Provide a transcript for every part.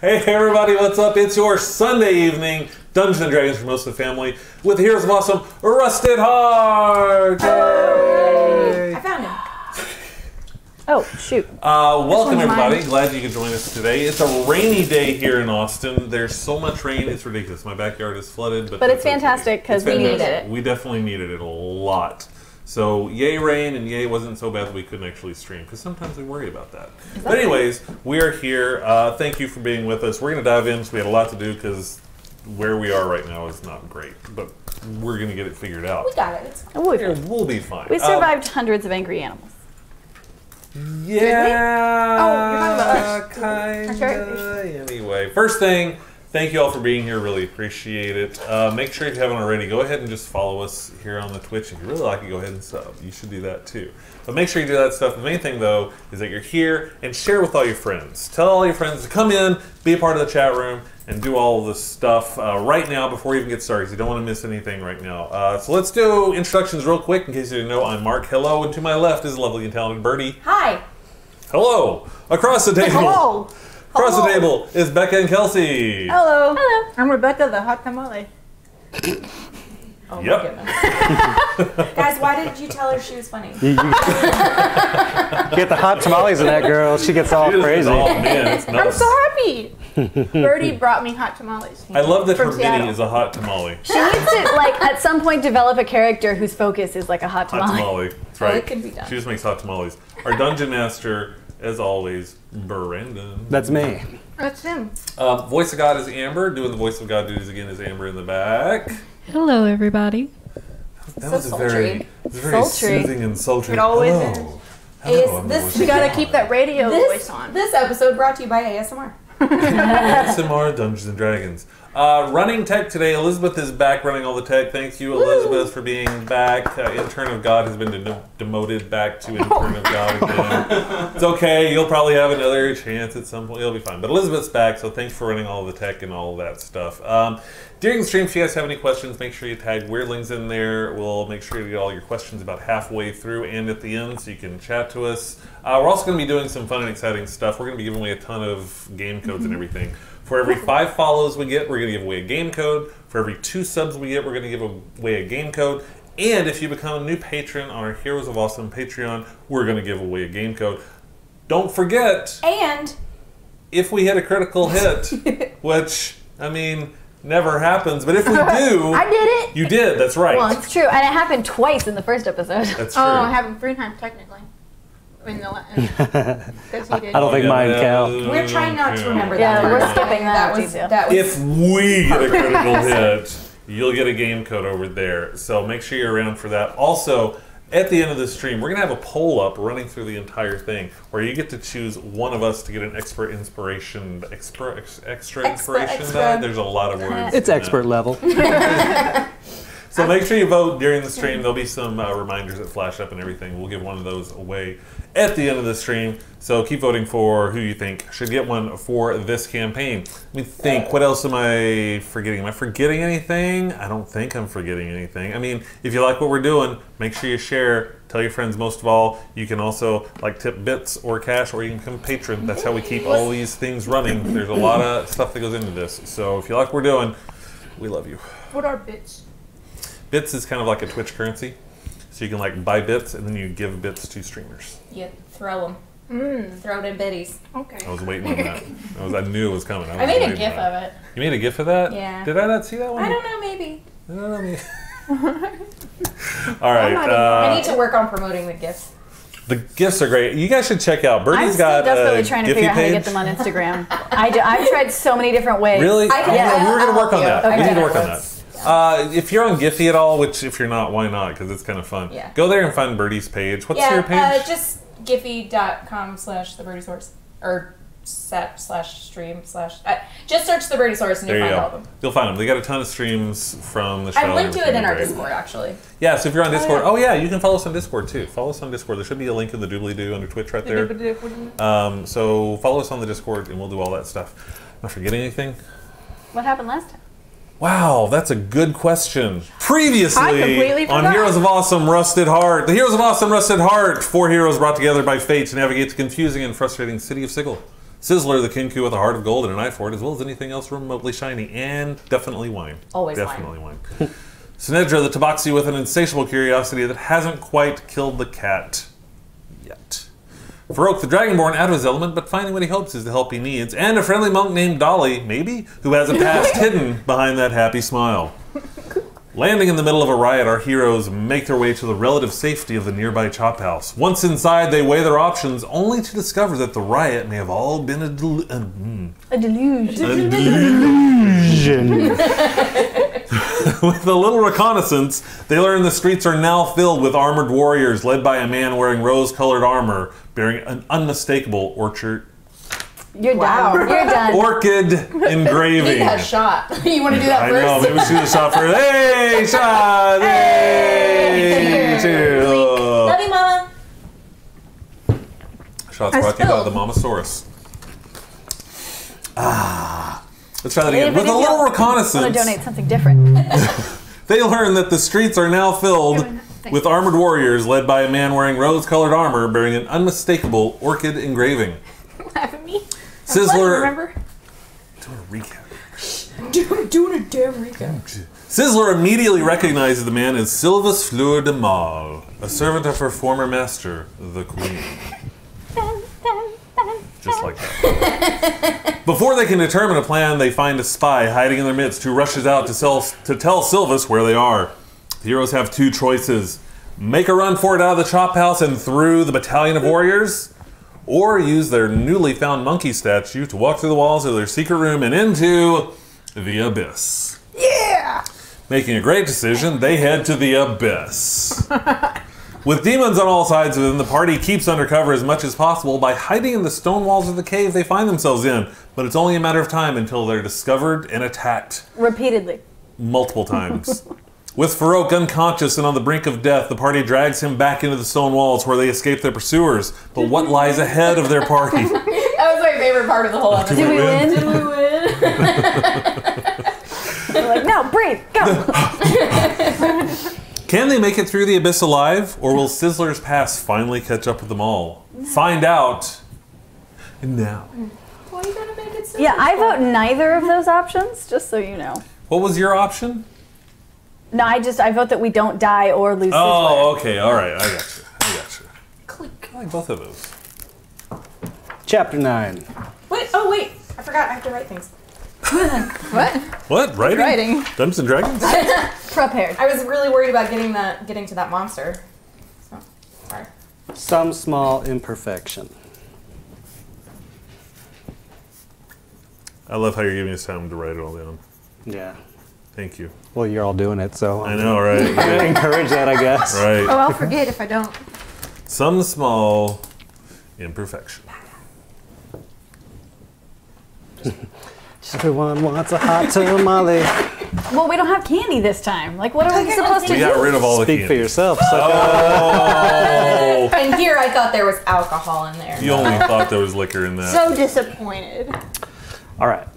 Hey everybody, what's up? It's your Sunday evening Dungeons & Dragons for most of the family with the Heroes of Awesome, Rusted Heart! Yay! I found him. Oh, shoot. Welcome everybody. Mine. Glad you could join us today. It's a rainy day here in Austin. There's so much rain, it's ridiculous. My backyard is flooded. But it's fantastic because we needed it. We definitely needed it a lot. So yay rain and yay wasn't so bad that we couldn't actually stream, because sometimes we worry about that. But anyways, we are here. Thank you for being with us. We're going to dive in, so we had a lot to do because where we are right now is not great. But we're going to get it figured out. We got it. It's fine. We'll be fine. We survived hundreds of angry animals. Yeah. Oh, you're talking about us. Anyway, first thing, thank you all for being here. Really appreciate it. Make sure if you haven't already, go ahead and just follow us here on the Twitch. If you really like it, go ahead and sub. You should do that too. But make sure you do that stuff. The main thing though is that you're here and share with all your friends. Tell all your friends to come in, be a part of the chat room, and do all this stuff right now before we even get started, because you don't want to miss anything right now. So let's do introductions real quick. In case you didn't know, I'm Mark. Hello, and to my left is lovely and talented Birdie. Hi. Hello. Across the table. Hello. Across the table is Becca and Kelsey. Hello. Hello. I'm Rebecca, the hot tamale. Oh yep. My goodness. Guys, why did you tell her she was funny? You get the hot tamales in that girl, she gets all crazy. I'm so happy. Birdie brought me hot tamales. I love that her mini is a hot tamale. She needs to, like, at some point develop a character whose focus is like a hot tamale. Hot tamale, that's right. Well, it can be done. She just makes hot tamales. Our dungeon master, as always, Brandon. That's me. That's him. Voice of God is Amber. Doing the Voice of God duties again is Amber in the back. Hello, everybody. That was very soothing and sultry. It always is. We gotta keep that radio voice on. This episode brought to you by ASMR. ASMR Dungeons and Dragons. Running tech today, Elizabeth is back running all the tech. Thank you, Elizabeth, for being back. Intern of God has been demoted back to Intern of God again. It's okay, you'll probably have another chance at some point. You'll be fine. But Elizabeth's back, so thanks for running all the tech and all of that stuff. During the stream, if you guys have any questions, make sure you tag Weirdlings in there. We'll make sure you get all your questions about halfway through and at the end, so you can chat to us. We're also going to be doing some fun and exciting stuff. We're going to be giving away a ton of game codes and everything. For every 5 follows we get, we're going to give away a game code. For every 2 subs we get, we're going to give away a game code. And if you become a new patron on our Heroes of Awesome Patreon, we're going to give away a game code. Don't forget, and if we hit a critical hit, which, I mean, never happens, but if we do... I did it! You did, that's right. Well, it's true, and it happened twice in the first episode. That's true. Oh, I haven't 3 times technically. In the I don't think mine count. We're trying not to remember that. Yeah, we're skipping that. Was if we get a critical hit, you'll get a game code over there. So make sure you're around for that. Also, at the end of the stream, we're going to have a poll up running through the entire thing where you get to choose one of us to get an extra inspiration. Extra inspiration? There's a lot of words. It's expert level. So make sure you vote during the stream. There'll be some reminders that flash up and everything. We'll give one of those away at the end of the stream. So keep voting for who you think should get one for this campaign. Let me think. What else am I forgetting? Am I forgetting anything? I don't think I'm forgetting anything. I mean, if you like what we're doing, make sure you share. Tell your friends. Most of all, you can also tip bits or cash, or you can become a patron. That's how we keep all these things running. There's a lot of stuff that goes into this. So if you like what we're doing, we love you. What are bits? Bits is kind of like a Twitch currency. So you can buy bits and then you give bits to streamers. You throw them. Throw it in biddies. Okay. I was waiting on that. I knew it was coming. I made a GIF of it. You made a GIF of that? Yeah. Did I not see that one? I don't know, maybe. I don't know, maybe. All right. I need to work on promoting the GIFs. The GIFs are great. You guys should check out. Birdie's I'm got still desperately trying to figure out how to page. get them on Instagram. I've tried so many different ways. Really? We were going to work on that. Okay. We need to work on that. If you're on Giphy at all, which if you're not, why not? Because it's kind of fun. Yeah. Go there and find Birdie's page. What's your page? Just giphy.com/thebirdiesource or set/stream/ just search the Birdie Source and you'll find all of them. You'll find them. They got a ton of streams from the show. I've linked to it in our Discord, actually. Yeah, so if you're on Discord, you can follow us on Discord too. Follow us on Discord. There should be a link in the doobly-doo under Twitch right there. So follow us on the Discord and we'll do all that stuff. Am I forgetting anything? What happened last time? Wow, that's a good question. Previously on Heroes of Awesome Rusted Heart. The Heroes of Awesome Rusted Heart. 4 heroes brought together by fate to navigate the confusing and frustrating city of Sigil. Sizzler, the kinku with a heart of gold and an eye for it, as well as anything else remotely shiny, and definitely wine. Always definitely wine. Sinedra, the tabaxi with an insatiable curiosity that hasn't quite killed the cat yet. Farouk, the dragonborn, out of his element, but finding what he hopes is the help he needs, and a friendly monk named Dolly, maybe, who has a past hidden behind that happy smile. Landing in the middle of a riot, our heroes make their way to the relative safety of the nearby chop house. Once inside, they weigh their options, only to discover that the riot may have all been a delusion. With a little reconnaissance, they learn the streets are now filled with armored warriors led by a man wearing rose-colored armor, bearing an unmistakable orchard. You're done. You're done. Orchid engraving. He has shot. You want to do that I first? know, maybe we should do the shot first. Hey, shot! Hey! Cheers! Love you, Mama. Shots brought to you by the Mamasaurus. Let's try that again. With a little reconnaissance, I want to donate something different. they learn that the streets are now filled with armored warriors led by a man wearing rose-colored armor bearing an unmistakable orchid engraving. Laugh at me. Sizzler... Remember? Doing a recap. Doing a damn recap. Sizzler immediately recognizes the man as Sylvus Fleur de Mal, a servant of her former master, the Queen. Just like that. Before they can determine a plan, they find a spy hiding in their midst who rushes out to tell Sylvus where they are. The heroes have two choices. Make a run for it out of the chop house and through the battalion of warriors, or use their newly found monkey statue to walk through the walls of their secret room and into the abyss. Yeah! Making a great decision, they head to the abyss. With demons on all sides of them, the party keeps undercover as much as possible by hiding in the stone walls of the cave they find themselves in. But it's only a matter of time until they're discovered and attacked. Repeatedly. Multiple times. With Farouk unconscious and on the brink of death, the party drags him back into the stone walls where they escape their pursuers. But what lies ahead of their party? That was my favorite part of the whole episode. Did we win? Did we win? We're like, no, breathe, go. Can they make it through the abyss alive, or will Sizzler's past finally catch up with them all? Find out now. Why you gotta make it so Yeah, I vote neither of those options, just so you know. What was your option? No, I vote that we don't die or lose Sizzler. Oh, okay, all right, I got you. Click. I like both of those. Chapter 9. Wait, I forgot I have to write things. What? What? Writing? Writing. Dungeons and Dragons? Prepared. I was really worried about getting to that monster. So, sorry. Some small imperfection. I love how you're giving us time to write it all down. Yeah. Thank you. Well, you're all doing it, so I know, right? I encourage that, I guess. Right. Oh, I'll forget if I don't. Some small imperfection. Everyone wants a hot tamale. Well, we don't have candy this time. Like, what are we supposed to We do? got rid of all the Speak candy. for yourself. Oh! And here I thought there was alcohol in there. You only thought there was liquor in that. So disappointed. All right.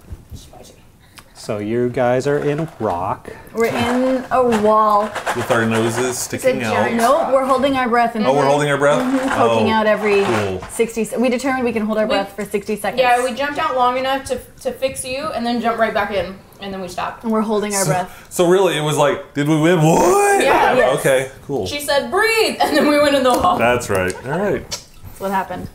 So you guys are in rock. We're in a wall. With our noses sticking out. giant- No, we're holding our breath and Oh, we're holding our breath? poking out every cool. 60 We determined we can hold our breath for 60 seconds. Yeah, we jumped out long enough to fix you, and then jumped right back in, and then we stopped. And we're holding our breath. So really, it was like, did we win? What? Yeah. Yes. Okay, cool. She said, breathe, and then we went in the hall. That's right. All right. That's what happened.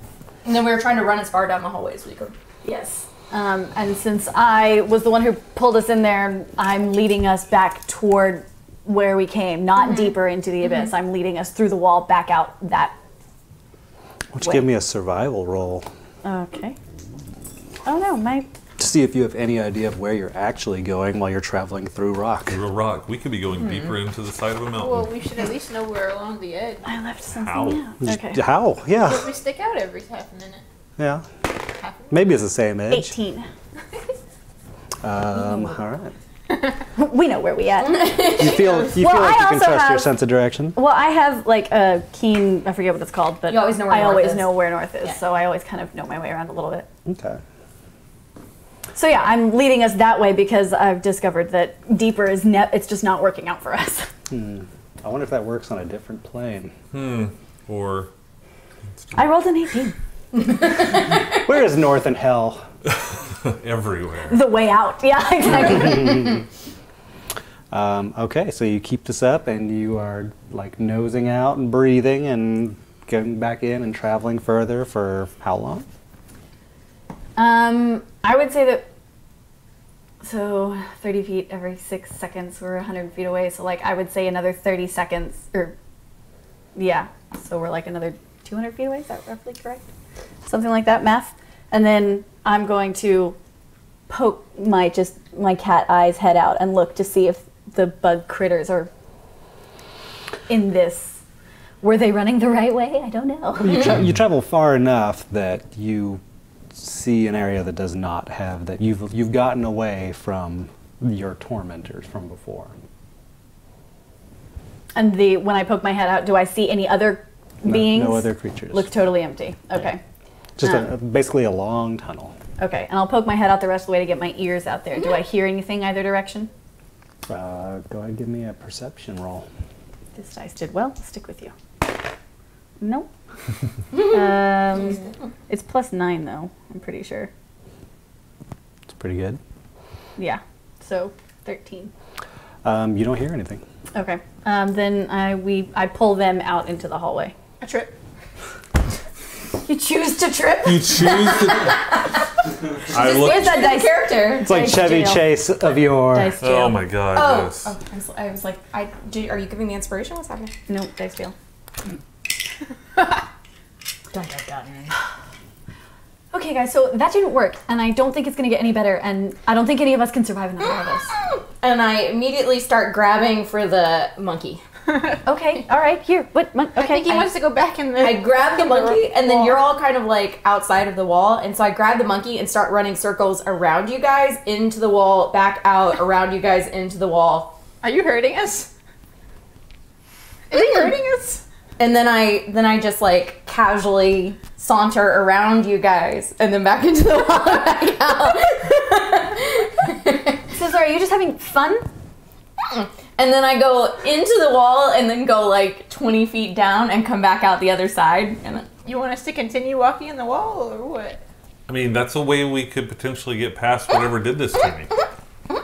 And then we were trying to run as far down the hallway as we could. Yes. And since I was the one who pulled us in there, I'm leading us back toward where we came, not deeper into the abyss. I'm leading us through the wall back out that. Why don't you give me a survival roll Okay. Oh no, to see if you have any idea of where you're actually going while you're traveling through rock. Through a rock. We could be going deeper into the side of a mountain. Well, we should at least know we're along the edge. I left something How? out. Okay. How? Yeah. But we stick out every half a minute. Yeah. Half a Maybe it's the same edge. 18. All right. We know where we at. You feel like you I can also trust your have- sense of direction. Well, I have like a keen, I forget what it's called, but You always know where I north always is. know where north is, Yeah. so I always kind of know my way around a little bit. Okay. So yeah, I'm leading us that way because I've discovered that deeper is it's just not working out for us. I wonder if that works on a different plane. Or I rolled an 18. Where is north and hell? Everywhere. The way out. Yeah, exactly. Okay, so you keep this up and you are like nosing out and breathing and going back in and traveling further for how long? I would say that, so 30 feet every 6 seconds, we're 100 feet away. So like I would say another 30 seconds, or yeah. So we're like another 200 feet away, is that roughly correct? Something like that, math. And then I'm going to poke my cat eyes head out and look to see if the bug critters are in this. Were they running the right way? I don't know. You travel far enough that you see an area that does not have that. You've gotten away from your tormentors from before. And when I poke my head out, do I see any other beings? No other creatures. Looks totally empty. Okay. Just basically a long tunnel. Okay, and I'll poke my head out the rest of the way to get my ears out there. Do I hear anything either direction? Go ahead and give me a perception roll. This dice did well. I'll stick with you. Nope. It's +9 though, I'm pretty sure. It's pretty good. Yeah, so 13. You don't hear anything. Okay, then I pull them out into the hallway. A trip. You choose to trip? You choose to. Where's that dice? Character. It's like Dice Chevy jail. Chase of your... Dice jail. Oh my god, Oh, yes. I was like, are you giving me inspiration? What's happening? No, dice jail. Dun, dun, dun. Okay guys, so that didn't work, and I don't think it's gonna get any better, and I don't think any of us can survive another one of this. And I immediately start grabbing for the monkey. Okay, alright, here, what, okay. I think he wants to go back in the... I grab the monkey, and then wall. you're all kind of like outside of the wall, and so I grab the monkey and start running circles around you guys, into the wall, back out, around you guys, into the wall. Are you hurting us? Is he hurting us? And then I just like casually saunter around you guys, and then back into the wall and back out. Sizzler, are you just having fun? And then I go into the wall, and then go like 20 feet down, and come back out the other side. And then, You want us to continue walking in the wall, or what? I mean, that's a way we could potentially get past whatever did this to me.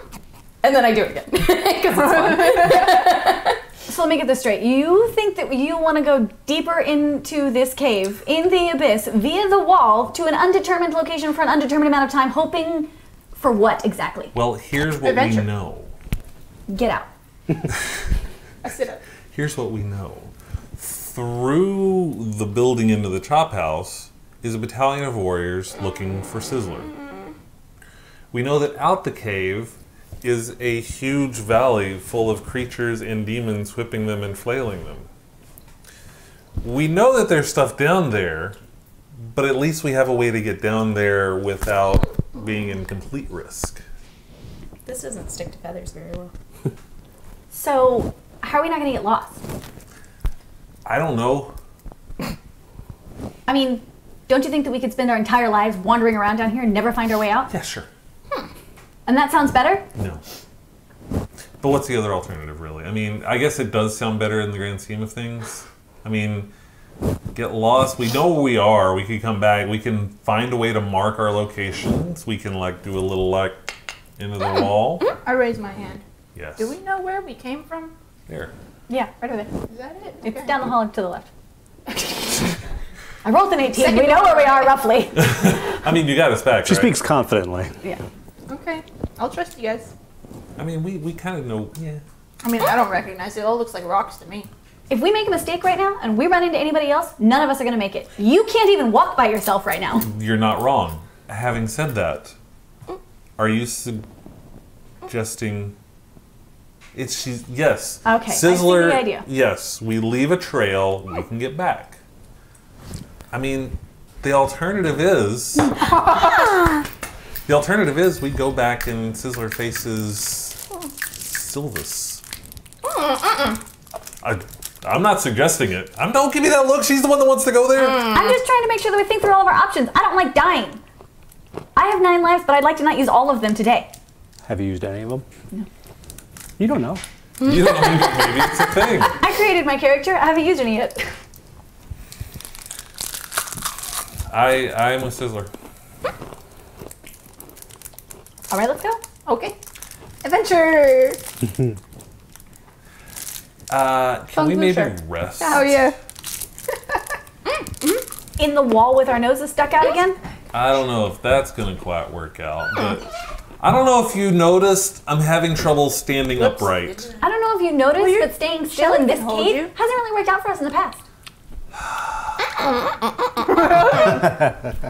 and then I do it again because it's fun. So let me get this straight. You think that you want to go deeper into this cave, in the abyss, via the wall, to an undetermined location for an undetermined amount of time, hoping for what exactly? Well, here's what Adventure. we know. Get out. I sit up. Here's what we know. Through the building into the chop house is a battalion of warriors looking for Sizzler. We know that out the cave is a huge valley full of creatures and demons whipping them and flailing them. We know that there's stuff down there, but at least we have a way to get down there without being in complete risk. This doesn't stick to feathers very well. So, how are we not going to get lost? I don't know. I mean, don't you think that we could spend our entire lives wandering around down here and never find our way out? Yeah, sure. And that sounds better? No. But what's the other alternative, really? I mean, I guess it does sound better in the grand scheme of things. I mean, get lost. We know where we are. We can come back. We can find a way to mark our locations. We can, like, do a little, like, into the wall. I raise my hand. Yes. Do we know where we came from? There. Yeah, right over there. Is that it? It's Okay. down the hall to the left. I rolled an 18. We know where we are, roughly. I mean, you got us back, She right? speaks confidently. Yeah. Okay. I'll trust you guys. I mean, we kind of know, yeah. I mean, I don't recognize it. It all looks like rocks to me. If we make a mistake right now and we run into anybody else, none of us are going to make it. You can't even walk by yourself right now. You're not wrong. Having said that, are you suggesting... yes. Okay, I see Sizzler, the idea. yes, we leave a trail, we can get back. I mean, the alternative is... the alternative is we go back and Sizzler faces Sylvis. I'm not suggesting it. Don't give me that look. She's the one that wants to go there. I'm just trying to make sure that we think through all of our options. I don't like dying. I have 9 lives, but I'd like to not use all of them today. Have you used any of them? No. You don't know. You don't know, maybe it's a thing. I created my character. I haven't used any yet. I'm with Sizzler. All right, let's go. Okay. Adventure! Can we maybe Sure. rest? Oh, yeah. In the wall with our noses stuck out again? I don't know if that's gonna quite work out, but I don't know if you noticed. I'm having trouble standing upright. I don't know if you noticed, but staying still in this can hold cave you. hasn't really worked out for us in the past.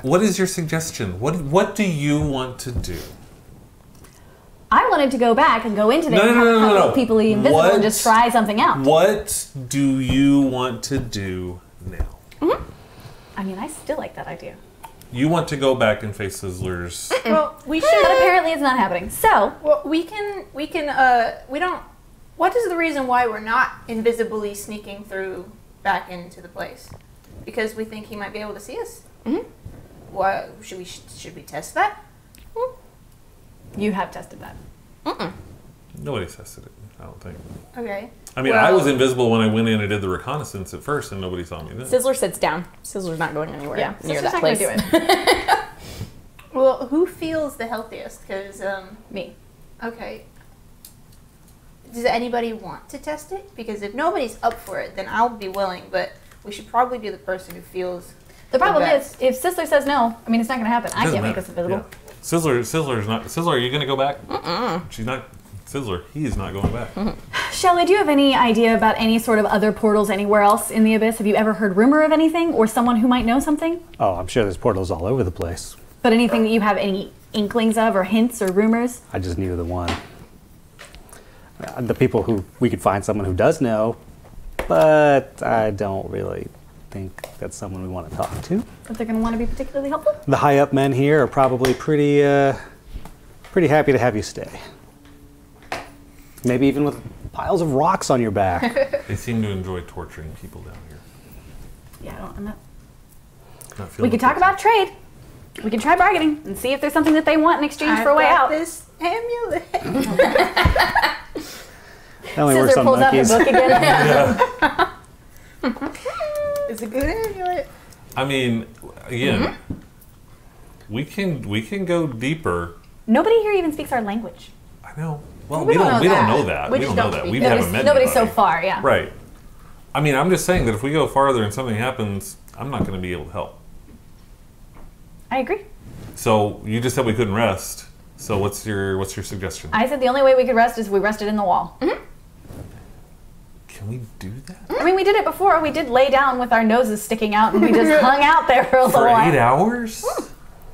What is your suggestion? What do you want to do? I wanted to go back and go into there No, and no, have no, a no, couple no. of people invisible What? and just try something out. What do you want to do now? I mean, I still like that idea. You want to go back and face Sizzler's. Well, we But should. apparently it's not happening. So, Well, we don't. What is the reason why we're not invisibly sneaking through back into the place? Because we think he might be able to see us. Why should we test that? you have tested that. Nobody's tested it, I don't think. Okay. I mean, I Well- was invisible when I went in and did the reconnaissance at first, and nobody saw me then. Sizzler sits down. Sizzler's not going anywhere Yeah, near Sizzler's that not gonna place. do it. Well, who feels the healthiest? Because Me. okay. Does anybody want to test it? Because if nobody's up for it, then I'll be willing. But we should probably be the person who feels. The problem best. is, if Sizzler says no, I mean, it's not going to happen. I Doesn't can't make matter. us invisible. Yeah. Sizzler's not. Sizzler, are you gonna go back? She's not. Sizzler, he is not going back. Shelley, do you have any idea about any sort of other portals anywhere else in the Abyss? Have you ever heard rumor of anything or someone who might know something? Oh, I'm sure there's portals all over the place. But anything that you have any inklings of or hints or rumors? I just knew the one. The people who we could find someone who does know, but I don't really think that's someone we want to talk to. That they're going to want to be particularly helpful? The high up men here are probably pretty happy to have you stay. Maybe even with piles of rocks on your back. They seem to enjoy torturing people down here. Yeah, I'm not. Not We feeling could talk torture. about trade. We can try bargaining and see if there's something that they want in exchange for a I've way got out. This amulet. That only works Scissor on pulls out her monkeys. book again. It's a good amulet. I mean, again, we can go deeper. Nobody here even speaks our language. I know. Well, We we don't don't. know We don't that. know that. We We just don't know don't that. speak We it. haven't met Nobody's so anybody. far, yeah. Right. I mean, I'm just saying that if we go farther and something happens, I'm not going to be able to help. I agree. So you just said we couldn't rest. So what's your suggestion? I said the only way we could rest is if we rested in the wall. Can we do that I mean, we did it before. We did lay down with our noses sticking out and we just hung out there for a little for while. 8 hours?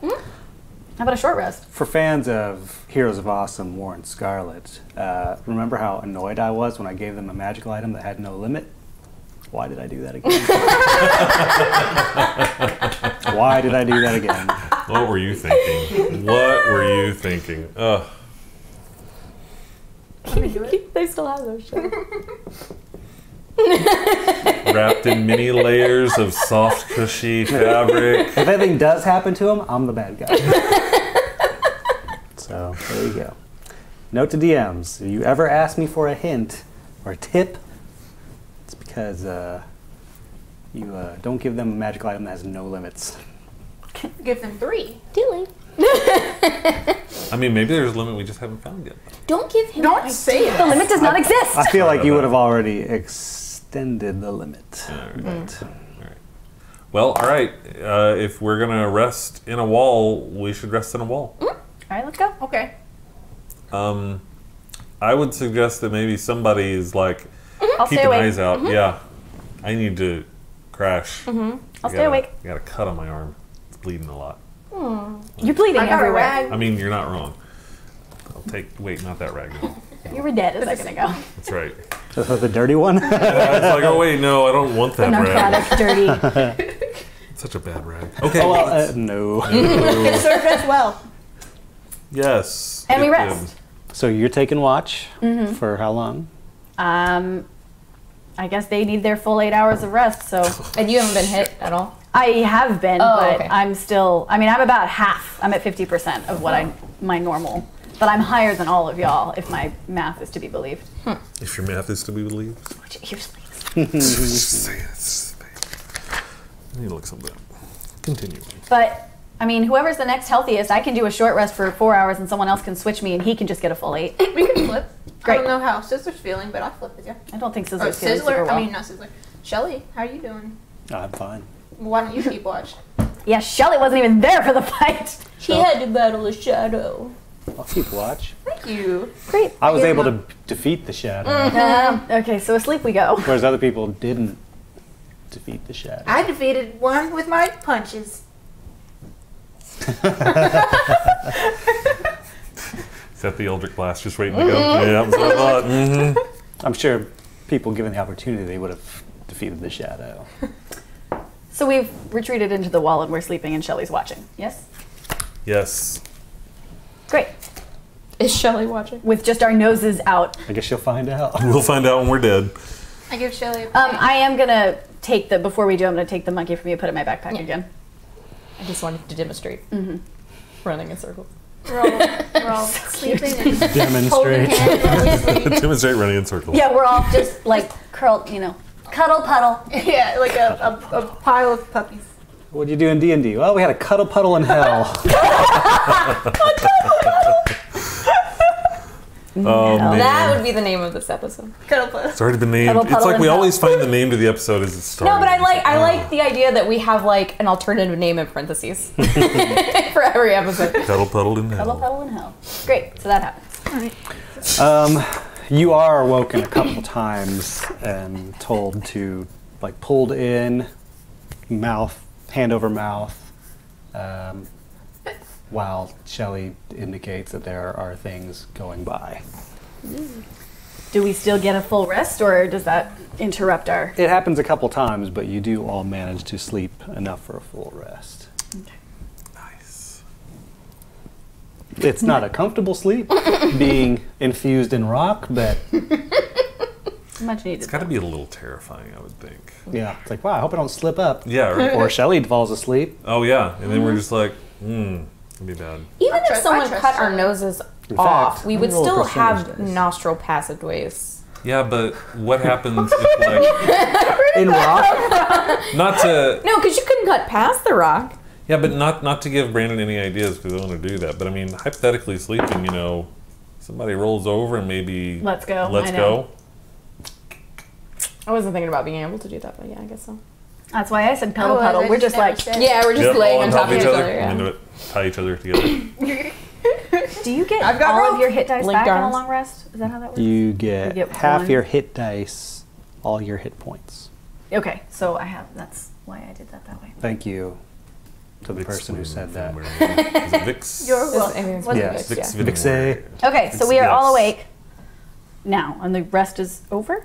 How about a short rest? For fans of Heroes of Awesome, War and Scarlet, remember how annoyed I was when I gave them a magical item that had no limit? Why did I do that again? Why did I do that again? What were you thinking? What were you thinking? Ugh. They still have those shirts. Wrapped in many layers of soft, cushy fabric. If anything does happen to him, I'm the bad guy. So, there you go. Note to DMs, if you ever ask me for a hint or a tip, it's because you don't give them a magical item that has no limits. Give them 3. Too late. I mean, maybe there's a limit we just haven't found yet. Don't give him Don't say The it. limit does not exist. I feel like you would have already extended the limit. All right. Well, all right. If we're gonna rest in a wall, we should rest in a wall. All right, let's go. Okay. I would suggest that maybe somebody is like I'll stay keeping awake. eyes out. Yeah, I need to crash. I'll stay awake. I got a cut on my arm. It's bleeding a lot. You're bleeding I got a everywhere. rag. I mean, you're not wrong. Wait, not that rag. No. You were dead a second ago. That's right. The dirty one? It's like, oh wait, no, I don't want that rag. Narcotic, dirty. It's such a bad rag. Okay. No. It served us well. Yes. And we it rest. did. So you're taking watch for how long? I guess they need their full 8 hours of rest, so And you haven't been hit at all? I have been, Oh, but okay. I'm still, I mean, I'm about half. I'm at 50% of what my normal, but I'm higher than all of y'all if my math is to be believed. If your math is to be believed. Here's I need to look something up. Continuing. But I mean, whoever's the next healthiest, I can do a short rest for 4 hours, and someone else can switch me, and he can just get a full 8. We can flip. Great. I don't know how Sizzler's feeling, but I'll flip with you. I don't think Or Sizzler's feeling super Sizzler. well. I mean, not Sizzler. Shelly, how are you doing? I'm fine. Why don't you keep watch? Yeah, Shelly wasn't even there for the fight. He had to battle a shadow. I'll keep watch. Thank you. Great. I was able to defeat the shadow, Okay, so asleep we go. whereas other people didn't defeat the shadow. I defeated one with my punches. Is that the Eldritch Blast just waiting to go? Yeah, that was what I thought. Mm-hmm. I'm sure people given the opportunity, they would have defeated the shadow. So we've retreated into the wall, and we're sleeping, and Shelly's watching. Yes? Yes. Great. Is Shelly watching? With just our noses out. I guess you'll find out. We'll find out when we're dead. I give Shelly a I am going to take before we do, I'm going to take the monkey from you, put it in my backpack again. I just wanted to demonstrate. Running in circles. We're all sleeping and holding Demonstrate. hands while we sleep. Demonstrate running in circles. Yeah, we're all just like curled, cuddle puddle. Yeah, like a pile of puppies. What'd you do in D&D? Well, we had a cuddle puddle in hell. Oh, man. That would be the name of this episode. Cuddle puddle. It's already been named. Cuddle It's Puddle like in we Hell. always find the name to the episode as it starts. No, but I like the idea that we have like an alternative name in parentheses for every episode. Cuddle Puddle in Cuddle Hell. puddle in hell. Great, so that happens. You are woken a couple times and told to, pulled in, hand over mouth, while Shelly indicates that there are things going by. Do we still get a full rest, or does that interrupt our... It happens a couple times, but you do all manage to sleep enough for a full rest. Nice. It's not a comfortable sleep, being infused in rock, but Much needed. It's got to be a little terrifying, I would think. yeah, it's like, wow, I hope I don't slip up. Yeah, right? Or Shelly falls asleep. Oh, yeah. And then we're just like, it'd be bad. Even if I someone trust cut our Shelly. noses In off, fact, we I'm would gonna roll a still have percentage dice. nostril passageways. Yeah, but what happens if, In rock? not to, No, because you couldn't cut past the rock. yeah, but not to give Brandon any ideas because I don't want to do that. But I mean, hypothetically sleeping, somebody rolls over and maybe Let's go. Let's I know. go. I wasn't thinking about being able to do that, but yeah, I guess so. That's why I said I cuddle was, puddle. I We're just just never like, said. Yeah, we're just Yep, laying all on top of each other. and Yeah. then tie each other together. do you get I've got all rope. of your hit dice Linked back on a arms. long rest? Is that how that works? You get, get half one. your hit dice, all your hit points. Okay, so that's why I did that way. Thank you to the person who said that. Is it Vix? You're This welcome. is- Wasn't Yes. it? Vix Yeah. Vidmore. Okay, so we are all Yes. awake now, and the rest is over?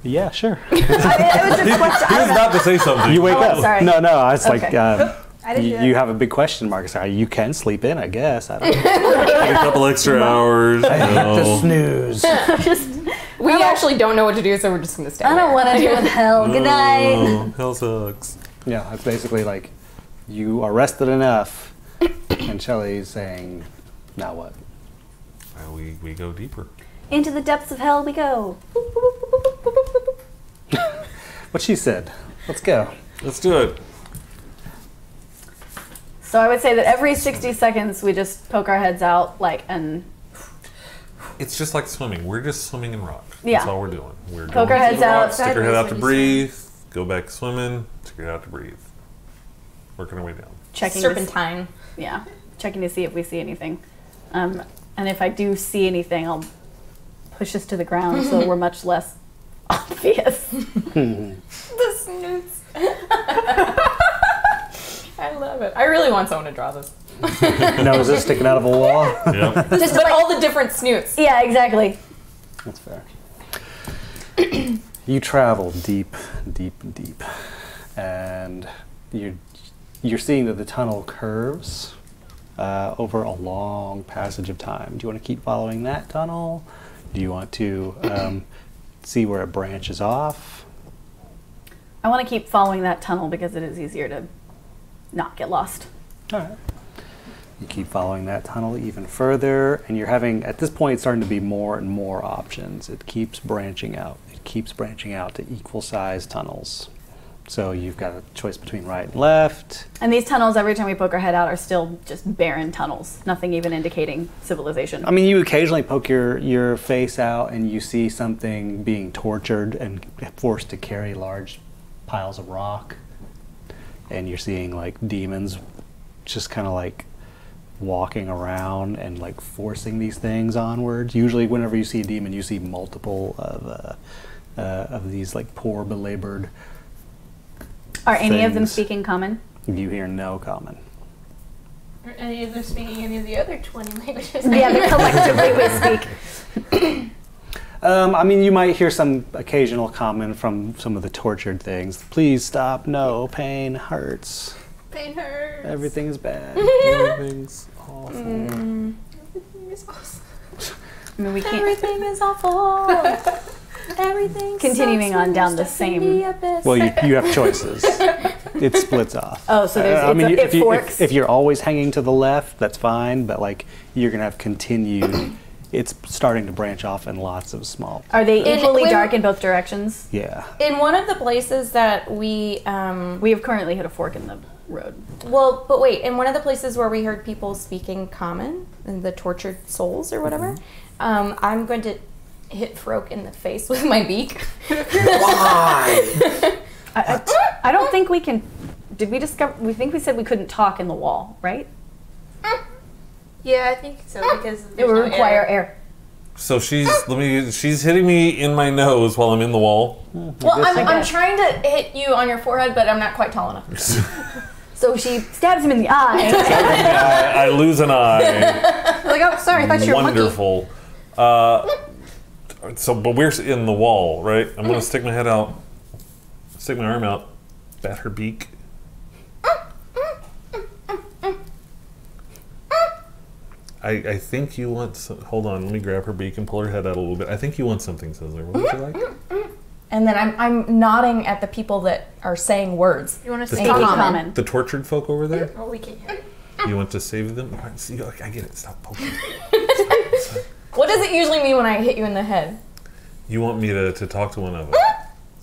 Yeah, sure. It was just a question. He was about to say something. You wake Oh, up. sorry. No, I was Okay. like, I didn't do that. you have a big question mark. So you can sleep in, I guess. I don't know. Take a couple extra hours. The snooze. We actually don't know what to do, so we're just going to stay I don't there. want to deal with hell. Good night. Oh, hell sucks. Yeah, it's basically like you are rested enough, and Shelly's saying, now what? Well, we go deeper. Into the depths of hell we go. What she said. Let's go. Let's do it. So I would say that every 60 seconds we just poke our heads out, and It's just like swimming. We're just swimming in rock. Yeah. That's all we're doing. We're Poke going our to heads the rock, out. stick our head out to Sideways when you breathe, go back swimming, stick our head out to breathe. Working our way down. checking Serpentine. checking to see if we see anything. And if I do see anything, I'll push us to the ground so we're much less obvious. The snoots. I love it. I really want someone to draw this. Noses sticking out of a wall. Yep. Just but all the different snoots. Yeah, exactly. That's fair. You travel deep, and you're seeing that the tunnel curves over a long passage of time. Do you want to keep following that tunnel? Do you want to see where it branches off? I want to keep following that tunnel because it is easier to not get lost. All right. You keep following that tunnel even further, and you're having, at this point, it's starting to be more and more options. It keeps branching out. It keeps branching out to equal-sized tunnels. So you've got a choice between right and left. And these tunnels, every time we poke our head out, are still just barren tunnels. Nothing even indicating civilization. I mean, you occasionally poke your face out and you see something being tortured and forced to carry large piles of rock. And you're seeing like demons just kind of like walking around and like forcing these things onwards. Usually whenever you see a demon, you see multiple of these like poor belabored Are any of them things. speaking common? You hear no common. Are any of them speaking any of the other 20 languages? Yeah, they collectively we speak. I mean, you might hear some occasional comment from some of the tortured things. Please stop. No, pain hurts. Pain hurts. Everything's bad. Everything's awful. Everything is awesome. I mean, we can't. Everything is awful. Everything. Continuing on down the same- Well, you have choices. It splits off. Oh, so there's it forks. If you're always hanging to the left, that's fine. But like you're gonna have continued. It's starting to branch off in lots of small. Are they equally when- dark in both directions? Yeah. In one of the places that we, We have currently hit a fork in the road. well, but wait, in one of the places where we heard people speaking common, and the tortured souls or whatever, I'm going to hit Froke in the face with my beak. Why? I don't think we can. Did we discover? We think we said we couldn't talk in the wall, right? Yeah, I think so because It would require air. So she's hitting me in my nose while I'm in the wall. Well, I'm trying to hit you on your forehead, but I'm not quite tall enough. So she stabs him in the eye. I lose an eye. Like, oh, sorry, I thought you were a monkey. Wonderful. But we're in the wall, right? I'm gonna stick my head out, stick my arm out, bat her beak. I think you want some, hold on, let me grab her beak and pull her head out a little bit. I think you want something, Sizzler. What would you like? And then I'm nodding at the people that are saying words. You want to The say Speaking tortured- common. The tortured folk over there? Oh, we can't hear it. You want to save them? All right, see, I get it. Stop poking. What does it usually mean when I hit you in the head? You want me to talk to one of them?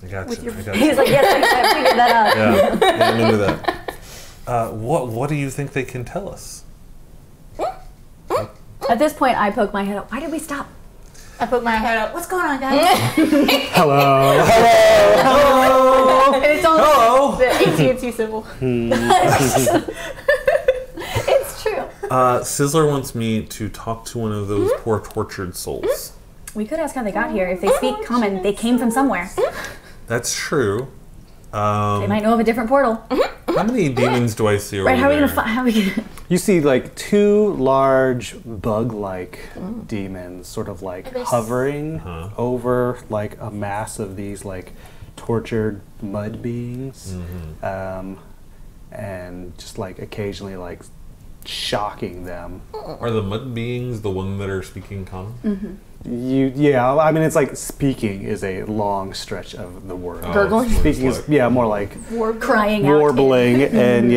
I got you. I got you. He's like, yes, I figured that out. Yeah, I'm into that. What do you think they can tell us? At this point, I poke my head out. Why did we stop? I put my head up. What's going on, guys? Hello. And it's all Hello. the AT&T symbol. It's true. Sizzler wants me to talk to one of those poor tortured souls. We could ask how they got here. If they speak common, they came from somewhere. That's true. They might know of a different portal. How many demons do I see over Right? How are we there? gonna find? How are we gonna? You see like two large bug-like demons sort of like hovering over like a mass of these like tortured mud beings, and just like occasionally like shocking them. Are the mud beings the one that are speaking common? Yeah, I mean it's like speaking is a long stretch of the word. Gurgling? Speaking is more like Crying out. warbling and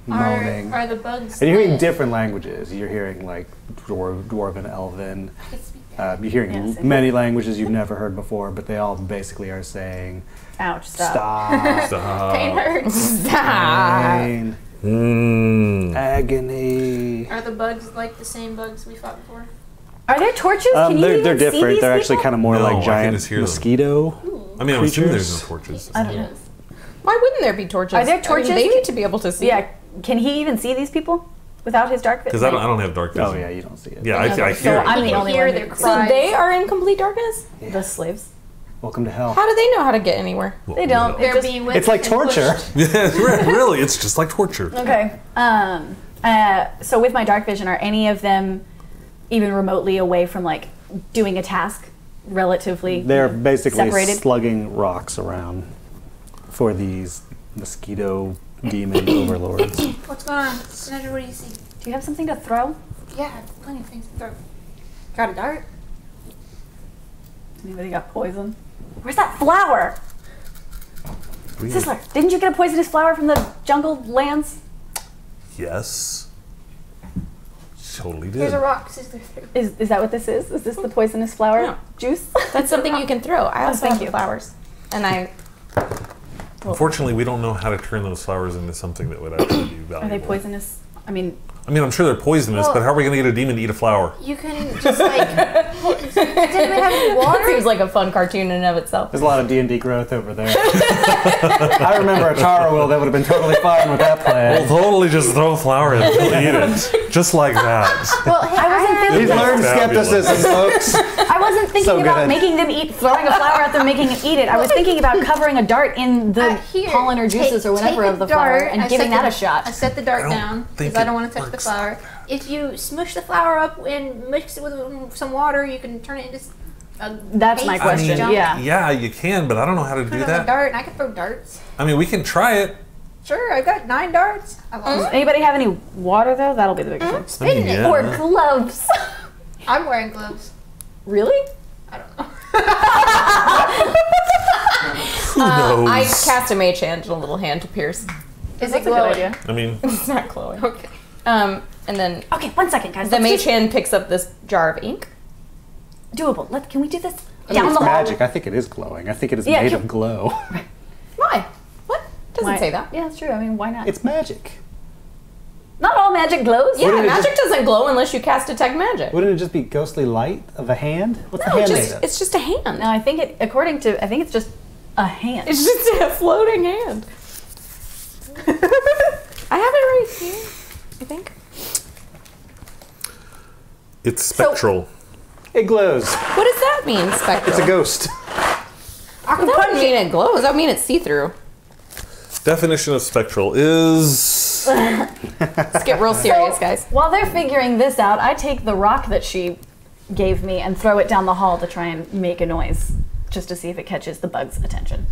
moaning. Are the bugs? And you're hearing different languages. You're hearing like Dwarven, Elven. You're hearing Yes. many languages you've never heard before, but they all basically are saying, Ouch! Stop. "Stop, Stop. Pain hurts. pain, Mm. agony." Are the bugs like the same bugs we fought before? Are there torches? Can you They're even see different. these They're actually people? kind of more No, I like can giant just hear them. mosquito. I mean, I'm assuming there's creatures. no torches. I don't know. Why wouldn't there be torches? Are there I mean, torches? they need to be able to see. Yeah. Can he even see these people without his dark vision? Because I don't have dark vision. Oh yeah, you don't see it. Yeah, I So hear it. I'm the You only hear one. their Who, So cries. they are in complete darkness? the slaves. Welcome to hell. How do they know how to get anywhere? They don't. They're Just- being whipped It's like and torture. pushed. Yeah, really, it's just like torture. Okay. So with my dark vision, are any of them even remotely away from like doing a task relatively? They're basically separated? slugging rocks around for these mosquito demon overlords. What's going on? Senator, what do you see? Do you have something to throw? Yeah, I have plenty of things to throw. Got a dart? Anybody got poison? Where's that flower? Sizzler, didn't you get a poisonous flower from the jungle lands? Yes. Totally did. Here's a rock. Sizzler. Is that what this is? Is this the poisonous flower No. juice? That's something you can throw. I also thank have you. the flowers. And I Unfortunately, we don't know how to turn those flowers into something that would actually be valuable. Are they poisonous? I mean, I'm sure they're poisonous, Well- but how are we going to get a demon to eat a flower? You can just like. Does anyone have any water? Seems like a fun cartoon in and of itself. There's a lot of D&D growth over there. I remember a Tara wheel that would have been totally fine with that We'll plan. totally just throw a flower in and eat it. Just like that. Well, hey, I wasn't thinking We've learned Fabulous. skepticism, folks. I wasn't thinking So about good. making them eat, throwing a flower at them, making them eat it. I was thinking about covering a dart in the Here, pollen or juices or whatever take of the a dart. flower and I giving set that the- a shot. I set the dart don't down think because I it don't want to touch the works flower. If you smush the flower up and mix it with some water, you can turn it into. That's my paste question. junk. Yeah. You can, but I don't know how to Put do it on a that. dart, and I can throw darts. I mean, we can try it. Sure, I've got 9 darts. I Does lost. anybody have any water though? That'll be the biggest thing. I mean, yeah. Or gloves. I'm wearing gloves. Really? I don't know. Who knows? I cast a mage hand and a little hand to pierce. Is That's it a good glowing? idea. I mean, It's not glowing. Okay. And then Okay, 1 second, guys. the Let's mage just- hand picks up this jar of ink. doable. Can we do this I mean, down it's the hall? magic. I think it is glowing. I think it is Yeah, made can- of glow. Why? What? Doesn't Why- say that. Yeah, that's true. I mean, why not? It's magic. Not all magic glows. Yeah, Wouldn't it magic doesn't glow unless you cast detect magic. Wouldn't it just be ghostly light of a hand? What's the No, hand it's made just, of? it's just a hand. No, I think I think it's just a hand. It's just a floating hand. I have it right here, I think. it's spectral. It glows. What does that mean, spectral? It's a ghost. That wouldn't mean it glows. That would mean it's see-through. Definition of spectral is Let's get real serious, guys. While they're figuring this out, I take the rock that she gave me and throw it down the hall to try and make a noise, just to see if it catches the bug's attention.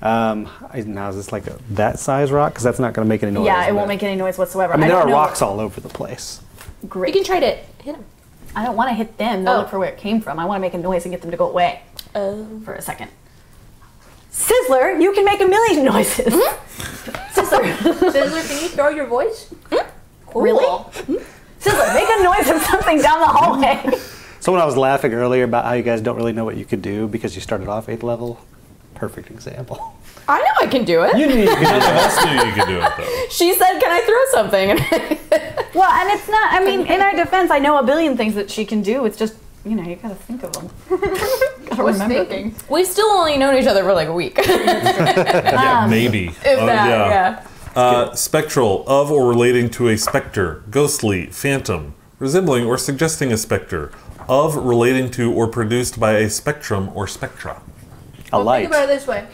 Now is this like that size rock? Because that's not going to make any noise. Yeah, it is won't make any noise whatsoever. I mean, there don't are know- rocks all over the place. Great. You can try to hit him. I don't want to hit them. They'll Oh. look for where it came from. I want to make a noise and get them to go away Oh. for a second. Sizzler, you can make a million noises. Sizzler, Sizzler, can you throw your voice? really? Sizzler, make a noise of something down the hallway. So when I was laughing earlier about how you guys don't really know what you could do because you started off 8th level, perfect example. I know I can do it. You knew you could do none of that. us knew you could do it though. She said, "Can I throw something?" Well, and it's not, I mean, in our defense, I know a billion things that she can do. It's just, you know, you gotta think of them. Gotta What's remember. thinking? We've still only known each other for like a week. If Yeah, maybe. that, yeah. Spectral, of or relating to a specter, ghostly, phantom, resembling or suggesting a specter, of, relating to, or produced by a spectrum or spectra. A Well, light. think about it this way.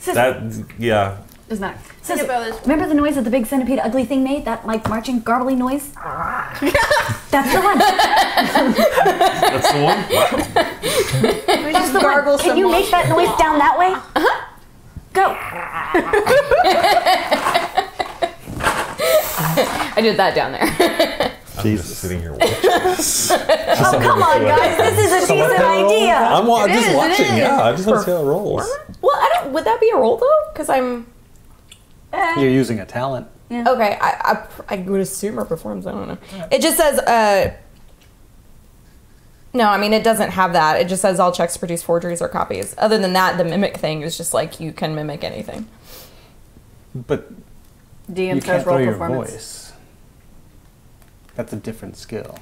Sizzler, That, yeah. doesn't matter. Think Sizzler, about this. remember the noise that the big centipede ugly thing made? That, like, marching, garbly noise? That's the one. That's the one? Wow. We just The gargle one. Can some you more. make that noise down that way? Go. I did that down there. I'm just sitting here watching. Oh, come on, guys. This is a decent idea. I'm just is, it watching, is. yeah. I just want to see how it rolls. Well, I don't. Would that be a roll though? Because I'm You're using a talent. okay. I would assume or performs. I don't know. It just says. No, I mean it doesn't have that. It just says all checks produce forgeries or copies. Other than that, the mimic thing is just like you can mimic anything. But DM you says can't roll throw your performance. voice. That's a different skill.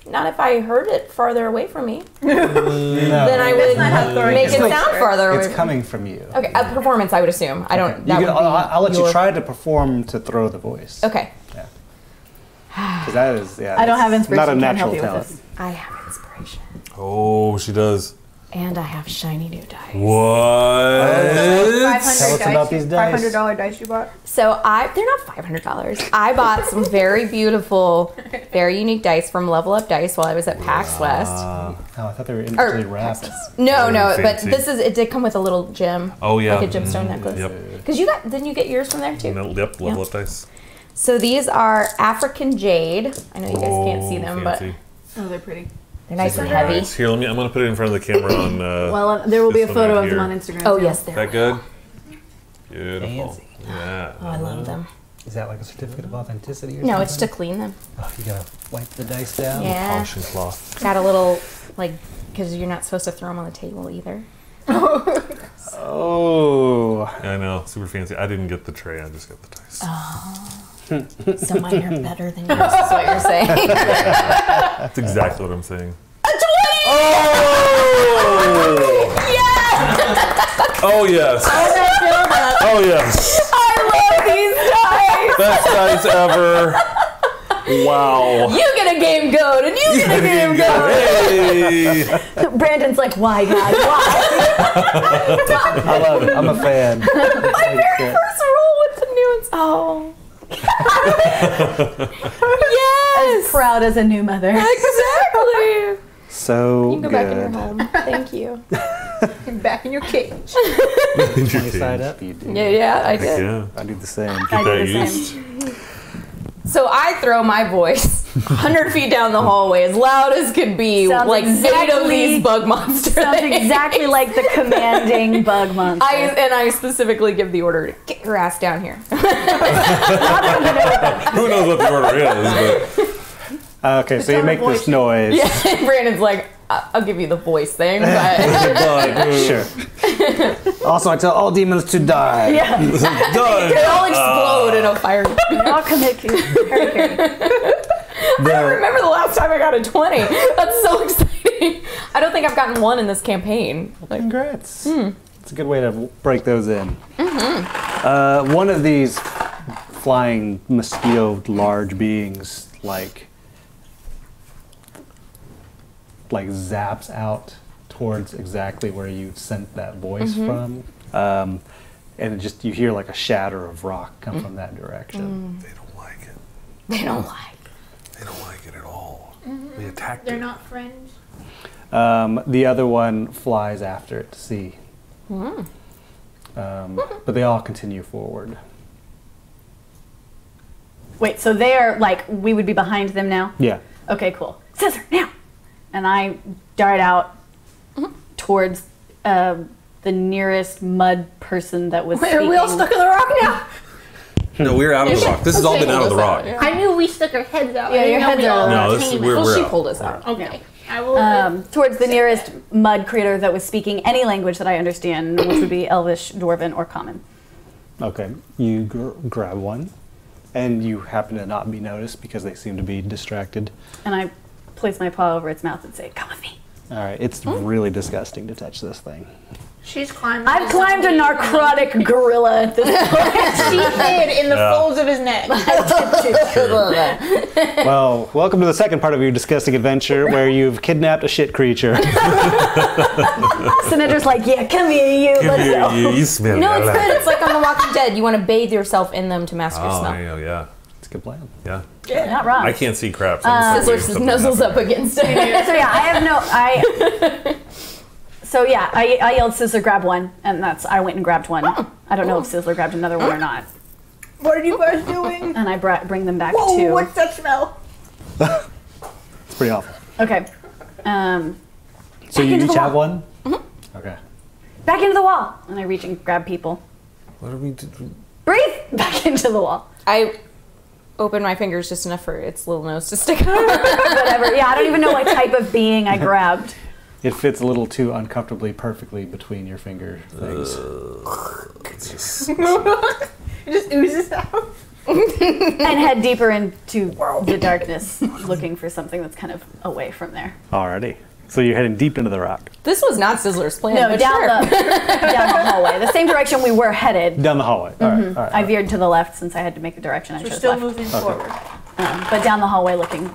Not if I heard it farther away from me. No. Then I would not how throwing make is it like. sound farther away. It's from coming from you. Okay, a performance I would assume. I don't. You That can, would be I'll let you your- try to perform to throw the voice. Okay, Because that is, yeah. I don't have that's inspiration. Not a Can't help natural you with talent. this. I have inspiration, Oh, she does. and I have shiny new dice. What? Tell us about these dice. $500 dice you bought. So they're not $500. I bought some very beautiful, very unique dice from Level Up Dice while I was at PAX West. Oh, I thought they were individually wrapped. No, Very no, but fancy. it did come with a little gem. Oh, yeah. Like a gemstone necklace. Yep. Because didn't you get yours from there too? Yep, level Yeah. up dice. So these are African jade. I know you guys can't see them, fancy. Oh, they're pretty. but they're nice and Very heavy. nice. Here, I'm gonna put it in front of the camera on. Well, there will be a this one photo right of them here. on Instagram. Oh too. yes, Is they're. that good? Beautiful. Fancy. Yeah. Oh, I love them. Is that like a certificate of authenticity or something? No, it's to clean them. Oh, you gotta wipe the dice down? Yeah. Polishing cloth. Got a little, like, because you're not supposed to throw them on the table either. Oh. I know, super fancy. I didn't get the tray. I just got the dice. So mine are better than yours, is what you're saying. That's exactly what I'm saying. A 20! Oh! Yes! Oh yes! Oh yes! I love these dice! Best dice ever! Wow! You get a game goat, and you get a game goat! Hey! Brandon's like, why, God? Why? I love it. I'm a fan. My very first roll with the new ones. Oh. Yes! As proud as a new mother. Exactly! So You can go good. back in your home. Thank you. And back in your cage. 20 side up, you do. Yeah, I did. Yeah. I do the same. I Get do that the used. same. So I throw my voice 100 feet down the hallway, as loud as could be, Sounds like 8 of exactly- these bug monsters. Sounds exactly like the commanding bug monster. I specifically give the order to get your ass down here. Who knows what the order is, but Okay, so you on make the this voice. noise. Yeah, Brandon's like, I'll give you the voice thing, but Sure. Also, I tell all demons to die. Yeah. done. they all explode in a fire. I'll commit to Harry. I remember the last time I got a 20. That's so exciting. I don't think I've gotten one in this campaign. Like, Congrats. It's a good way to break those in. One of these flying mosquito large beings like zaps out towards exactly where you sent that voice from. And it just you hear like a shatter of rock come from that direction. They don't like it. they don't like. They don't like it at all. They attacked They're it. not friends. The other one flies after it to see. But they all continue forward. Wait, so they're like, we would be behind them now? Yeah. Okay, cool. Sizzler, now! And I dart out towards the nearest mud person that was Are we all speaking. stuck in the rock now? No, we're out of the rock. This has all been out of the rock. I knew we stuck our heads out. Yeah, I didn't your know heads we are all out. No, this is came we're, out. we're She out. pulled us out. Okay. I will. Towards the nearest mud creature that was speaking any language that I understand, which would be Elvish, Dwarven, or Common. Okay. You grab one, and you happen to not be noticed because they seem to be distracted. And I place my paw over its mouth and say, come with me. All right. It's really disgusting to touch this thing. She's climbed. I've climbed a narcotic gorilla at this point. She hid in the folds of his neck. Well, welcome to the second part of your disgusting adventure where you've kidnapped a shit creature. Senator's like, yeah, come here, you. Let's go. You smell No, it's that. good. It's like on The Walking Dead. You want to bathe yourself in them to mask your Oh, smell. yeah. It's a good plan. Yeah. Not wrong. I can't see crap. So I'm Sizzler just just nuzzles up against it. So yeah, I have no. So yeah, I yelled, "Sizzler, grab one," and I went and grabbed one. I don't know if Sizzler grabbed another one or not. What are you guys doing? And I bring them back Whoa, to. what's that smell? It's pretty awful. Okay. So you into the each have wall. one? Okay. Back into the wall, and I reach and grab people. What are we doing? Breathe back into the wall. I open my fingers just enough for its little nose to stick out. Whatever. Yeah, I don't even know what type of being I grabbed. It fits a little too uncomfortably perfectly between your finger things. It just oozes out. And head deeper into the darkness, looking for something that's kind of away from there. Alrighty. So you're heading deep into the rock. This was not Sizzler's plan. No, but down sure. down the hallway, the same direction we were headed. Down the hallway. Alright. I veered to the left since I had to make the direction I We're chose still left. moving forward. But down the hallway, looking,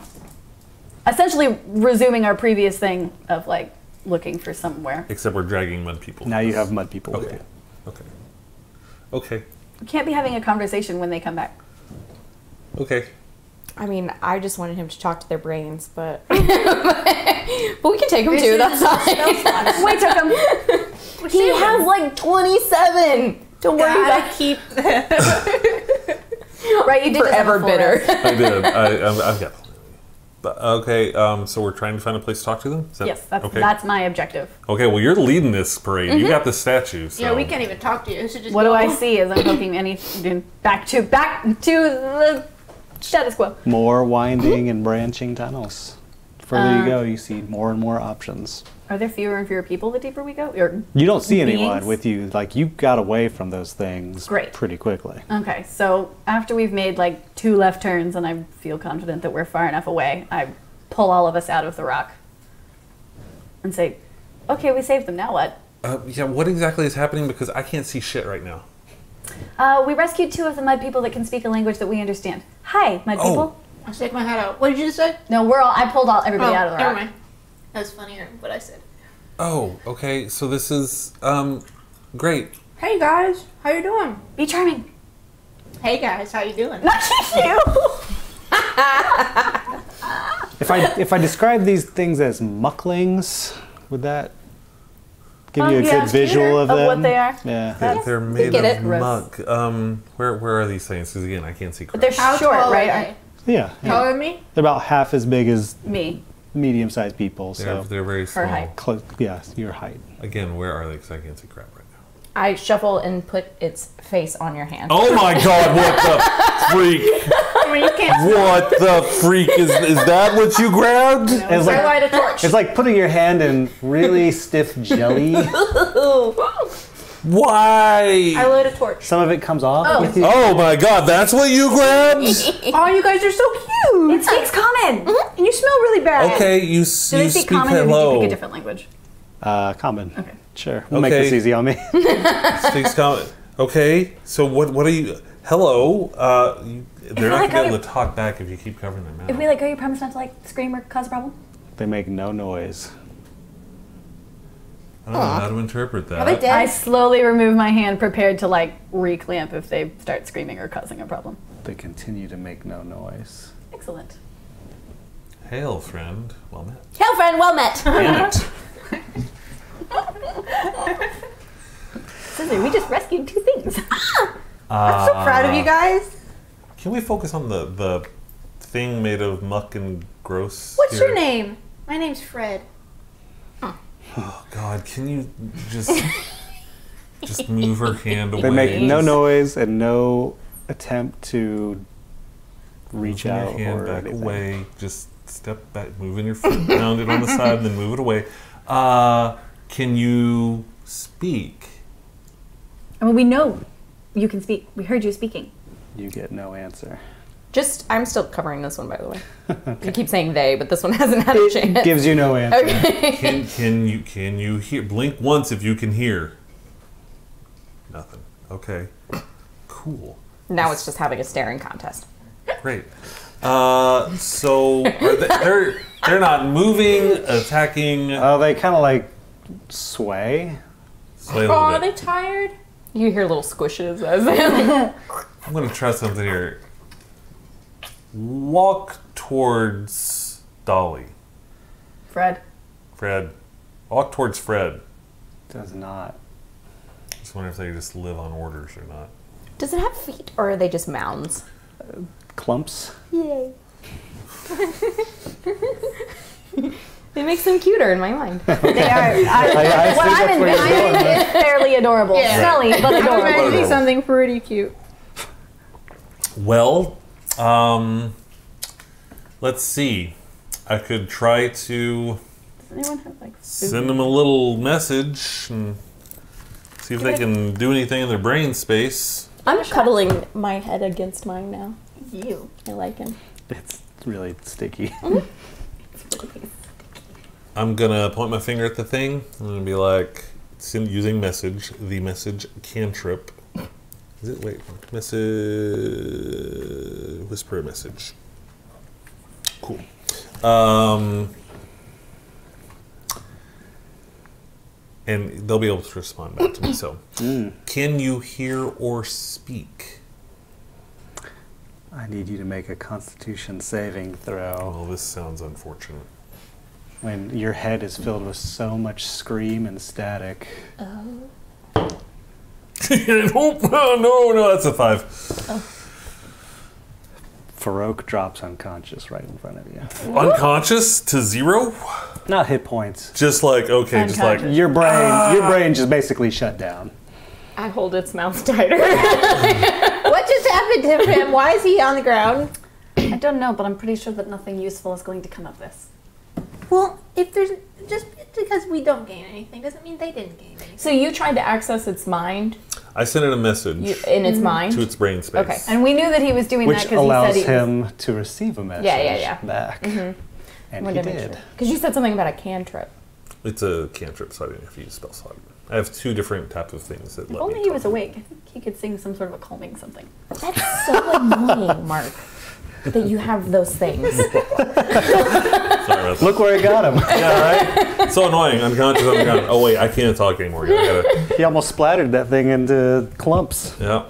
essentially resuming our previous thing of like looking for somewhere. Except we're dragging mud people. Now you have mud people with Okay. you. Okay. We can't be having a conversation when they come back. Okay. I mean, I just wanted him to talk to their brains, but but we can take him too. That's fine. Wait, took them. He has like 27. Don't worry about Gotta keep. Right, you did this forever before bitter. us. I did. I've got. But, okay. So we're trying to find a place to talk to them. Is that, Yes, okay. that's my objective. Okay. Well, you're leading this parade. You got the statue. So. Yeah, we can't even talk to you. So just What do go. I see as I'm poking back to the status quo? More winding and branching tunnels. further you go, you see more and more options. Are there fewer and fewer people the deeper we go? Or You don't see anyone beings? with you. Like, you got away from those things Great. pretty quickly. Okay, so after we've made like 2 left turns and I feel confident that we're far enough away, I pull all of us out of the rock and say, okay, we saved them, now what? Yeah, what exactly is happening? Because I can't see shit right now. We rescued 2 of the mud people that can speak a language that we understand. Hi, mud people. I stick my hat out. What did you just say? No, I pulled everybody out of the never rock. mind. That was funnier than what I said. Oh, okay. So this is great. Hey guys, how you doing? Be charming. Hey guys, how you doing? You. If I describe these things as mucklings, would that give you a yeah, good visual of of them? what they are. Yeah. They're made get of it. muck. Where are these things? Because again, I can't see. But Crap. they're How short, tall right? are Yeah. they? Taller than me? They're about half as big as Me. medium-sized people. So They're very small. height. close. Yeah, your height. Again, where are they? Because I can't see crap right now. I shuffle and put its face on your hand. Oh my god! What the freak? I mean, you can't. What the freak is that? What you grabbed? It's I like light a torch. it's like putting your hand in really stiff jelly. Why? I lit a torch. Some of it comes off. with you. Oh my god! That's what you grabbed? Oh, you guys are so cute. It speaks common. And you smell really bad. Okay, you Do they you speak speak common or did you hello. pick a different language? Common. Okay. Sure. We'll make Okay. this easy on me. Speaks common. Okay, so what are you? Hello. They're not like gonna be I- able to talk back if you keep covering their mouth. If we let go, you promise not to like scream or cause a problem? They make no noise. I don't know how to interpret that. Are they dead? I slowly remove my hand, prepared to like reclamp if they start screaming or causing a problem. They continue to make no noise. Excellent. Hail, friend. Well met. Hail, friend, well met. Damn it. Sizzler, we just rescued 2 things. I'm so proud of you guys. Can we focus on the thing made of muck and gross? What's here? your name? My name's Fred. Oh God! Can you just move her hand away? They make no noise and no attempt to reach Moving out your hand or back anything. away. Just step back, moving your foot, pound it on the side, and then move it away. Can you speak? I mean, we know you can speak. We heard you speaking. You get no answer. I'm still covering this one, by the way. You keep saying they, but this one hasn't had a chance. Gives you no answer. Okay. Can you hear? Blink once if you can hear. Nothing. Okay. Cool. Now it's just having a staring contest. Great. So they're not moving, attacking. Oh, they kind of like sway. Sway a Oh, little are bit. they tired? You hear little squishes as they... I'm gonna try something here. Walk towards Dolly. Fred. Fred. Walk towards Fred. Does not. Just wonder if they just live on orders or not. Does it have feet, or are they just mounds? Clumps. Yay. It makes them cuter in my mind. They are. I what think I'm that's where you're envisioning going. is fairly adorable. Yeah. Smelly, but I'm adorable. imagining something pretty cute. Well, let's see. I could try to Does anyone have like send them a little message and see if they can do anything in their brain space. I'm cuddling my head against mine now. you? I like him. It's really sticky. I'm gonna point my finger at the thing. I'm gonna be like, send using message, the message cantrip. Is it? Wait, message, whisper a message. Cool. And they'll be able to respond back to me. So, can you hear or speak? I need you to make a Constitution saving throw. Well, this sounds unfortunate. When your head is filled with so much scream and static. Oh, no, that's a 5. Farouk drops unconscious right in front of you. Unconscious to 0? Not hit points. Just like, okay, just like, Unconscious. Your brain just basically shut down. I hold its mouth tighter. What just happened to him? Why is he on the ground? I don't know, but I'm pretty sure that nothing useful is going to come of this. if there's just because we don't gain anything doesn't mean they didn't gain anything. So you tried to access its mind I sent it a message in its mind? to its brain space. Okay. And we knew that he was doing that Which because he allows said he him to receive a message yeah. back. And he did. Because you said something about a cantrip. It's a cantrip, so I didn't have to use spell slot. I have 2 different types of things that If let only me he talk. was awake. I think he could sing some sort of a calming something. That's so annoying, Mark, that you have those things. Sorry about that. Look where it got him. Yeah, right? So annoying. Unconscious. Oh, wait, I can't talk anymore. I gotta, He almost splattered that thing into clumps. yeah.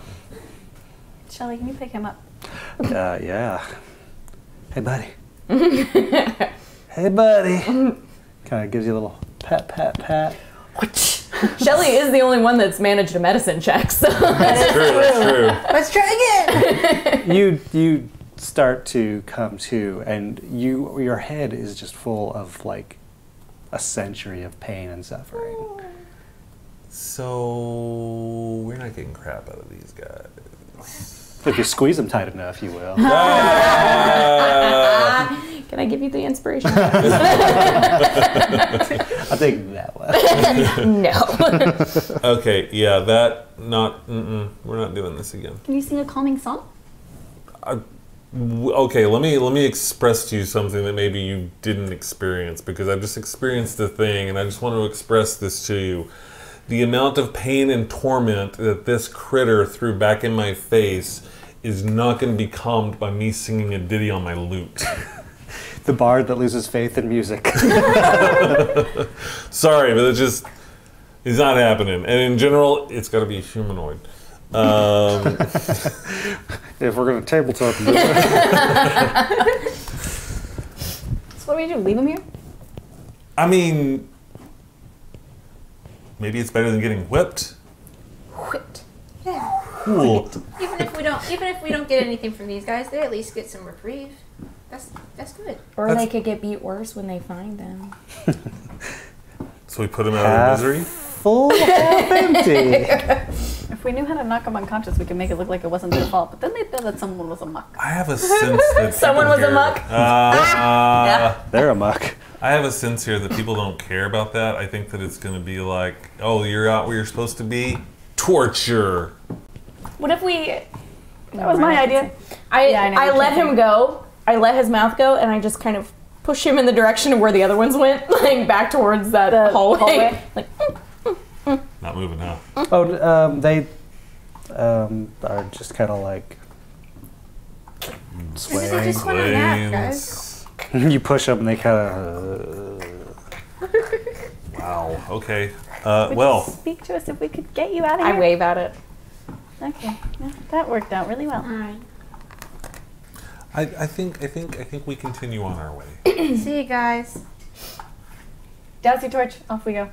Shelly, can you pick him up? Yeah. Hey, buddy. Hey, buddy. Kind of gives you a little pat, pat, pat. Shelly is the only one that's managed a medicine check, so That's true. Let's try again. You start to come to, and your head is just full of like a century of pain and suffering. So we're not getting crap out of these guys. If you squeeze them tight enough, you will. Can I give you the inspiration? I'll take that one. No. Okay, yeah, that not. We're not doing this again. Can you sing a calming song? Okay, let me express to you something that maybe you didn't experience, because I've just experienced the thing, and I just want to express this to you. The amount of pain and torment that this critter threw back in my face is not going to be calmed by me singing a ditty on my lute. The bard that loses faith in music. Sorry, but it's not happening. And in general, it's got to be humanoid. If we're going to tabletop this. So what do we do? Leave him here? I mean, maybe it's better than getting whipped. Whipped. Yeah. Cool. Even if we don't get anything from these guys, they at least get some reprieve. That's good. Or That's- they could get beat worse when they find them. So we put him out of misery. Full, half empty. If we knew how to knock him unconscious, we could make it look like it wasn't their fault. But then they'd know that someone was amok. I have a sense that Someone people was here- amok? They're amok. I have a sense here that people don't care about that. I think that it's going to be like, oh, you're out where you're supposed to be. Torture. What if we... That was my idea. I Yeah, I know, let you can't him go. I let his mouth go, and I just kind of push him in the direction of where the other ones went, like back towards that The hallway. Like, Not moving, huh? Oh, they are just kind of like This is swaying. just want a nap, guys. You push them and they kind of. Wow. Okay. Would Well, you speak to us if we could get you out of I here? wave at it. Okay, yeah, that worked out really well. All right. I think we continue on our way. See you guys. Dowsy torch, off we go.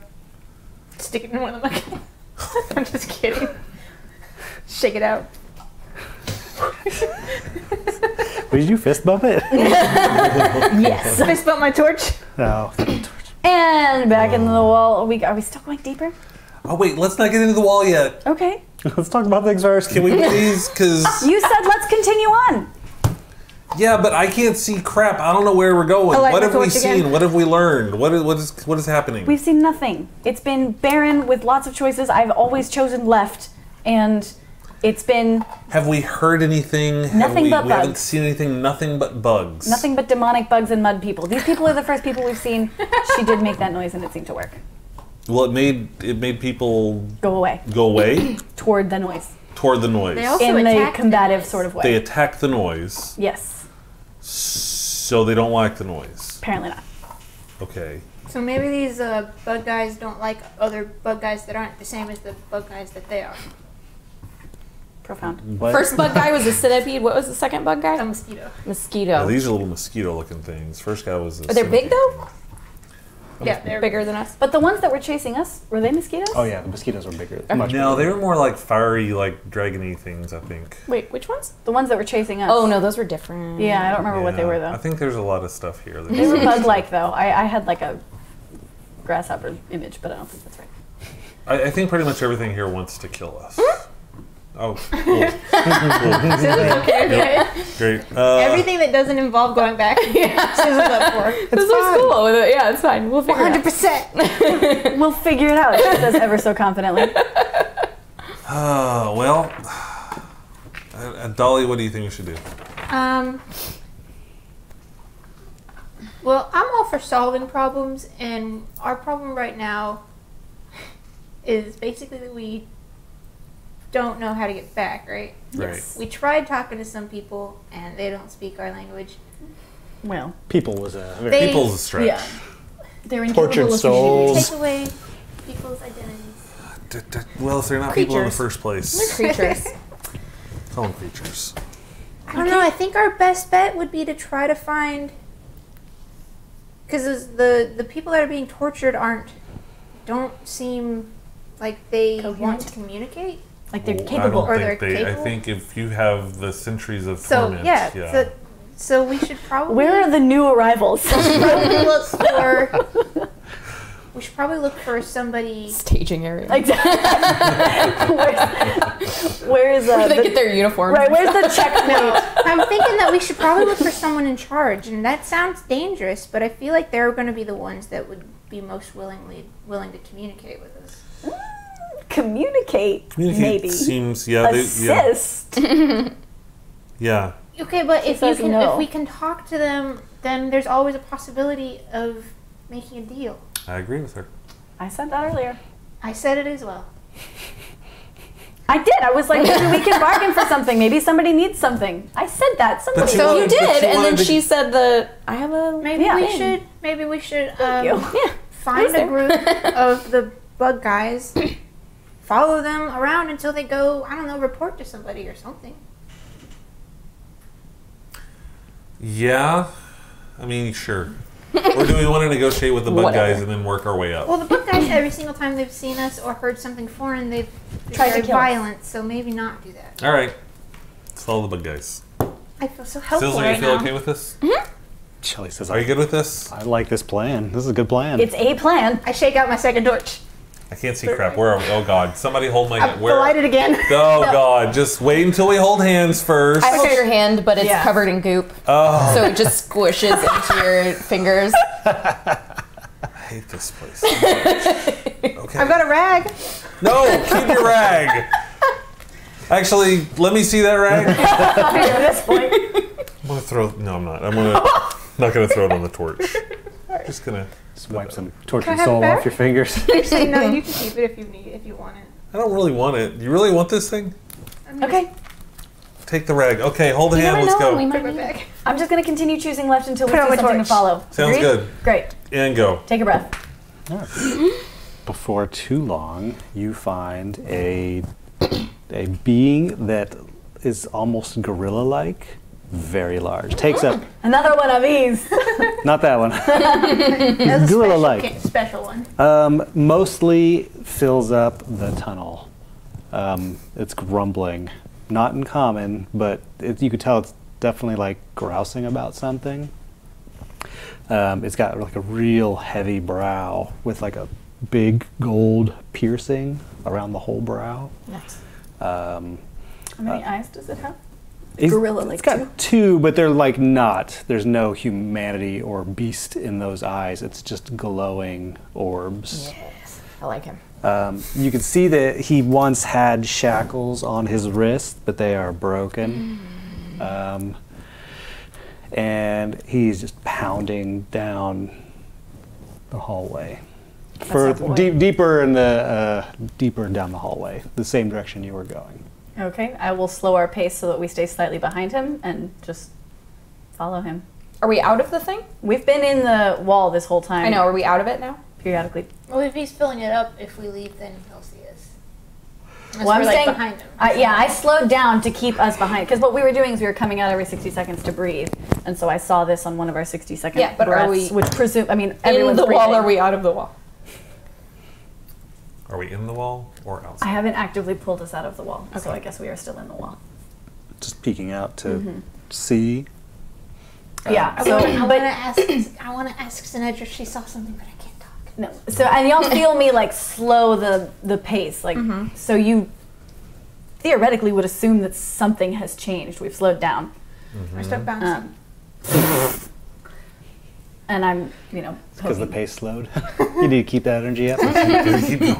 Stick it in one of them. I'm just kidding. Shake it out. Did you fist bump it? Yes. Fist bump my torch. No. And back into the wall. Are we still going deeper? Oh wait, let's not get into the wall yet. Okay. Let's talk about things first. Can we please? Because You said let's continue on. yeah, but I can't see crap. I don't know where we're going. I like What my have we torch again. seen? What have we learned? What is happening? We've seen nothing. It's been barren with lots of choices. I've always chosen left, and it's been Have we heard anything? Nothing but we haven't bugs. seen anything. Nothing but bugs. nothing but demonic bugs and mud people. These people are the first people we've seen. She did make that noise, and it seemed to work. Well, it made people Go away go away toward the noise toward the noise. They also in a attacked combative them. sort of way. They attack the noise, Yes, so they don't like the noise. apparently not. Okay. So maybe these bug guys don't like other bug guys that aren't the same as the bug guys that they are. Profound. What? First bug guy was a centipede. What was the second bug A guy? mosquito. Mosquito. Now, these are little mosquito-looking things. First guy was. Are they big though? Yeah, they're Bigger than us? But the ones that were chasing us, were they mosquitoes? Oh yeah, the mosquitoes were bigger. Okay. Much No, they bigger. were more like fiery, like dragony things. I think. Wait, which ones? The ones that were chasing us. Oh no, those were different. Yeah, I don't remember what they Yeah, were I though. think there's a lot of stuff here. That They were bug-like though. I had like a grasshopper image, but I don't think that's right. I think pretty much everything here wants to kill us. Oh, cool. Okay. Great. Everything that doesn't involve going back, Sizzle's up for. This was cool. Yeah, it's fine. We'll figure it out. 100%. We'll figure it out, she says ever so confidently. Well, Dolly, what do you think we should do? Well, I'm all for solving problems, and our problem right now is basically that we don't know how to get back, right? Right. We tried talking to some people, and they don't speak our language. Well, People was a very They- People's a stretch. yeah. They're tortured incapable of souls. Take away people's identities. Well, if they're not people in the Creatures. first place, Creatures. call them creatures. I don't know. I think our best bet would be to try to find, because the people that are being tortured don't seem like they want Coherent? to communicate. Like they're I capable. don't Or think they're they. I capable? think if you have the centuries of So torment, yeah, so we should probably Where are the new arrivals? probably look for. We should probably look for somebody. Staging area. Exactly. Where is Where they the, get their uniforms. right? Where's the checkmate? I'm thinking that we should probably look for someone in charge, and that sounds dangerous, but I feel like they're going to be the ones that would be most willing to communicate with us. Communicate, maybe. seems Assist. yeah. Okay, but if says no. if we can talk to them, then there's always a possibility of making a deal. I agree with her. I said that earlier. I said it as well. I did. I was like, maybe we can bargain for something. Maybe somebody needs something. I said that. Somebody. you So wanted- you but did, you and then wanted to- she said I have a Maybe Yeah. we should Thank you. yeah. find a group of the bug guys, follow them around until they go, I don't know, report to somebody or something. Yeah. I mean, sure. Or do we want to negotiate with the bug Whatever. guys and then work our way up? Well, the bug guys, every single time they've seen us or heard something foreign, they've Tried to very kill us. violent, so maybe not do that. All right. Let's follow the bug guys. I feel so helpful Sizzler, right you feel now. okay with this? Shelly says, Are you good with this? I like this plan. This is a good plan. It's a plan. I shake out my second torch. I can't see crap. Where are we? Oh God! Somebody hold my hand. I'm Where? delighted again. Oh God! Just wait until we hold hands first. I hold your hand, but it's Yeah. covered in goop, Oh, so it just squishes into your fingers. I hate this place. So much. Okay. I've got a rag. No, keep your rag. Actually, let me see that rag. At this point. I'm gonna throw. No, I'm not. Not gonna throw it on the torch. Just gonna. Just wipe some Can I tortured have soul it off back? your fingers. Actually, no, you can keep it if you want it. I don't really want it. You really want this thing? Okay. Take the rag. Okay, hold a You hand. never Let's know go. when we Put might it need it. back. I'm just going to continue choosing left until we Put on see my something to torch. follow. Sounds Agreed? good. Great. And go. Take a breath. Before too long, you find a being that is almost gorilla-like, very large. Takes up Another one of these. not that one. That's a Gorilla-like. special one. Mostly fills up the tunnel. It's grumbling, not in common, but you could tell it's definitely like grousing about something. It's got like a real heavy brow with like a big gold piercing around the whole brow. Nice. How many eyes does it have? It's Gorilla-like got two, but they're like not. There's no humanity or beast in those eyes. It's just glowing orbs. Yes, I like him. You can see that he once had shackles on his wrist, but they are broken. And he's just pounding down the hallway. Deeper down the hallway, the same direction you were going. Okay, I will slow our pace so that we stay slightly behind him and just follow him. Are we out of the thing? We've been in the wall this whole time. I know. Are we out of it now? Periodically. Well, if he's filling it up, if we leave, then he'll see us. Unless Well, I'm we're, like, saying, behind him. yeah, I slowed down to keep us behind because what we were doing is we were coming out every 60 seconds to breathe, and so I saw this on one of our 60-second Yeah, but breaths, are we which presume, I mean, In everyone's the wall? breathing. Are we out of the wall? Are we in the wall or I outside? haven't actively pulled us out of the wall, so I guess we are still in the wall. Just peeking out to see. Yeah, I so want to ask Sinedra if she saw something, but I can't talk. no, so and y'all feel me like slow the pace, like so you theoretically would assume that something has changed. We've slowed down. I start bouncing. And I'm, Because the poking. pace slowed. You need to keep that energy up. Keep going.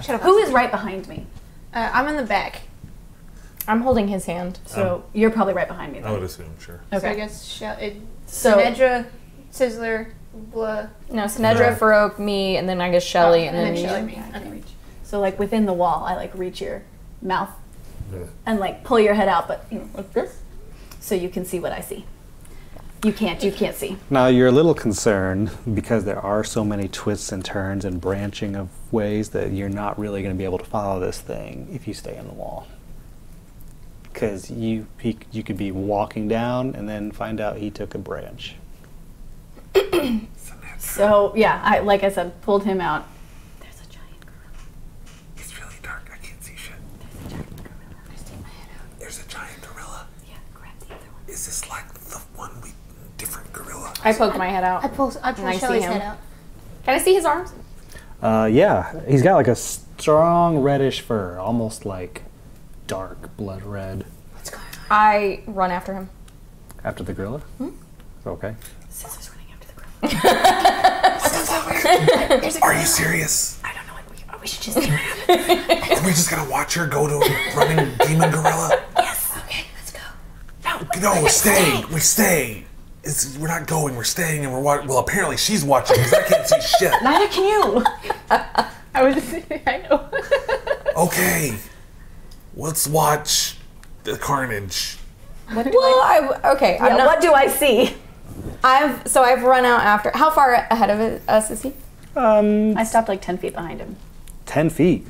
Shut up. Who is right behind me? I'm in the back. I'm holding his hand. So you're probably right behind me I then. would assume, sure. So I Okay. guess So Sinedra, Sizzler, blah. No, Sinedra, Farouk, me, and then I guess Shelly, and then and then you. Shelly, me. Yeah, I can Okay. reach. So like within the wall, I like reach your mouth Yeah. and like pull your head out, but like this, so you can see what I see. You can't see. Now, you're a little concerned because there are so many twists and turns and branching of ways that you're not really going to be able to follow this thing if you stay in the wall. Because you could be walking down and then find out he took a branch. So yeah, like I said, pulled him out. There's a giant gorilla. It's really dark. I can't see shit. There's a giant gorilla. I stick my head out. There's a giant gorilla. Yeah, grab the other one. Is this like the one different gorilla? I poked my head out. I pull I see Shelly's him. head out. Can I see his arms? Yeah, he's got like a strong reddish fur, almost like dark blood red. What's going on? I run after him. After the gorilla? Okay. Sizzler's running after the gorilla. Are you serious? I don't know. We should just see what happens. Are we just gonna watch her go to a running demon gorilla? Yes. Okay, let's go. No, we stay. We're not going, we're staying, and we're watching. Well, apparently she's watching because I can't see shit. Neither can you. I was I know. Okay, let's watch the carnage. Okay. I'm not, What do I see? I've run out after. How far ahead of us is he? I stopped like 10 feet behind him. 10 feet.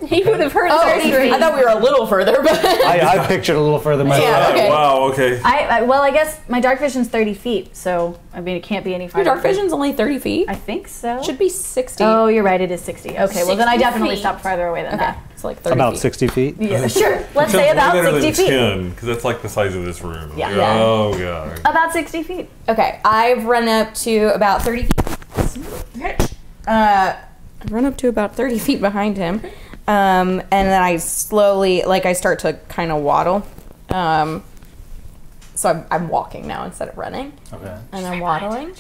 He would have heard 30 feet. I thought we were a little further, but I pictured a little further myself. Yeah, okay. Wow, okay. Well, I guess my dark vision's 30 feet, so I mean it can't be any farther. your dark vision's only 30 feet. I think so. Should be 60. Oh, you're right. It is 60. Okay, well then I 60 definitely feet. stopped farther away than Okay, that. so like 30 About feet. 60 feet? Yeah, sure. Let's say Way about better 60 than feet. 10, because that's like the size of this room. Yeah. Yeah. Oh, God. About 60 feet. Okay, I've run up to about 30 feet. I've run up to about 30 feet behind him. And then I slowly, I start to kind of waddle. So I'm walking now instead of running. Okay. And I'm waddling.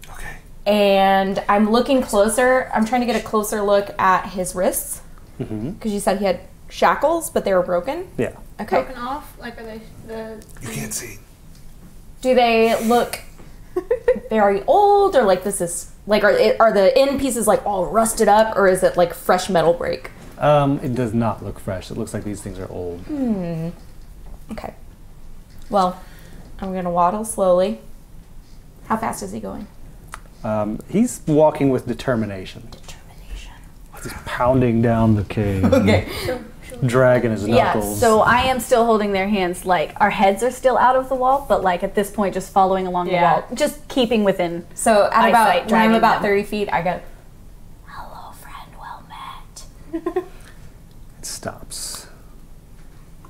Okay. And I'm looking closer. I'm trying to get a closer look at his wrists. Mm-hmm. Because you said he had shackles, but they were broken. Yeah. Okay. broken off. Like are they the? You can't see. Do they look very old, or like this is are the end pieces like all rusted up, or is it like fresh metal break? It does not look fresh. It looks like these things are old. Okay. Well, I'm gonna waddle slowly. How fast is he going? He's walking with determination. Determination. He's pounding down the cave. Okay. Dragging his Yeah, knuckles. so I am still holding their hands, like our heads are still out of the wall, but like at this point just following along Yeah. the wall, just keeping within. So at Eyesight, about when I'm dragging about them. 30 feet, I go, "Hello, friend. Well met." It stops.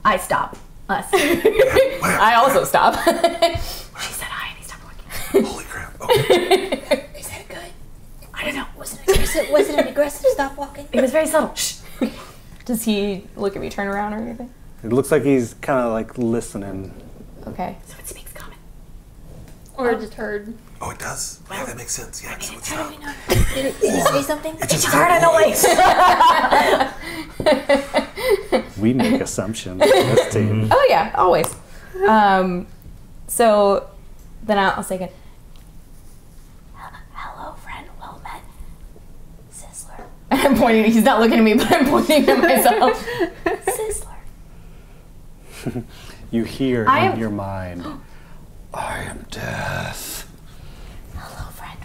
I stop. Us. I also stop. She said hi and he stopped walking. Holy crap. Okay. Is that good? I don't know. Was it aggressive? Was it an aggressive stop walking? It was very subtle. Shh. Does he look at me, turn around, or anything? It looks like he's kind of like listening. Okay. So it speaks common. Or just heard? Oh, it does? Yeah, that makes sense. Yeah, so it's How not. do we know? Did he say something? It just Heard a noise. We make assumptions on this team. Oh yeah, always. So then I'll say again. Hello, friend. Well met. Sizzler. I'm pointing. He's not looking at me, but I'm pointing at myself. Sizzler. You hear I in am- your mind, I am death. Hello, friend.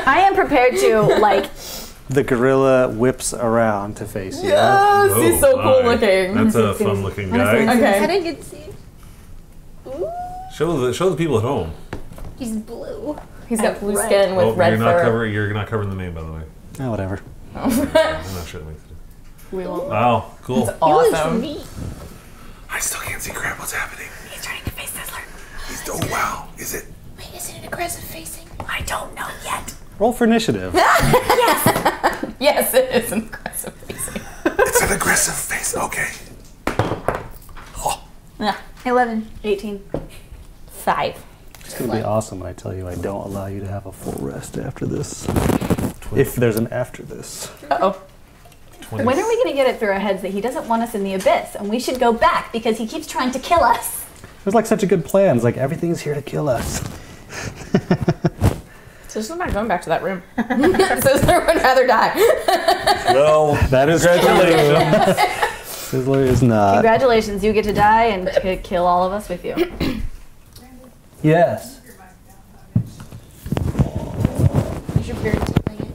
I am prepared to like. The gorilla whips around to face you. Yes, he's so cool my. looking. That's a fun looking guy. Okay. I didn't get to see it. Ooh, Show the people at home. he's blue. He's got blue Red. skin with red You're not covering the name, by the way. Oh, whatever. I'm not sure. We won't. Wow, cool. That's awesome. He looks neat. I still can't see crap. What's happening? He's turning to face Sizzler. Oh, wow. Is it? Wait, is it an aggressive facing? I don't know yet. Roll for initiative. Yes, it is an aggressive facing. It's an aggressive face. Okay. Yeah. 11. 18. 5. It's going to be awesome when I tell you I don't allow you to have a full rest after this. If there's an after this. Uh-oh. 20. When are we going to get it through our heads that he doesn't want us in the abyss and we should go back because he keeps trying to kill us? It was like such a good plan. It's like everything's here to kill us. Sizzler not going back to that room. Sizzler would rather die. Well, That is congratulations. Sizzler is not. Congratulations, you get to die and to kill all of us with you. Yes. Is your beard tickling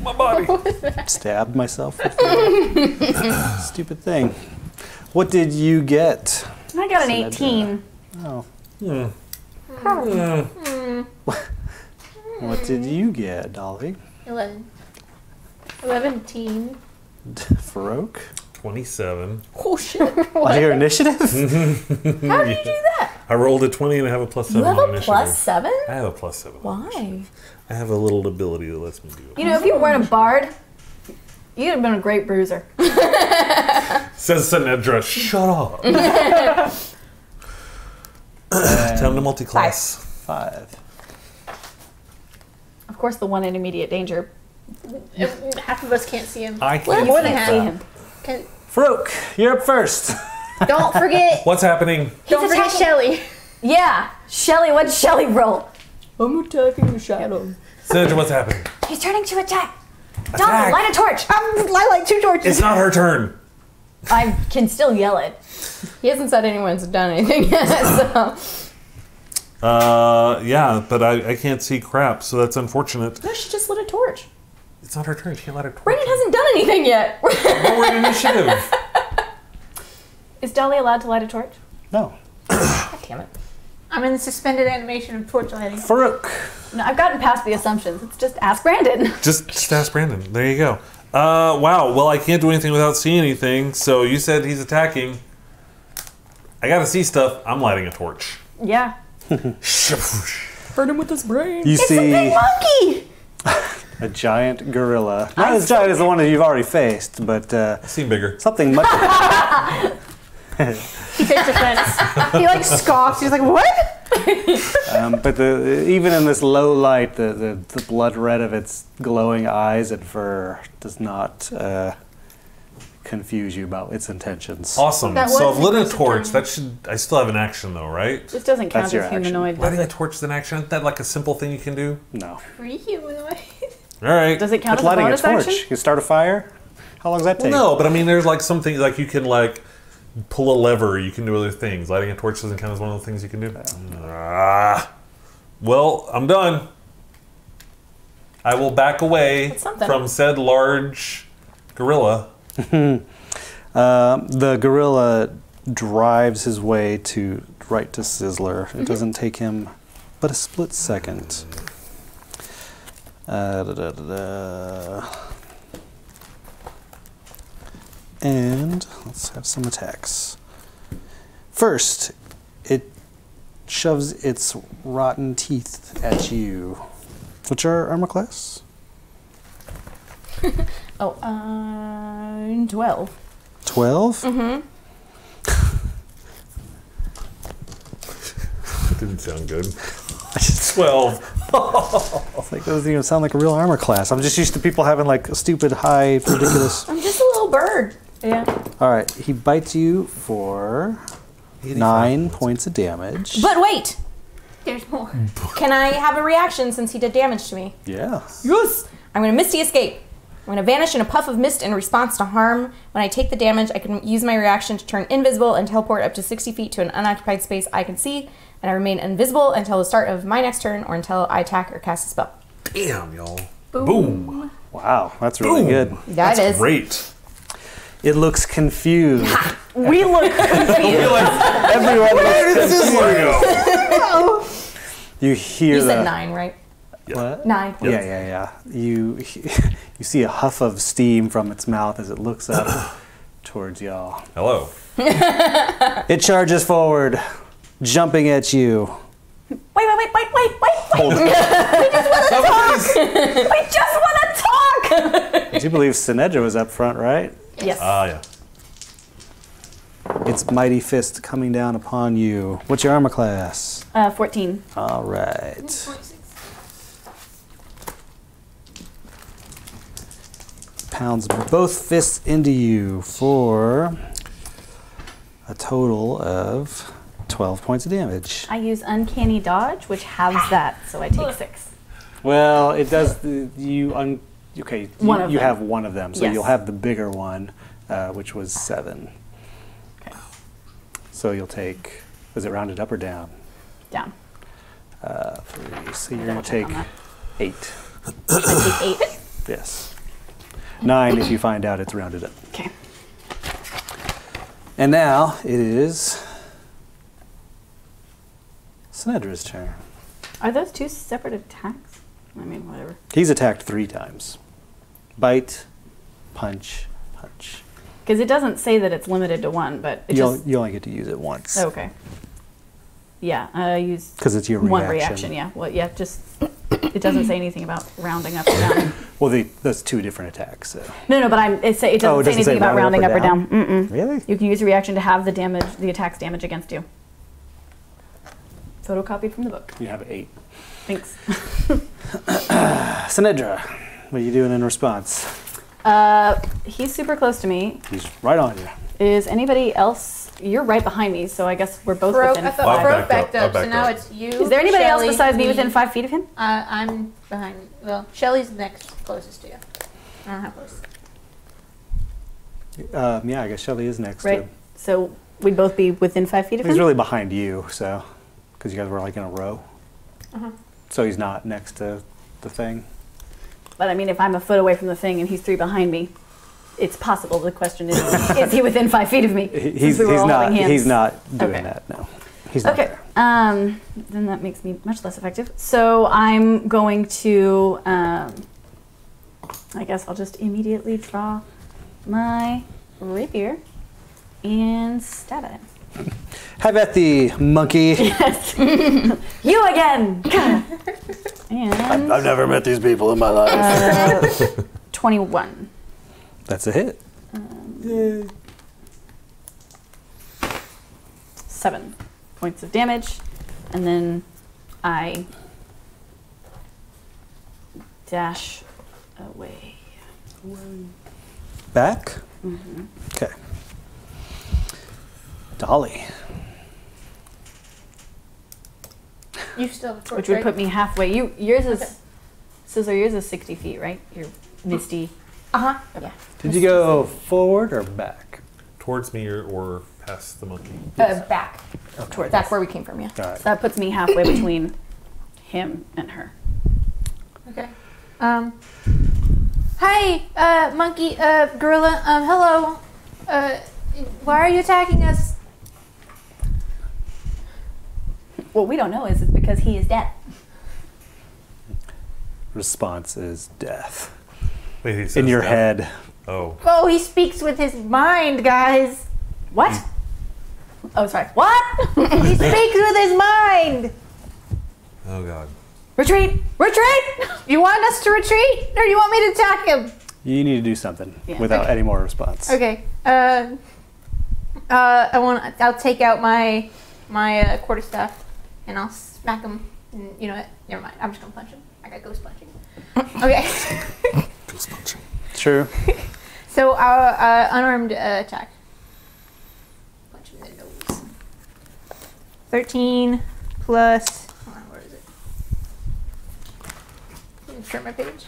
My body. Stabbed myself with the stupid thing. What did you get? I got an Sinned. 18. Oh. Hmm. What did you get, Dolly? it? 11. 11 teen. Farouk? 27. Oh, shit. On your initiative? How did you do that? I rolled a 20 and I have a +7 You have on a initiative. +7? I have a +7. Why? I have a little ability that lets me do it. You know, if you weren't a bard, you'd have been a great bruiser. Says Sinedra, shut up. Time to multi-class. 5. Of course, the one in immediate danger. Half of us can't see him. I Well, can't more see than that. see him. Can, Farouk, you're up first. don't forget. What's happening? Don't forget attacking- Shelly. Yeah, Shelly, what'd Shelly roll? I'm attacking the shadow. Sinedra, what's happening? He's turning to attack. Attack. Donald, light a torch. Light 2 torches. It's not her turn. I can still yell it. He hasn't said anyone's done anything yet, so. Yeah, but I can't see crap, so that's unfortunate. No, she just lit a torch. It's not her turn. She can't let her torch. Brandon hasn't done anything yet. We're in initiative. Is Dolly allowed to light a torch? No. God damn it. I'm in the suspended animation of torch lighting. Farouk. No, I've gotten past the assumptions. It's just ask Brandon. Just ask Brandon. There you go. Wow. Well, I can't do anything without seeing anything, so you said he's attacking. I gotta see stuff. I'm lighting a torch. Yeah. Hurt him with his brain. You It's a see big monkey. a giant gorilla. Not as giant as the one that you've already faced, but Seem bigger. something much. He takes offense. He like scoffs. He's like, what? But even in this low light, the blood red of its glowing eyes and fur does not confuse you about its intentions. Awesome. That So was I've lit a aggressive torch. turn. That should. I still have an action though, right? This doesn't count That's your as action. humanoid, does Lighting a it? torch is an action. Isn't that like a simple thing you can do? No. Free humanoid. All right. Does it count It's as a lighting a bonus torch. action? You start a fire. How long does that take? No, but I mean, there's like something like you can like pull a lever. You can do other things. Lighting a torch doesn't count as one of the things you can do. Well, I'm done. I will back away That's something. from said large gorilla. The gorilla drives his way right to Sizzler. It doesn't take him but a split second. And let's have some attacks. First, it shoves its rotten teeth at you. What's your armor class? Oh, 12. 12? Didn't sound good. 12. 12. It's like, that doesn't even sound like a real armor class. I'm just used to people having like a stupid, high, ridiculous. I'm just a little bird. Yeah. All right, he bites you for 9 points of damage. But wait! There's more. Can I have a reaction since he did damage to me? Yeah. Yes! I'm gonna Misty Escape. I'm gonna vanish in a puff of mist in response to harm. When I take the damage, I can use my reaction to turn invisible and teleport up to 60 feet to an unoccupied space I can see, and I remain invisible until the start of my next turn or until I attack or cast a spell. Damn, y'all. Boom. Wow, that's really Boom. good. That is. Great. It looks confused. We look confused. Everyone Where did Sizzler go? You hear You the... said 9, right? What? 9. Yeah. You see a huff of steam from its mouth as it looks up towards y'all. Hello. It charges forward, jumping at you. Wait. hold it. We just want to talk! I do believe Sinedra was up front, right? Yes. Yeah. Its mighty fist coming down upon you. What's your armor class? 14. All right. Pounds both fists into you for a total of 12 points of damage. I use Uncanny Dodge, which halves that, so I take 6. Well, it does. Okay, One of you them. have one of them, so Yes. you'll have the bigger one, which was 7. Okay. So you'll take. Was it rounded up or down? Down. 3. So you're Double gonna check take on that. 8. I take 8. Yes. 9 if you find out it's rounded up. Okay. And now it is Sinedra's turn. Are those 2 separate attacks? I mean, whatever. He's attacked 3 times. Bite, punch, punch. Because it doesn't say that it's limited to 1, but it You just... only get to use it once. Okay. Yeah, I use Because it's your one reaction. reaction, yeah. Well, yeah, just... It doesn't say anything about rounding up or down. Well, that's 2 different attacks. So. No, but it doesn't say anything about rounding up or down. Mm-mm. Really? You can use a reaction to have the attack's damage against you. Photocopied from the book. You have 8. Thanks. Sinedra, what are you doing in response? He's super close to me. He's right on you. Is anybody else? You're right behind me, so I guess we're both Broke, within I 5. thought Broke I backed up, so backed now up. it's you. Is there anybody else Shelley, besides me within 5 feet of him? I'm behind. Well, Shelly's next closest to you. I don't know how close. Yeah, I guess Shelly is next. Right. So we'd both be within 5 feet of him? He's really behind you, so because you guys were like in a row. Uh-huh. So he's not next to the thing. But I mean, if I'm a foot away from the thing and he's 3 behind me, it's possible. The question is he within 5 feet of me? He's we were all not. holding hands. He's not doing Okay. that. No, he's not Okay. there. Then that makes me much less effective. So I'm going to, I guess I'll just immediately draw my rapier and stab at him. Have at the monkey. Yes. You again! And I've never met these people in my life. 21. That's a hit. 7 points of damage. And then I dash away. Back. Mm-hmm. Okay. Dolly. You still have a torch, Which would right? put me halfway. Yours is, Sizzler, yours is 60 feet, right? You're misty. Uh-huh. Yeah. Did you go forward or back? Towards me or past the monkey? Back. Towards Back us. where we came from, yeah. All right. So that puts me halfway between him and her. Okay. Hi, monkey, gorilla, hello. Why are you attacking us? What we don't know is it's because he is dead. Response is death. Wait, he says In your that? head. Oh. Oh, he speaks with his mind, guys. What? Oh, sorry. What? He speaks with his mind. Oh God. Retreat! Retreat! You want us to retreat, or you want me to attack him? You need to do something Yeah. without Okay. any more response. Okay. I'll take out my quarterstaff, and I'll smack him. And you know what? Never mind. I'm just gonna punch him. I got ghost punching. Okay. Ghost punching. True. So unarmed attack. Punch him in the nose. 13 plus. Hold on, where is it? Insert my page.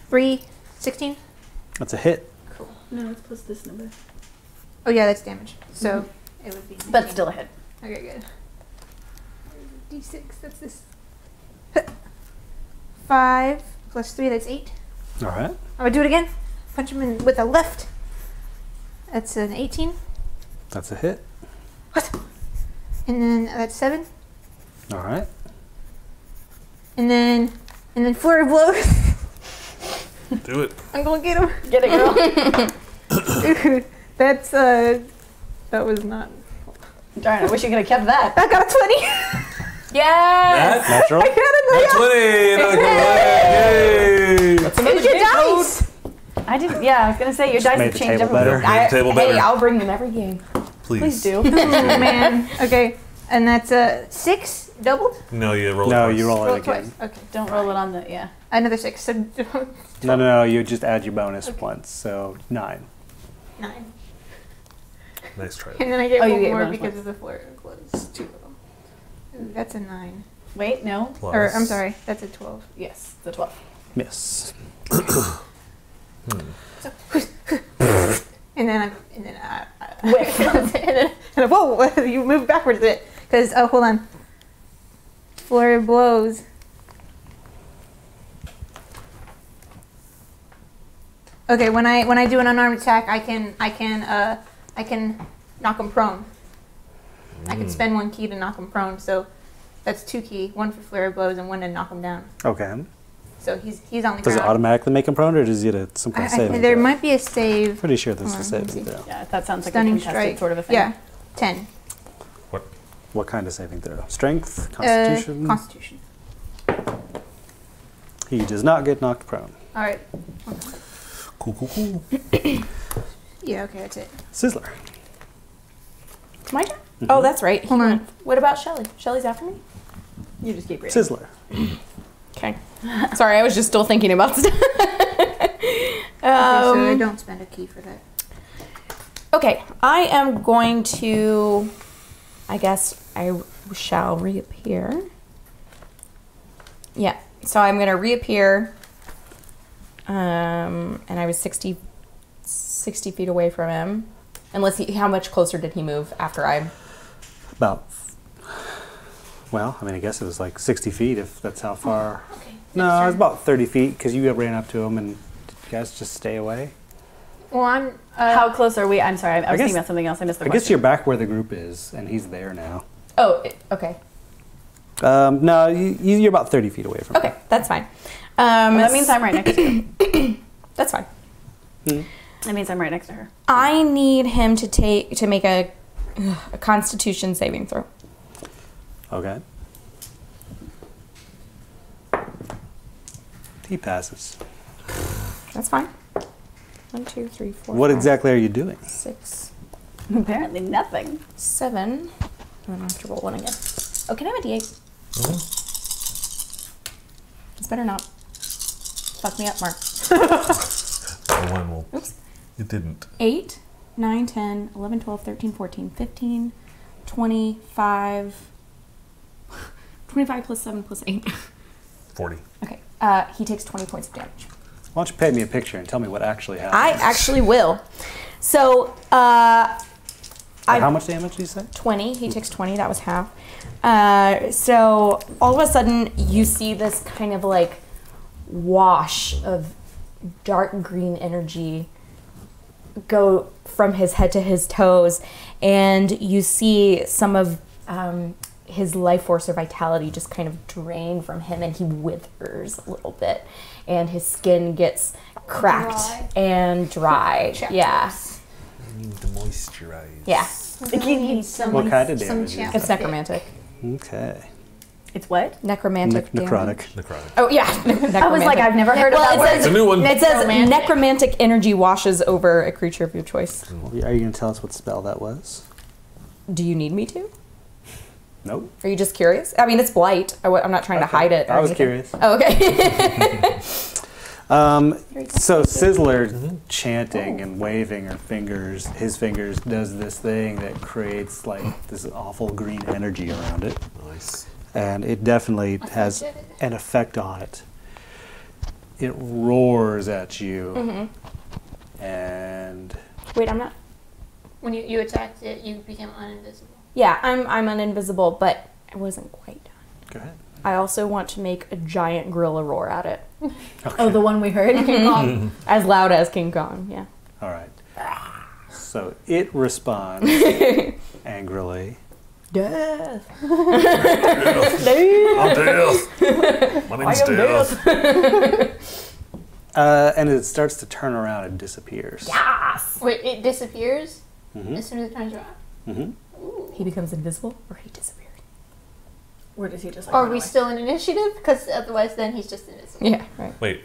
3, 16. That's a hit. Cool. No, it's plus this number. Oh yeah, that's damage. So it would be. But still a hit. Okay, good. D6. That's this. 5 plus 3. That's 8. All right. I'm gonna do it again. Punch him in with a left. That's an 18. That's a hit. What? And then that's 7. All right. And then flurry of blows. Do it. I'm gonna get him. Get it, girl. Dude, that's that was not. Darn, I wish you could have kept that. I got a 20. Yes. Natural. I got a 20! Another Yay! It's your dice. I didn't. Yeah, I was gonna say your dice made have the changed table everything. better. Made the table Hey, better. I'll bring them every game. Please do. Oh, man. Okay. And that's a 6 doubled? No, you roll No, twice. you roll Roll it again. twice. Okay. Don't roll it on the. Yeah. Another 6. So No. You just add your bonus once, so 9. 9. Nice try. And then I get Oh, you one get more bonus because points. of the floor clothes. 2 of them. Ooh, that's a 9. Wait, no. Plus. Or, I'm sorry, that's a 12. Yes, the 12. Miss. And then whiff. and then, whoa, you move backwards a bit. Because, oh, hold on. Flurry of blows. Okay, when I do an unarmed attack, I can knock him prone. I can spend 1 key to knock him prone, so that's 2 key, 1 for flurry of blows and 1 to knock him down. Okay. So he's on the Does it ground. automatically make him prone, or does he get some kind of saving There throw? might be a save. Pretty sure this Hold is on, a let me saving see. throw. Yeah, that sounds like Stunning a contested strike. sort of a thing. Yeah, 10. What kind of saving throw? Strength? Constitution? Constitution. He does not get knocked prone. All right. Cool. Yeah. Okay, that's it. Sizzler. It's my turn? Oh, that's right. Hold on. What about Shelly? Shelly's after me? You just keep reading. Sizzler. Okay. Sorry, I was just still thinking about stuff. Okay, so I don't spend a key for that. Okay, I am going to, I guess I shall reappear. Yeah, so I'm going to reappear, and I was 60 feet away from him. Unless how much closer did he move after I... About, well, I mean, I guess it was like 60 feet if that's how far. Okay. No, it was about 30 feet because you ran up to him and did you guys just stay away? Well, I'm. How close are we? I'm sorry, I was guess- thinking about something else. I missed the I question. guess you're back where the group is and he's there now. Oh, okay. No, you're about 30 feet away from him. Okay, that's fine. Well, that means I'm right next to her. That's fine. That means I'm right next to her. I need him to make a Constitution saving throw. Okay. He passes. That's fine. 1, 2, 3, 4. What 5, exactly are you doing? 6, Apparently nothing. 7. And then I have to roll 1 again. Oh, can I have a D8? It's better not. Fuck me up, Mark. One will. Oops. It didn't. 8, 9, 10, 11, 12, 13, 14, 15, 25. 25 plus 7 plus 8. 40. Okay. He takes 20 points of damage. Why don't you paint me a picture and tell me what actually happened? I actually will. So, How much damage did you say? 20. He takes 20. That was half. So all of a sudden, you see this kind of like wash of dark green energy go from his head to his toes, and you see some of his life force or vitality just kind of drain from him, and he withers a little bit, and his skin gets cracked Dry. and dry. Yeah. You need to moisturize. Yeah. What kind of damage? It's necromantic. Okay. It's what? Necromantic damage. Necrotic. Necrotic. Oh yeah. I was like, I've never heard of that Well, word. It's a new one. it says Romantic. necromantic energy washes over a creature of your choice. Are you going to tell us what spell that was? Do you need me to? Nope. Are you just curious? I mean, it's blight. I'm not trying to hide it. Or I was anything. curious. Oh, okay. So Sizzler chanting and waving her fingers, his fingers, does this thing that creates like this awful green energy around it. Nice. And it definitely has an effect on it. It roars at you. And Wait, I'm not. When you attacked it, you became uninvisible. Yeah, I'm uninvisible, but I wasn't quite done. go ahead. I also want to make a giant gorilla roar at it, Oh, the one we heard? as loud as King Kong. Yeah. All right. So it responds angrily. Death. I'm Death. My name's Death. And it starts to turn around and disappears. Yes. Wait, it disappears Mhm. as soon as it turns around. Mhm. Ooh. he becomes invisible or he disappears. Or does he just like Are run we away? still in initiative? Because otherwise, then he's just invisible. Yeah, right. Wait,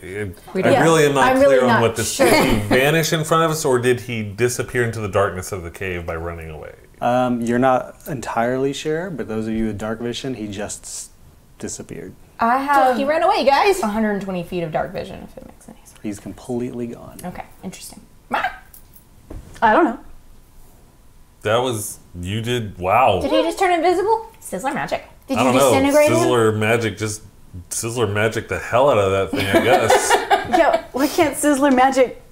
We I don't- really am not I'm clear really on not what this. sure. Did he vanish in front of us, or did he disappear into the darkness of the cave by running away? You're not entirely sure, but those of you with dark vision, he just disappeared. I So have he ran away, guys. 120 feet of dark vision, if it makes any sense. He's completely gone. Okay, interesting. I don't know. That was you did. Wow. Did he just turn invisible? Sizzler magic. Did I you don't know. disintegrate him? Sizzler magic the hell out of that thing. I guess. Yeah, why can't Sizzler magic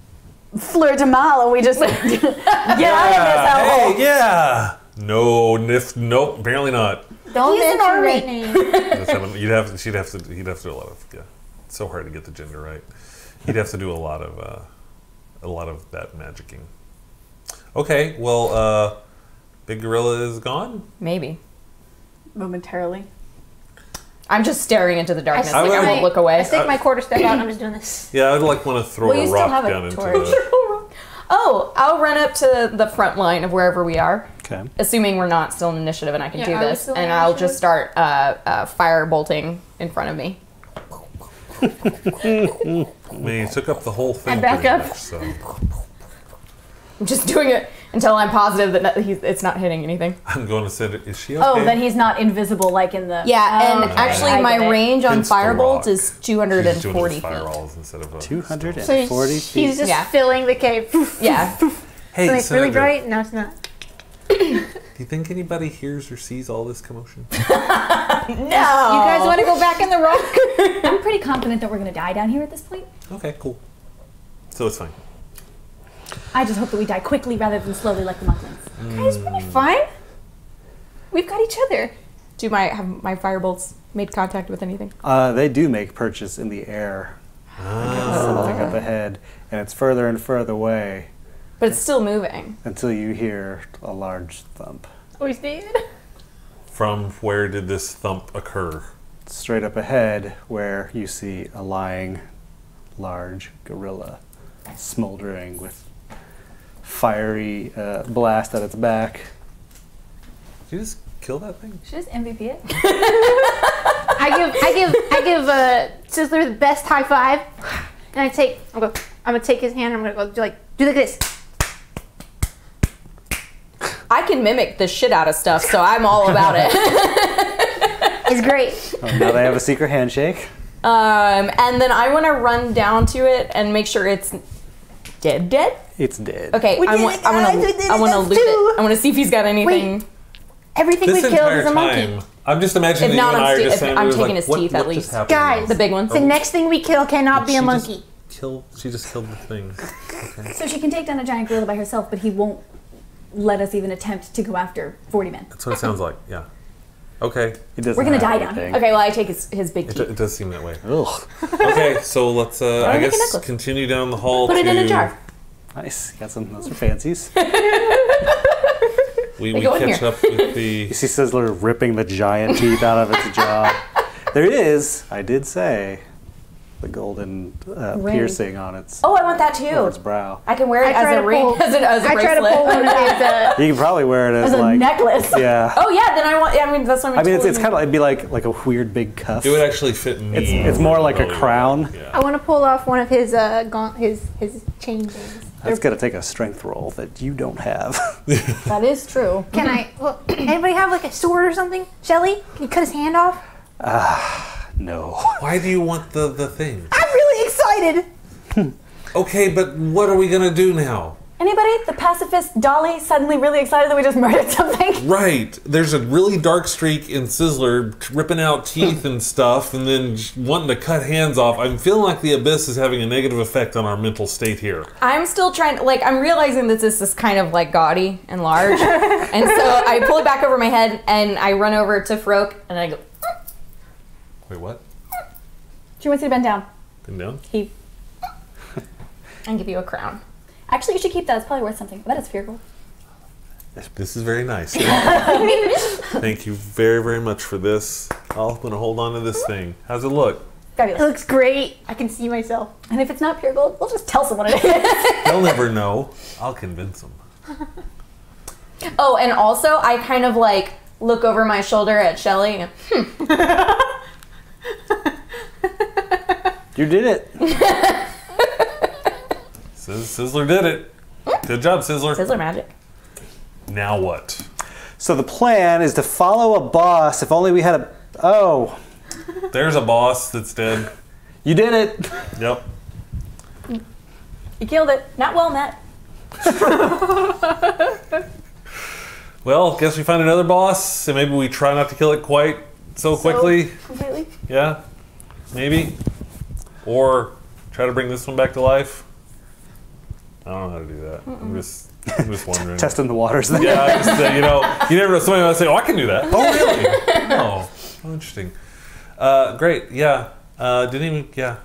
fleur de mal and we just get out of this hellhole? Hey, yeah. No, nope. Apparently not. Don't He's an mention army. right name. He'd have to do a lot of. Yeah, it's so hard to get the gender right. He'd have to do a lot of that magicking. Okay, well, Big Gorilla is gone. Maybe. Momentarily. I'm just staring into the darkness. I Like, I would- won't look I away. stick my quarter-step out and I'm just doing this. Yeah, I'd like want to throw Well, a you still rock have a down into torch. the. Oh, I'll run up to the front line of wherever we are, Okay. assuming we're not still in initiative and I can Yeah, do are we this, still in and I'll initiative? just start fire bolting in front of me. I mean, he took up the whole thing. I back pretty up. much, so. I'm just doing it until I'm positive that it's not hitting anything. I'm going to say, is she okay? Oh, then he's not invisible like in the. Yeah, and Oh, okay. actually I my get it. range on Against the firebolt rock. is She's 240 doing feet. fireballs instead of a 240 So feet. he's just Yeah. filling the cave. Yeah. Hey, So it's really Senator, bright? No, it's not. do you think anybody hears or sees all this commotion? No. You guys want to go back in the rock? I'm pretty confident that we're going to die down here at this point. Okay, cool. So it's fine. I just hope that we die quickly rather than slowly like the monklings. Guys, we're fine. We've got each other. Have my firebolts made contact with anything? They do make purchase in the air. Something up ahead, and it's further and further away But it's still moving. until you hear a large thump. Oh, he's dead. From where did this thump occur? Straight up ahead, where you see a lying, large gorilla, smoldering with fiery blast at its back. Did you just kill that thing? Should just MVP it. I give Sizzler the best high five, and I'm gonna take his hand. And I'm gonna go do like this. I can mimic the shit out of stuff, so I'm all about it. It's great. Now they have a secret handshake. And then I want to run down to it and make sure it's dead. It's dead. Okay, I want to loot it. I want to see if he's got anything. Everything This we killed entire is a monkey. time, I'm just imagining If that not, you and I are just I'm saying, taking his teeth at what just least. happened Guys, now? The big one. The next thing we kill cannot be a She monkey. She just killed the thing. So she can take down a giant gorilla by herself, but he won't let us even attempt to go after 40 men. That's what it sounds like. Yeah. Okay. It doesn't We're gonna have die down anything. Okay, well I take his big teeth. It does seem that way. Ugh. Okay, so let's, I make a guess, necklace. continue down the hall Put it in a jar. Nice. Got some. Those are fancies. We go in catch here. up with the... You see Sizzler ripping the giant teeth out of its jaw. There is, I did say, the golden piercing on its Oh, I want that over its too. brow. I can wear it I try as a to ring, pull- as a I try to pull one bracelet. of his. You can probably wear it as, As a like necklace. yeah. Oh yeah, then I want. I mean, that's what I'm. I mean, it's kind of it'd be like a weird big cuff. It would actually fit me. It's more like a really crown. well. Yeah. I want to pull off one of his his chain things. That's gonna take a strength roll that you don't have. That is true. Can I? Well, anybody have like a sword or something? Shelly, can you cut his hand off? No. Why do you want the thing? I'm really excited. Okay, but what are we gonna do now? Anybody? The pacifist Dolly suddenly really excited that we just murdered something? Right. There's a really dark streak in Sizzler ripping out teeth and stuff and then wanting to cut hands off. I'm feeling like the Abyss is having a negative effect on our mental state here. I'm still trying. Like, I'm realizing that this is kind of like gaudy and large, and so I pull it back over my head and I run over to Froke and I go Wait, what? She wants you to bend down. Been down? He. and give you a crown. Actually, you should keep that. It's probably worth something. That is fearful. This is very nice. Thank you very, very much for this. I'm going to hold on to this thing. How's it look? It Fabulous. looks great. I can see myself. And if it's not pure gold, we'll just tell someone it is. They'll never know. I'll convince them. Oh, and also I kind of like look over my shoulder at Shelly. And, You did it. Sizzler did it. Good job, Sizzler. Sizzler magic. Now what? So the plan is to follow a boss. If only we had a... Oh, There's a boss that's dead. you did it. Yep. You killed it. Not well met. Well, guess we find another boss, and maybe we try not to kill it quite so quickly. Completely. Yeah, maybe. Or try to bring this one back to life. I don't know how to do that. I'm just wondering. Testing the waters. Then. Yeah, I just, you know, you never know. Somebody might say, "Oh, I can do that." Oh, really? Oh, interesting. Great. Yeah. Didn't even. Yeah.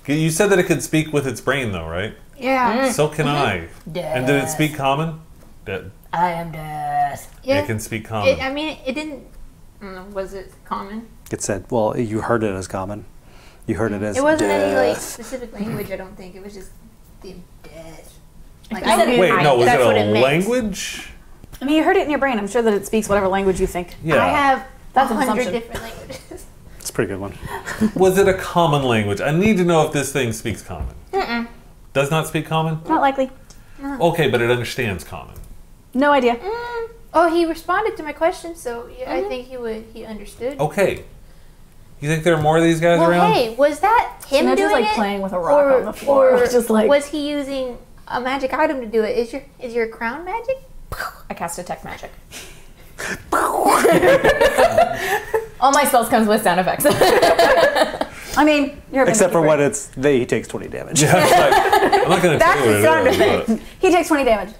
You said that it could speak with its brain, though, right? Yeah. So can I. And did it speak common? Dead. I am death. Yeah. It can speak common. I mean, it didn't. I don't know. Was it common? It said, well, you heard it as common. You heard it as It wasn't any like death. specific language. I don't think it was just the death. Like I said knew Wait, no, was that's it what a meant. language? I mean, you heard it in your brain. I'm sure that it speaks whatever language you think. Yeah. I have That's an 100 assumption. different languages. It's a pretty good one. Was it a common language? I need to know if this thing speaks common. Does not speak common? Not likely. Okay, but it understands common. No idea. Oh, he responded to my question, so yeah, I think he understood. Okay. You think there are more of these guys Well, around? hey, was that him Not doing just like it? playing with a rock on the floor. Or Just like was he using a magic item to do it? Is your crown magic? I cast detect magic. All my spells comes with sound effects. I mean, you're a Except for Benedict, when it's he takes 20 damage. Yeah, it's like, I'm not going to tell you That's what the it sound is. He takes 20 damage.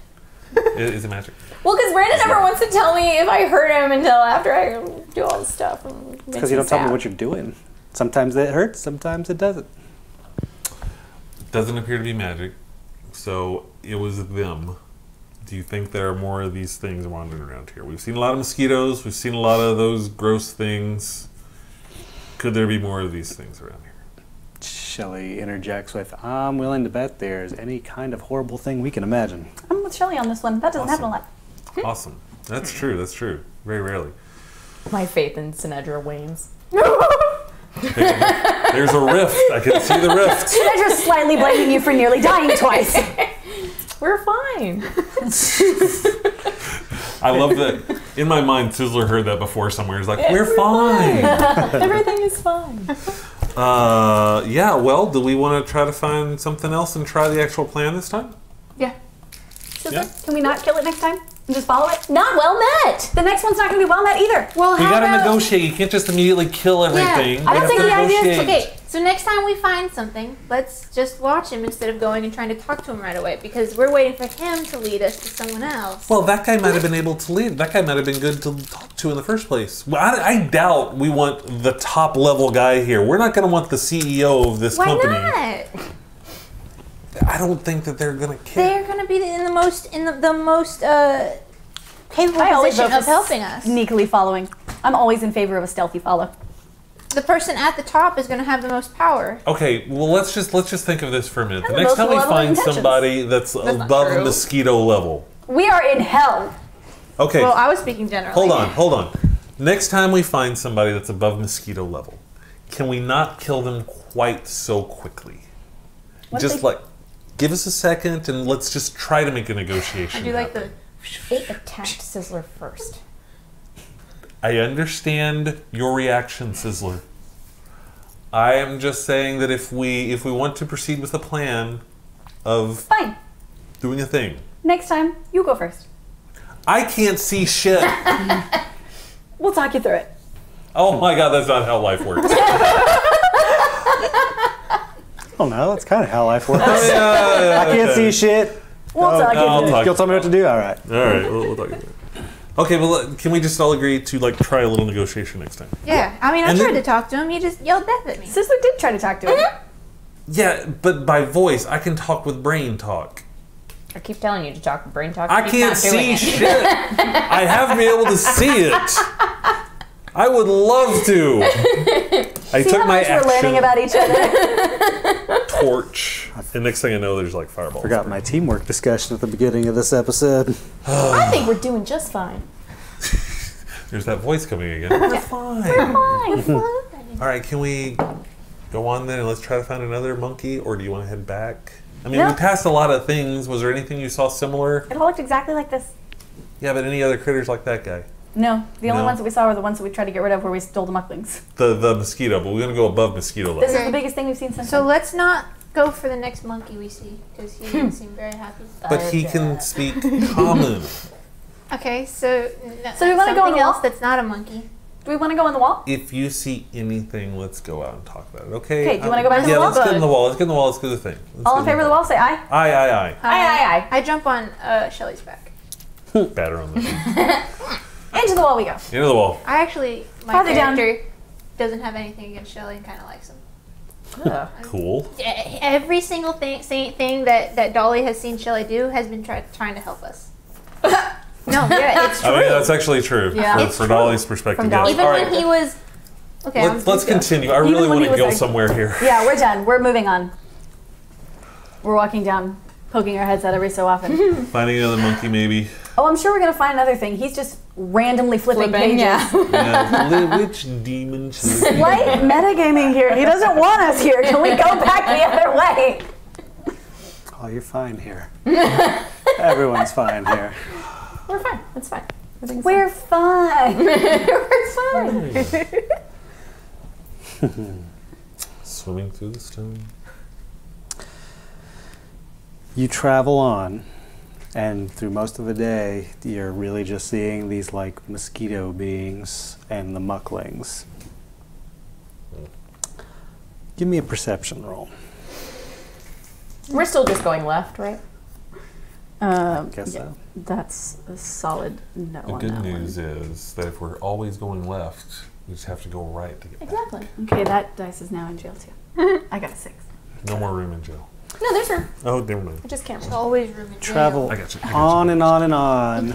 But is it magic? Well, because Brandon never wants to tell me if I hurt him until after I do all the stuff. Because you don't tell me what you're doing. Sometimes it hurts, sometimes it doesn't. Doesn't appear to be magic. So it was them. Do you think there are more of these things wandering around here? We've seen a lot of mosquitoes. We've seen a lot of those gross things. Could there be more of these things around here? Shelley interjects with, I'm willing to bet there's any kind of horrible thing we can imagine. I'm with Shelly on this one. That doesn't happen a lot. Awesome. That's true. That's true. Very rarely. My faith in Sinedra wanes. There's a rift. I can see the rift. I'm just slightly blaming you for nearly dying twice. We're fine. I love that. In my mind, Sizzler heard that before somewhere. He's like, we're fine. Everything is fine. Yeah, well, do we want to try to find something else and try the actual plan this time? Yeah. Yeah. Can we not kill it next time and just follow it? Not well met. The next one's not going to be well met either. Well, We how gotta about, negotiate. You can't just immediately kill everything. I don't We think have to the idea is- negotiate. Okay, so next time we find something, let's just watch him instead of going and trying to talk to him right away because we're waiting for him to lead us to someone else. Well, that guy might have been able to lead. That guy might have been good to talk to in the first place. Well, I doubt we want the top level guy here. We're not going to want the CEO of this Why company. not? I don't think that they're going to care. They're gonna be in the most capable I always position vote of for helping us. Sneakily following. I'm always in favor of a stealthy follow. The person at the top is gonna have the most power. Okay, well let's just think of this for a minute. The And the next most time we malevolent find intentions. somebody that's not above true. mosquito level. We are in hell. Okay, Well, I was speaking generally. hold on. Next time we find somebody that's above mosquito level, can we not kill them quite so quickly? What if Just they- like, give us a second and let's just try to make a negotiation. I do like happen. It attacked Sizzler first. I understand your reaction, Sizzler. I am just saying that if we want to proceed with a plan of Fine. doing a thing, Next time, you go first. I can't see shit. We'll talk you through it. Oh my god, that's not how life works. I don't know, that's kind of how life works. Yeah, I can't see shit. We'll talk you I'll through it. talk. You'll tell me what to do? All right. All right, we'll talk about it. Okay, well, can we just all agree to like try a little negotiation next time? Yeah, I mean, I And tried then- to talk to him. He just yelled death at me. Sizzler did try to talk to him. Yeah, but by voice, I can talk with brain talk. I keep telling you to talk brain talk. I Keep can't not doing see it. shit. I have to be able to see it. I would love to. I See took how my much we're learning action about each other? torch, and next thing I know, there's like fireballs. Forgot my teamwork discussion at the beginning of this episode. I think we're doing just fine. There's that voice coming again. We're fine. All right, can we go on then and let's try to find another monkey, or do you want to head back? I mean, No. we passed a lot of things. Was there anything you saw similar? It all looked exactly like this. Yeah, but any other critters like that guy? No, the only No. ones that we saw were the ones that we tried to get rid of where we stole the mucklings. The mosquito, but we're gonna go above mosquito This level. is the biggest thing we've seen since So then. let's not go for the next monkey we see because he doesn't seem very happy. But he can speak common. Okay, so So we wanna go on something the else wall? that's not a monkey. Do we want to go on the wall? If you see anything, let's go out and talk about it. Okay. Okay, do you wanna go back to the Yeah, wall? let's get in the wall. Let's get in the wall. Let's do the thing. Let's All get in favor of the wall, say aye. Aye, aye, Aye. I jump on Shelly's back. aye. Batter on the Into the wall we go. into the wall. I actually, my Farther down. character doesn't have anything against Shelly and kind of likes him. Cool. Every single thing that Dolly has seen Shelly do has been trying to help us. No, yeah, it's true. I mean, that's actually true. Yeah. For, It's for true. Dolly's perspective. From Yes. Dolly. Even All when right. he was okay. Let's continue. I Even really when want he to was go like- somewhere here. Yeah, we're done. We're moving on. We're walking down, poking our heads out every so often. Finding another monkey, maybe. Oh, I'm sure we're gonna find another thing. He's just randomly flipping pages. Yeah. Which demon should it be? Light metagaming here. He doesn't want us here. Can we go back the other way? Oh, you're fine here. Everyone's fine here. We're fine. It's fine. Everything's We're fine. We're fine. Swimming through the stone. You travel on, and through most of the day, you're really just seeing these like mosquito beings and the mucklings. Give me a perception roll. We're still just going left, right? Guess so. That's a solid no The on good that news one. is that if we're always going left, we just have to go right to get back. Exactly. Okay, that dice is now in jail too. I got a 6. No more room in jail. No, there's room. Oh, never mind. I just can't There's roll. always room in jail. Travel I got you. on and on and on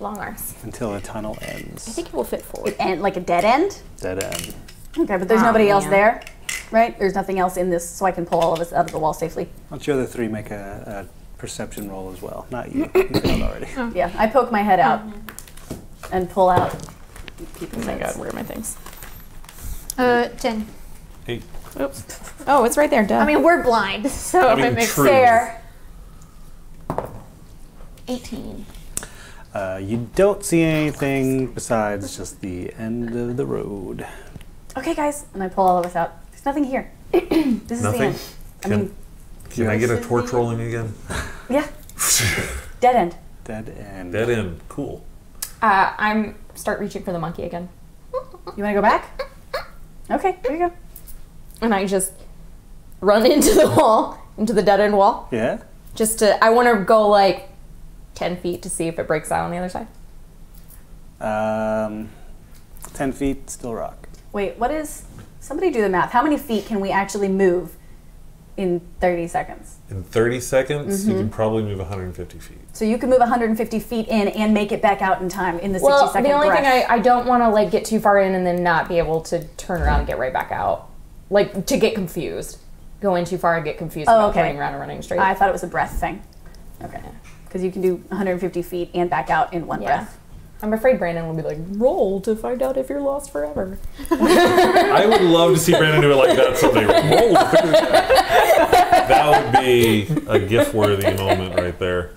Long arms. until the tunnel I ends. think it will fit forward. And like a dead end? Dead end. Okay, but there's Oh, nobody else man. there, right? There's nothing else in this, so I can pull all of us out of the wall safely. Why don't you other three make a perception roll as well? Not you. You failed already. Yeah, I poke my head out and pull out people's Oh my god, heads. where are my things? 10. 8. Oops. Oh, it's right there. Duh. I mean, we're blind, so I mean, it makes true. Fair. 18. You don't see anything besides just the end of the road. Okay, guys, and I pull all of us out. There's nothing here. This is the Nothing? end. I mean, Can I get a torch rolling again? yeah, dead end. Dead end. Dead end. Cool. I'm start reaching for the monkey again. You want to go back? Okay, there you go. And I just run into the wall, into the dead end wall. Yeah? Just to, I want to go like 10 feet to see if it breaks out on the other side. 10 feet, still rock. Wait, what is? Somebody do the math. How many feet can we actually move in 30 seconds? In 30 seconds, Mm-hmm. you can probably move 150 feet. So you can move 150 feet in and make it back out in time in the 60 Well, second the only breath. thing I don't want to like get too far in and then not be able to turn around and get right back out. Like to get confused. Go in too far and get confused Oh, about okay. turning around and running straight. I thought it was a breath thing. Okay. Because you can do 150 feet and back out in one Yeah. breath. I'm afraid Brandon will be like, roll to find out if you're lost forever. I would love to see Brandon do it like that someday. Roll through that. That would be a gift-worthy moment right there.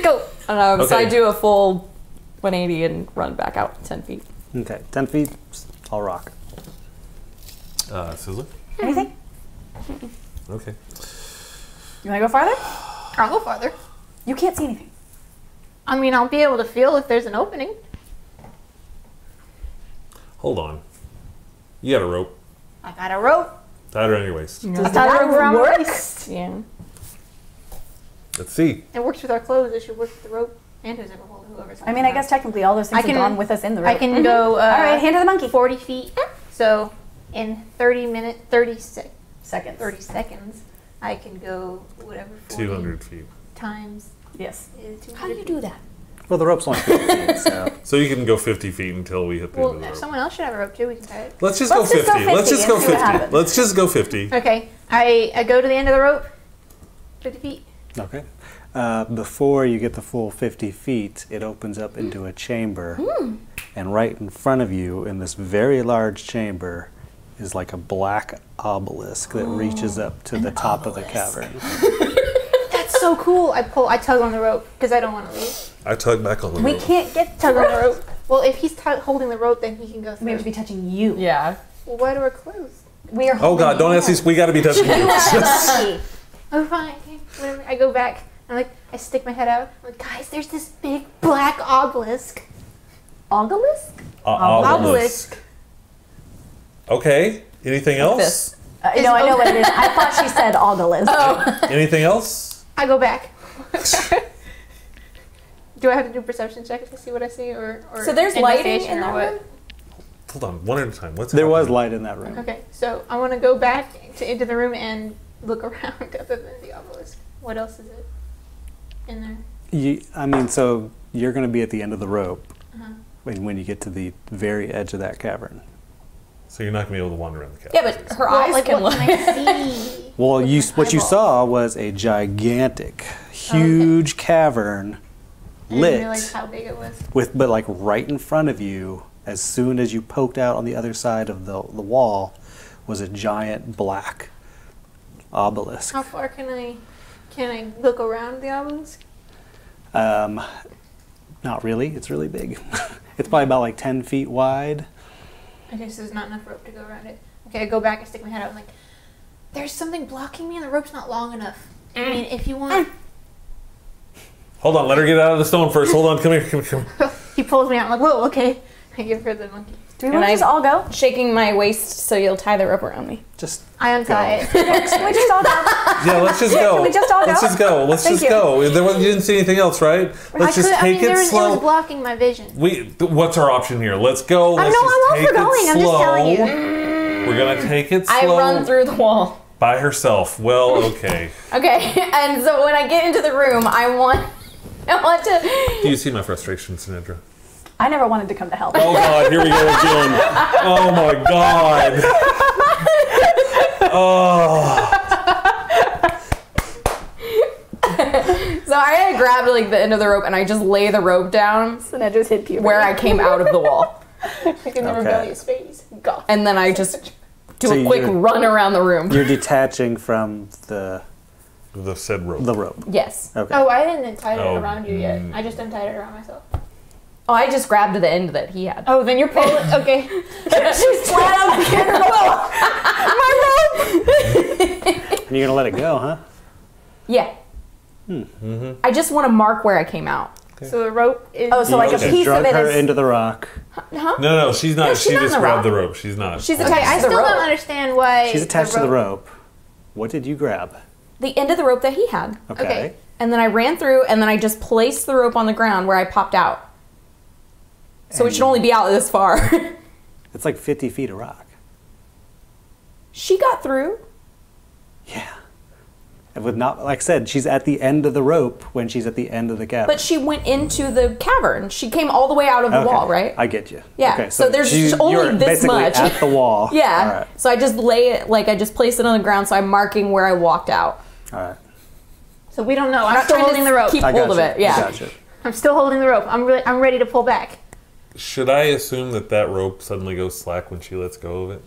Go! So Okay. I do a full 180 and run back out 10 feet. Okay, 10 feet, all rock. Sizzler? Anything? Okay. You want to go farther? I'll go farther. You can't see anything. I mean, I'll be able to feel if there's an opening. Hold on. You got a rope. I got a rope. Tie it around your waist. Does Tie that a rope around my work? waist. Yeah. Let's see. It works with our clothes. It should work with the rope and whoever's. I mean, I guess technically all those things I can- have gone with us in the rope. I can go. All right, hand to the monkey. 40 feet. So in 30 Seconds. I can go whatever. 40 200 feet. times Yes. is 200. How do you do that? Well, the rope's only 50 feet, so. So you can go 50 feet until we hit the end Well, of the if rope. someone else should have a rope too, we can tie it. Let's just go 50. Let's just go 50. Let's just go 50. Okay, I go to the end of the rope. 50 feet. Okay. Before you get the full 50 feet, it opens up into a chamber. And right in front of you, in this very large chamber, is like a black obelisk that reaches up to the top of the cavern. That's so cool. I tug on the rope because I don't want to leave. I tug back on the We rope. can't get tug on the rope. Well, if he's holding the rope, then he can go through. We have to be touching you. Yeah. Well, why do we close? We are. Oh God! Don't ask these. We got to be touching you. Oh, fine. Okay, whatever. I go back. I stick my head out. I'm like, guys, there's this big black obelisk. Obelisk? Obelisk. Okay. Anything else? This. No, I know what it is. I thought she said obelisk. Anything else? I go back. Do I have to do a perception check to see what I see, or So there's lighting investigation in or that what? room? Hold on. One at a time. What's There was happening? light in that room. Okay, so I want to go back into the room and look around other than the obelisk. What else is it in there? So you're going to be at the end of the rope Uh-huh. when you get to the very edge of that cavern. So you're not gonna be able to wander around the cavern. Yeah, but her eyes can what look. can I see? Well, what you Eyeballs. saw was a gigantic, huge cavern, I didn't lit realize how big it was. but like right in front of you. As soon as you poked out on the other side of the wall, was a giant black obelisk. How far can I look around the obelisk? Not really. It's really big. It's probably about like 10 feet wide. Okay, so there's not enough rope to go around it. Okay, I go back and stick my head out. I'm like, there's something blocking me and the rope's not long enough. I mean, if you want... Hold on. Let her get out of the stone first. Hold on. Come here. Come here. He pulls me out. I'm like, whoa, okay. I give her the monkey. Do we want to just all go? Shaking my waist so you'll tie the rope around me. Just I untie it. Can we just all go? Yeah. Let's just go. Can we just all Let's go? just go. Let's Thank just you. go. You didn't see anything else, right? Let's just take it it was slow. blocking my vision. What's our option here? Let's go. Let's I'm just all take for going. it I'm slow. just telling you. We're gonna take it slow. I run through the wall. by herself. Well, okay. Okay, and so when I get into the room, I want to. Do you see my frustration, Sinedra? I never wanted to come to help. Oh God, here we go again. Oh my God. Oh. So I grab like the end of the rope and I just lay the rope down Sinedra's hit puberty. where I came out of the wall, Like in the Okay. rebellious phase. Go. and then I just do So a quick you're- run around the room. You're detaching from the The said rope. rope. Yes. Okay. Oh, I didn't untie it Oh, around you yet. mm. I just untied it around myself. Oh, I just grabbed the end that he had. Oh, then you're pulling. Okay. She's flat on the And you're gonna let it go, huh? Yeah. I just want to mark where I came out. So the rope is. Oh, so like a Okay. piece Drug of it her is. into the rock. No, she's not. No, she's she not just in the grabbed rock. the rope. She's not. She's Okay, attached I to the still rope. don't understand why. She's attached to the rope. What did you grab? The end of the rope that he had. Okay. And then I ran through, and then I just placed the rope on the ground where I popped out. So it should only be out this far. It's like 50 feet of rock. She got through. Yeah. And with not, like I said, she's at the end of the rope when she's at the end of the cavern. But she went into the cavern. She came all the way out of the Okay. wall, right? I get you. Yeah, Okay, so there's just only you're this basically much. at the wall. Yeah. All right. So I just lay it, like I just placed it on the ground, so I'm marking where I walked out. All right. So we don't know. I'm I'm not still trying holding to the rope. keep I hold got of you. it. Yeah. I got you. I'm still holding the rope. I'm ready to pull back. Should I assume that rope suddenly goes slack when she lets go of it?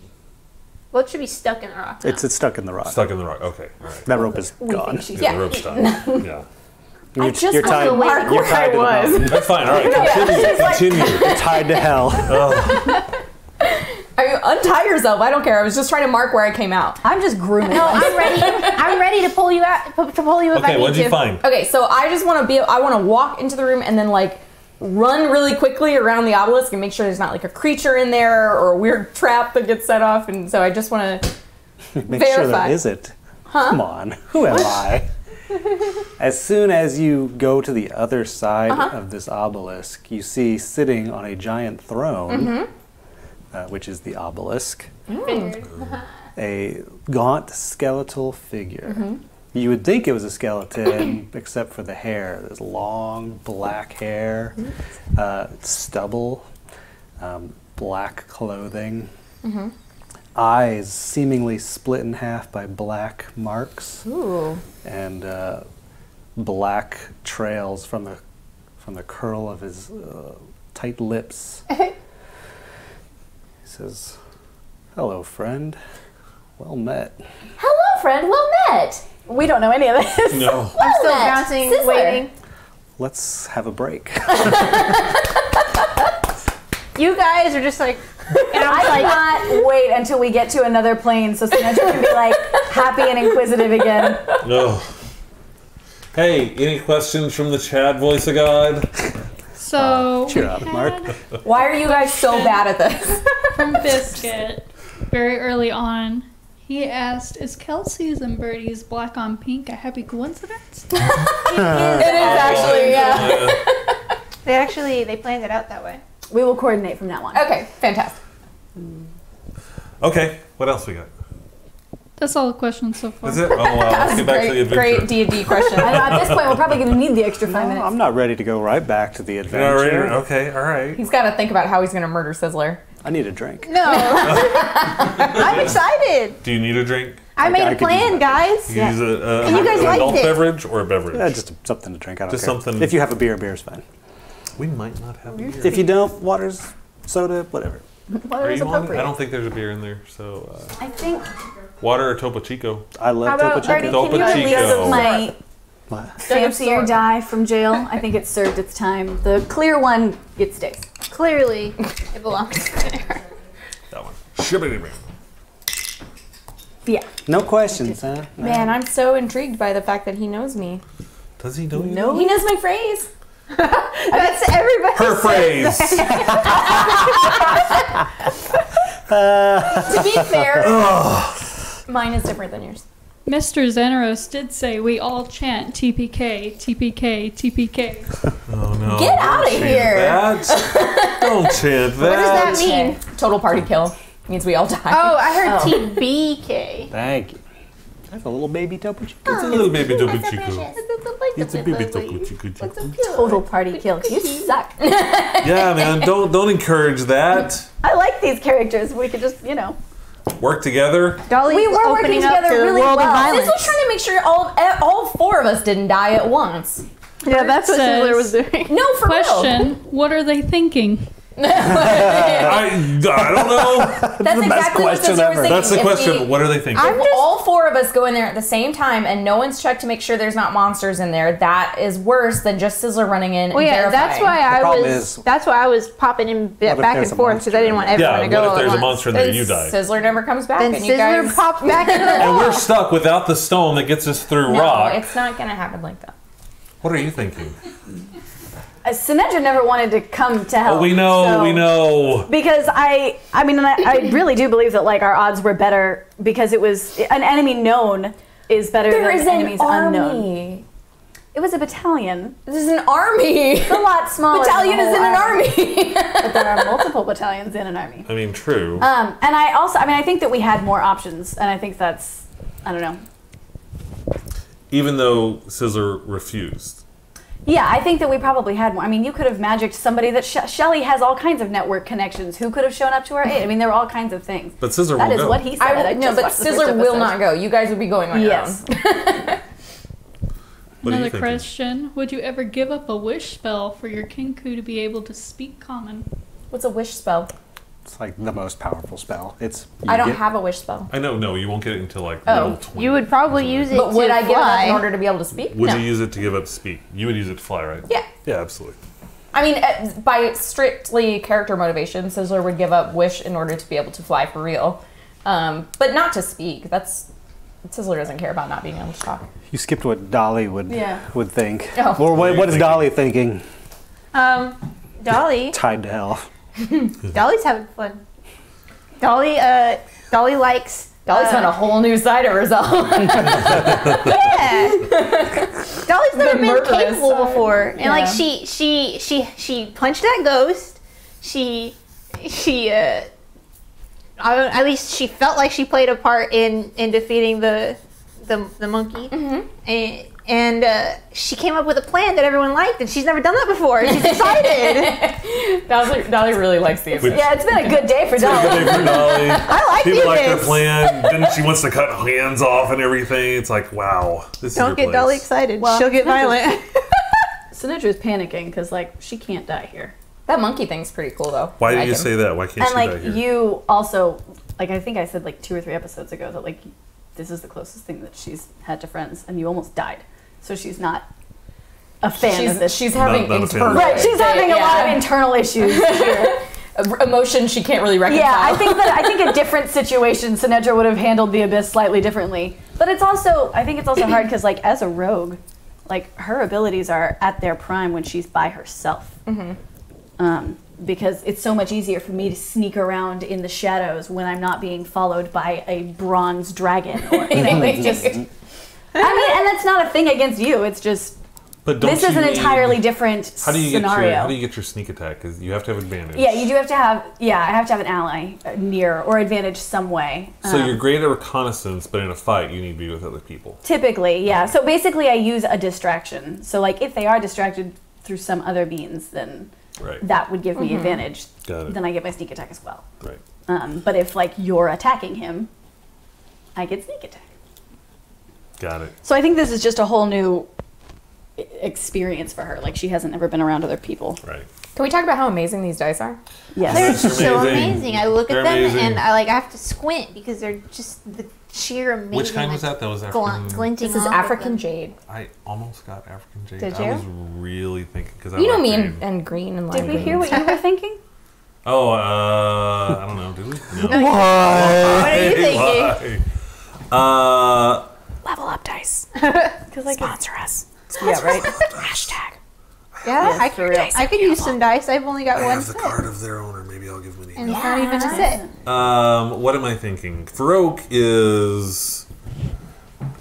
Well, it should be stuck in the rock. Now. It's stuck in the rock. Stuck in the rock. Okay. All right. That rope is gone. she's Yeah, Yeah. the rope's done. Yeah. I just you're wanted tied, to mark you're where tied I to the was. mountain. That's fine. All right. Continue. You're tied to hell. I mean, untie yourself. I don't care. I was just trying to mark where I came out. I'm just grooming. No, I'm ready. I'm ready to pull you out. To pull you if I Okay. need What'd to. you find? Okay, so I just want to be. I want to walk into the room and then like run really quickly around the obelisk and make sure there's not like a creature in there or a weird trap that gets set off. And so I just want to. Make sure Verify. there isn't. Come on. Who am I? As soon as you go to the other side of this obelisk, you see sitting on a giant throne, which is the obelisk, Figured. a gaunt skeletal figure. You would think it was a skeleton, except for the hair. There's long black hair, stubble, black clothing, eyes seemingly split in half by black marks, Ooh. and black trails from the curl of his tight lips. He says, "Hello, friend. Well met." Hello, friend. Well met. We don't know any of this. No. I'm still met. bouncing, Sizzler. waiting. Let's have a break. You guys are just like, and I'm I just like, cannot wait until we get to another plane so Sinatra can be like happy and inquisitive again. No. Hey, any questions from the Chad voice of God? So cheer we up, had Mark. Why are you guys so bad at this? from Biscuit very early on. He asked, "Is Kelsey's and Birdie's black on pink a happy coincidence?" It is actually, yeah. they planned it out that way. We will coordinate from now on. Okay, fantastic. Okay, what else we got? That's all the questions so far. Is it? Oh, wow. Let's get back to the adventure. Great D&D question. I know, at this point, we're probably going to need the extra 5 minutes. I'm not ready to go right back to the You're not adventure. ready? Okay, all right. He's got to think about how he's going to murder Sizzler. I need a drink. No. I'm excited. Do you need a drink? I made I a could plan, use guys. You use And you guys an liked adult it. beverage or a beverage? Just something to drink. I don't Just care. something- If you have a beer's fine. We might not have beer. If you don't, water's, soda, whatever. What Are is you on? appropriate? I don't think there's a beer in there. So, I think. water or Topo Chico? I love How about Topo Birdie, Chico. Topo Can you Chico. release my What? fancier dye from jail? I think it served its time. The clear one, it stays. Clearly, it belongs there. That one. Shibbity-bing. Yeah. No questions, huh? No. Man, I'm so intrigued by the fact that he knows me. Does he know you? No. He knows my phrase. That's everybody. Her phrase. To be fair, mine is different than yours. Mr. Zeneros did say we all chant TPK, TPK, TPK. Oh no. Get Don't outta chant here. that. Don't chant that. What does that mean? Total party kill. Means we all die. Oh, I heard TBK. Thank you. That's a little baby Topo Chico. It's a little baby Topo Chico. It's It's a baby Topo Chico. Total party kill. You suck. Yeah, man. Don't encourage that. I like these characters. We could just, Work together. Dolly's We were opening working up together to really world of well. violence. This was trying to make sure all four of us didn't die at once. Yeah, that's what Says- Sizzler was doing. No, for Question, what are they thinking? I don't know. That's the best exactly what question Sizzler was ever. thinking. That's the If question. What are they thinking? If all four of us go in there at the same time and no one's checked to make sure there's not monsters in there, that is worse than just Sizzler running in Well, and yeah, verifying. problem That's why I was popping in back there's and a forth because I didn't want everyone Yeah, to go what if all there's at a once. monster in there? Then You die. Sizzler never comes back, Then and you Sizzler guys. popped back into the And wall. we're stuck without the stone that gets us through No, rock. it's not gonna happen like that. What are you thinking? Sinedra never wanted to come to help. Oh, we know, so- we know. Because I really do believe that our odds were better because it was an enemy known is better There than is an enemies unknown. army. It was a battalion. This is an army. It's a lot smaller. Battalion than is the in whole an army. But there are multiple battalions in an army. I mean, true. And I think that we had more options, and I think that's, I don't know. Even though Sizzler refused. Yeah, I think that we probably had more. I mean, you could have magicked somebody that Shelly has all kinds of network connections. Who could have shown up to our aid? I mean, there were all kinds of things. But Sizzler That will is go. what he said. I just no, but watched the first Sizzler will episode. not go. You guys would be going on your Yes. What are you Another thinking? question, would you ever give up a wish spell for your Kinku to be able to speak common? own. What's a wish spell? It's like the most powerful spell. It's. I don't have a wish spell. I know, no, you won't get it until like Oh, level 20. You would probably use it But would to I give it up fly. in order to be able to speak? Would No. you use it to give up speed? You would use it to fly, right? Yeah. Yeah, absolutely. I mean, by strictly character motivation, Sizzler would give up wish in order to be able to fly for real, but not to speak. Sizzler doesn't care about not being able to talk. You skipped what Dolly would think. Oh. Or What are you what is thinking? Dolly thinking? Dolly. Tied to hell. Dolly's having fun. Dolly likes. Dolly's found a whole new side of herself. Yeah. Dolly's never been murderous capable side. before, and Yeah. like she punched that ghost. At least she felt like she played a part in defeating the the monkey, and she came up with a plan that everyone liked, and she's never done that before. She's excited. Dolly really likes these. Yeah, it's been a good day for Dolly. Good day for Dolly. I like People these. like her plan. Then she wants to cut hands off and everything. It's like, wow, this Don't is get your Dolly place. excited. Well, She'll get violent. Sinidra's panicking because, like, she can't die here. That monkey thing's pretty cool, though. Why I did like you him. say that? Why can't And, she like, die here? you also, like, I think I said, like, 2 or 3 episodes ago that, like, this is the closest thing that she's had to friends, and you almost died. So she's not a fan of this. She's having Not a fan of internal. this. Right, she's having a lot of internal issues here. Emotion she can't really reconcile. Yeah, I think a different situation, Sinedra would have handled the abyss slightly differently. But it's also, I think it's also hard because, like, as a rogue, like, her abilities are at their prime when she's by herself. Because it's so much easier for me to sneak around in the shadows when I'm not being followed by a bronze dragon. Or, you know, it's just. I mean, and that's not a thing against you. It's just. But don't This is you an need- entirely different How do you get scenario. your How do you get your sneak attack? Because you have to have advantage. Yeah, you do have to have. Yeah, I have to have an ally near or advantage some way. So you're great at reconnaissance, but in a fight, you need to be with other people. Typically, yeah. So basically, I use a distraction. So, like, if they are distracted through some other means, then Right. that would give me advantage. Got it. Then I get my sneak attack as well. Right. But if, like, you're attacking him, I get sneak attack. Got it. So I think this is just a whole new experience for her. Like, she hasn't ever been around other people. Right. Can we talk about how amazing these dice are? Yes. They're That's so amazing. amazing. I look They're at them amazing. and I have to squint because they're just the sheer amazing. Which kind was like, that? That was gl- African. glinting. This is off of African them. jade. I almost got African jade. Did I you? was really thinking because You know like me green. and green and lime Did we green. hear what you were thinking? Oh, I don't know. Did we? No. What are you thinking? Why? Level up dice. Because, like, Sponsor us. yeah, right. Hashtag. Yeah, I could. I could use some dice. I've only got I one have the set, card of their owner. Maybe I'll give them an and email. it's not even a set. What am I thinking? Farouk is.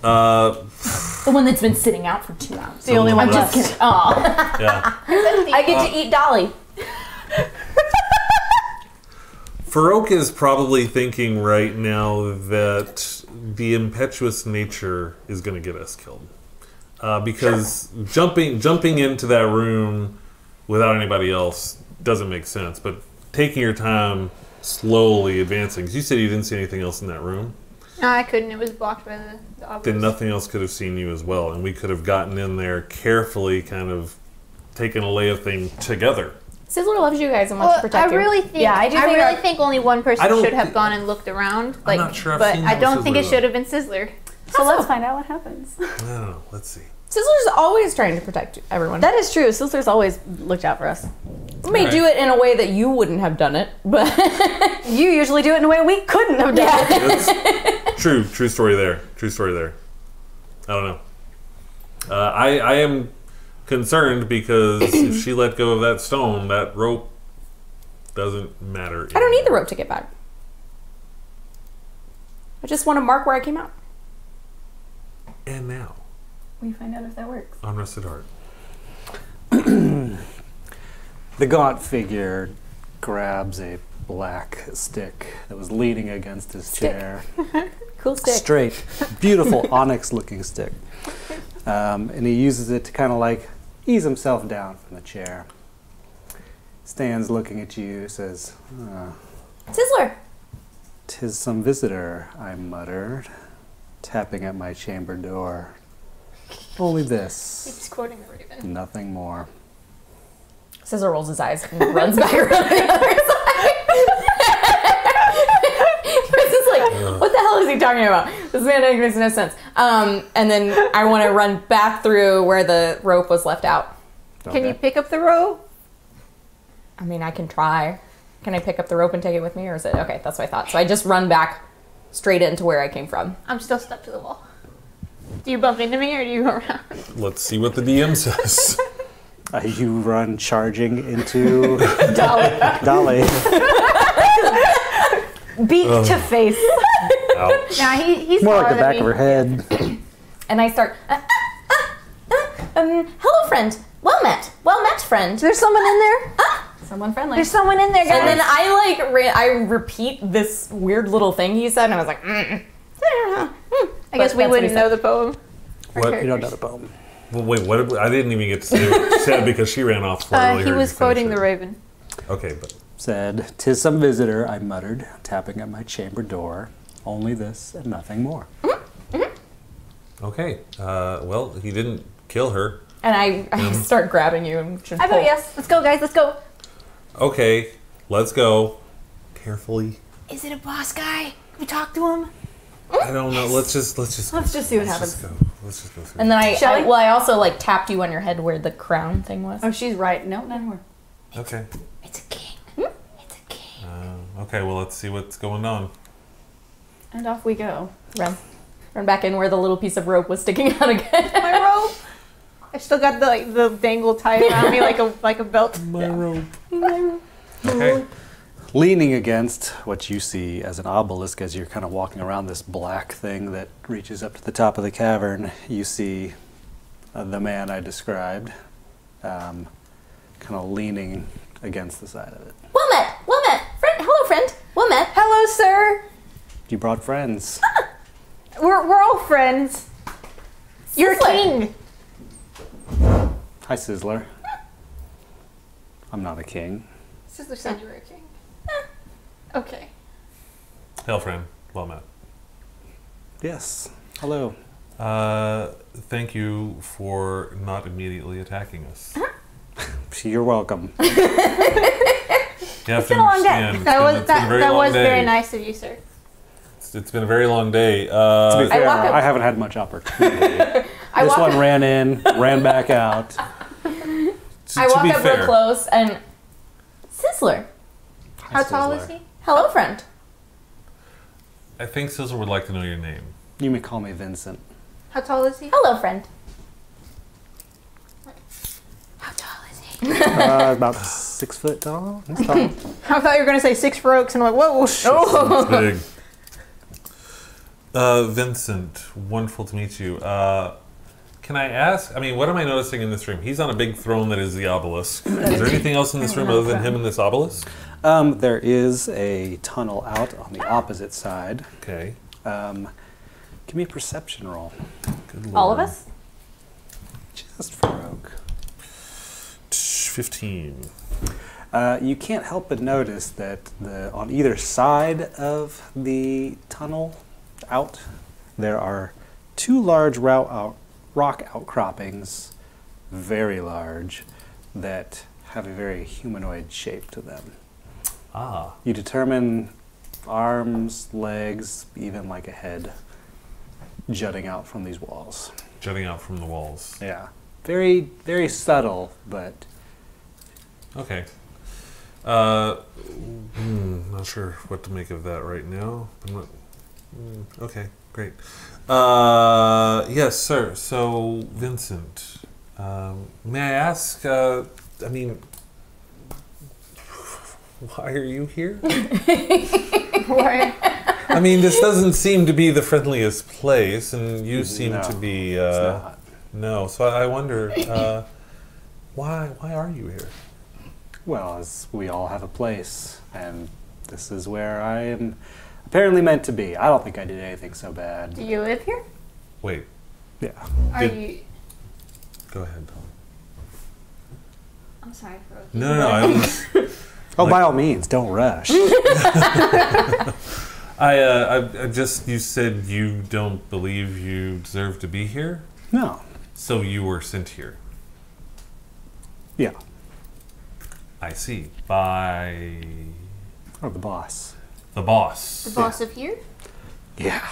The one that's been sitting out for 2 hours. The only one I'm just left. kidding. Aw. Yeah. I get to eat Dolly. Farouk is probably thinking right now that the impetuous nature is going to get us killed. Because jumping into that room without anybody else doesn't make sense. But taking your time, slowly advancing. 'Cause you said you didn't see anything else in that room. No, I couldn't. It was blocked by the obelisk. Then nothing else could have seen you as well. And we could have gotten in there carefully, kind of taken a lay of thing together. Sizzler loves you guys and wants to Well, protect I you. really think. Yeah, I do think really our- think only one person I don't should have thi- gone and looked around. Like, not sure I've but seen I that don't with think it Sizzler, should have been Sizzler. So let's find out what happens. I don't know. Let's see. Sizzler's always trying to protect everyone. That is true. Sizzler's always looked out for us. We may do it in a way that you wouldn't have done it, but You usually do it in a way we couldn't have done it. It's true story there. True story there. I don't know. I am concerned because if she let go of that stone, that rope doesn't matter. I don't need the rope to get back. I just want to mark where I came out. And now, We find out if that works. on Rusted Heart. The gaunt figure grabs a black stick that was leaning against his chair. Cool stick. Straight, beautiful onyx-looking stick. And he uses it to kind of like ease himself down from the chair. Stands looking at you, says, Sizzler. "'Tis some visitor," I muttered, tapping at my chamber door. Only this, Keeps quoting the Raven. nothing more. Sizzler rolls his eyes and runs back around the other side. Chris is like, what the hell is he talking about? This man makes no sense. And then I want to run back through where the rope was left out. Can you pick up the rope? I mean, I can try. Can I pick up the rope and take it with me, or is it okay? That's what I thought. So I just run back straight into where I came from. I'm still stuck to the wall. Do you bump into me or do you go around? Let's see what the DM says. You run charging into Dolly. Beak to face. Ouch. Nah, he's More like taller the back than of her me. head. And I start, hello, friend. Well met, friend. There's someone in there? Someone friendly. There's someone in there, guys. And then I I repeat this weird little thing he said, and I was like, I guess But we that's what he wouldn't said. know the poem. What? You don't know the poem. Well, wait, what? I didn't even get to say what she said because she ran off before I really He heard was you finish quoting it. the Raven. Okay, but Said, "'Tis some visitor," I muttered, tapping at my chamber door. "Only this and nothing more." okay. Well, he didn't kill her. And I start grabbing you and should I vote yes. Let's go, guys. Let's go. Okay, let's go. Carefully. Is it a boss guy? Can we talk to him? I don't know. Let's just see what happens. go. Let's just go through. And then Shall we? I also like tapped you on your head where the crown thing was. Oh, she's right. No, not anymore. Okay. It's a king. It's a king. Okay. Well, let's see what's going on. And off we go. Run back in where the little piece of rope was sticking out again. My rope. I still got the dangle tied around me like a belt. My rope. Okay. Leaning against what you see as an obelisk as you're kind of walking around this black thing that reaches up to the top of the cavern, you see the man I described kind of leaning against the side of it. Well met, friend. Hello, friend. Well met. Hello, sir. You brought friends. We're all friends. You're a Sizzler. king. Hi, Sizzler. I'm not a king. Sizzler said you were a king. Okay. Hail, friend. Well met. Yes. Hello. Thank you for not immediately attacking us. You're welcome. You have to been a long day. understand. That was very nice of you, sir. It's been a very long day. To be fair, walk up- I haven't had much opportunity. This walk one up- ran in, ran back out. I walk be up fair, real close and Sizzler. Hi, How tall Sizzler. is he? Hello, friend. I think Sizzle would like to know your name. You may call me Vincent. How tall is he? Hello, friend. How tall is he? About 6 foot tall. He's tall. I thought you were going to say 6 for Oaks, and I'm like, whoa. It's big. Vincent, wonderful to meet you. Can I ask, what am I noticing in this room? He's on a big throne that is the obelisk. Is there anything else in this room other than him and this obelisk? There is a tunnel out on the opposite side. Okay. Give me a perception roll. Good All of lord. us? Just for Oak. 15. You can't help but notice that on either side of the tunnel out, there are 2 large rock outcroppings, very large, that have a very humanoid shape to them. Ah. You determine arms, legs, even like a head jutting out from these walls. Jutting out from the walls. Yeah. Very, very subtle, but Okay. Not sure what to make of that right now. I'm not, okay, great. Yes, sir. So, Vincent, may I ask, why are you here? Why? This doesn't seem to be the friendliest place, and you seem No, to be, it's not. no. So I wonder, why are you here? Well, as we all have a place, and this is where I am apparently meant to be. I don't think I did anything so bad. Do you live here? Wait, Yeah. Are Did- you... go ahead. I'm sorry for Oaks. No, I was... Oh, by all means, don't rush. I just, you said you don't believe you deserve to be here, No. so you were sent here. Yeah. I see. By Or the boss. the boss. The boss of here? Yeah.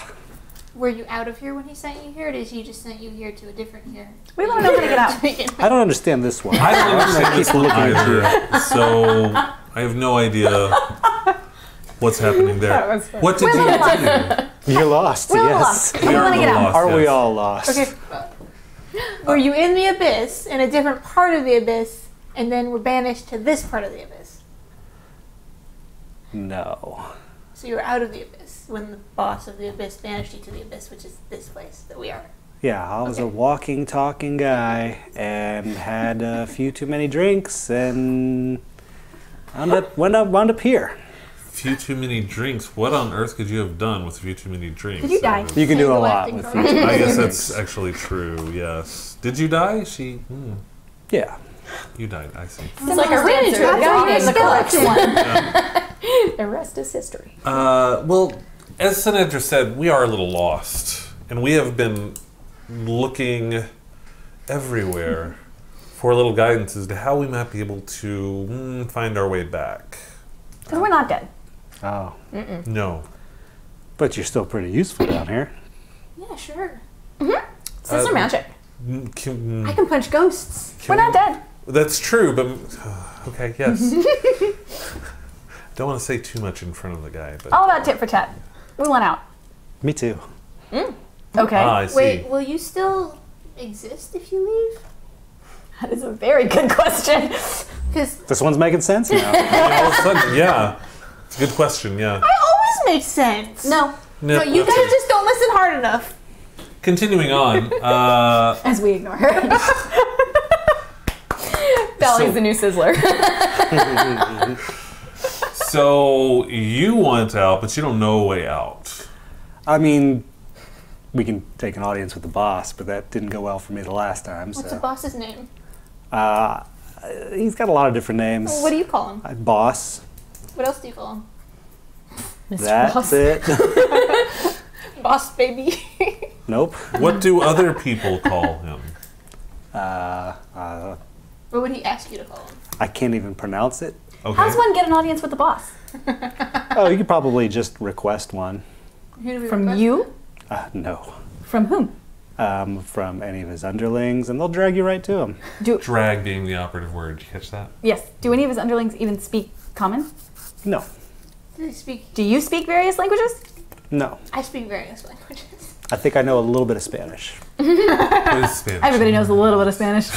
Were you out of here when he sent you here, or did he just sent you here to a different here? We want to know how to get out. I don't understand this one. I don't understand this one looking at you. either, so I have no idea what's happening there. That was fun. What did you do? You're lost, We're all yes. lost. We We are want to get all out. lost, Are we yes. all lost? Okay. Were you in the abyss, in a different part of the abyss, and then were banished to this part of the abyss? No. So you were out of the abyss when the boss of the abyss banished you to the abyss, which is this place that we are. Yeah, I was a Okay. walking, talking guy and had a few too many drinks and wound up here. few too many drinks. What on earth could you have done with a few too many drinks? Did you die? You can do a lot Acting with card. features. I guess that's actually true, yes. Did you die? Yeah. You died, I see. It's like a Advantage, rancher. right? Got in the Skeleton. correct one. The rest is history. Well, as Sinedra said, we are a little lost. And we have been looking everywhere for a little guidance as to how we might be able to find our way back. Because we're not dead. Oh. No. But you're still pretty useful down here. Yeah, sure. Sizzler magic. I can punch ghosts. Can We're not dead. That's true, but okay, yes. Don't want to say too much in front of the guy, but All about tit for tat. We went out. Me too. Okay. I see. Wait, will you still exist if you leave? That is a very good question. Because This one's making sense now. All of a sudden, yeah. It's a good question, yeah. I always make sense. No. No, you guys just don't listen hard enough. Continuing on, As we ignore her. Bally's the new Sizzler. so you want out, but you don't know a way out. I mean, we can take an audience with the boss, but that didn't go well for me the last time. What's the So, boss's name? he's got a lot of different names. What do you call him? Boss. What else do you call him? That's it. Boss baby. Nope. What do other people call him? What would he ask you to call him? I can't even pronounce it. Okay. How does one get an audience with the boss? Oh, you could probably just request one. Who do we From request? you? No. From whom? From any of his underlings, and they'll drag you right to him. Drag being the operative word. Did you catch that? Yes. Do any of his underlings even speak common? No. Do they speak? Do you speak various languages? No. I speak various languages. I think I know a little bit of Spanish. What is Spanish? Everybody knows a little bit of Spanish.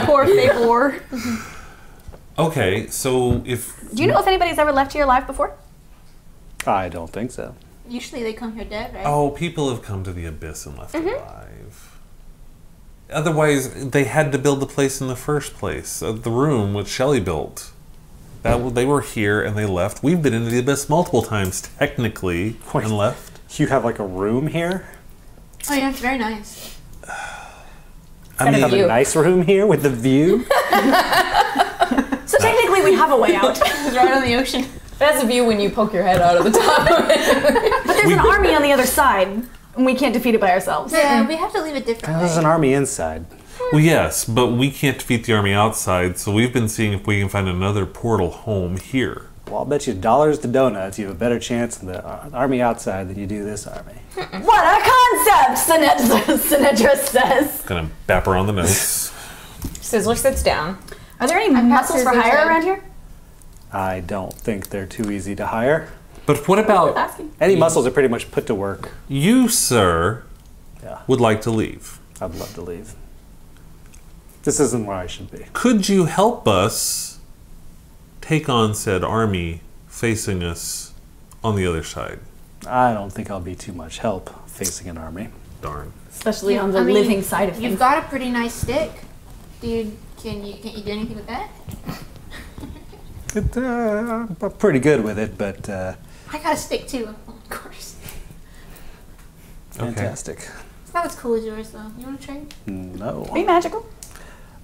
Poor favor. Okay, so if Do you know if anybody's ever left here alive before? I don't think so. Usually they come here dead, right? oh, people have come to the abyss and left alive. Otherwise, they had to build the place in the first place. The room which Shelley built. They were here and they left. We've been into the abyss multiple times, technically, Wait. and left. You have like a room here? Oh yeah, it's very nice. I You have mean, a nice room here with a view? So technically we have a way out. It's right on the ocean. That's a view when you poke your head out of the top of it. But there's an army on the other side, and we can't defeat it by ourselves. Yeah, we have to leave it different. There's an army inside. well, yes, but we can't defeat the army outside, so we've been seeing if we can find another portal home here. Well, I'll bet you dollars to donuts you have a better chance in the army outside than you do this army. What a concept, Sinedra says. Gonna bap her on the nose. Sizzler sits down. Are there any I'm not muscles for Sizzler's hire head. around here? I don't think they're too easy to hire. But what about Asking. Any muscles are pretty much put to work. you, sir, Yeah, would like to leave? I'd love to leave. This isn't where I should be. Could you help us take on said army facing us on the other side? I don't think I'll be too much help facing an army. Darn. Especially Yeah, on the I mean, living side of You've things. got a pretty nice stick. Can't you do anything with that? I'm pretty good with it, but I got a stick too, of course. fantastic. It's not as cool as yours though. You want to trade? No. Be magical.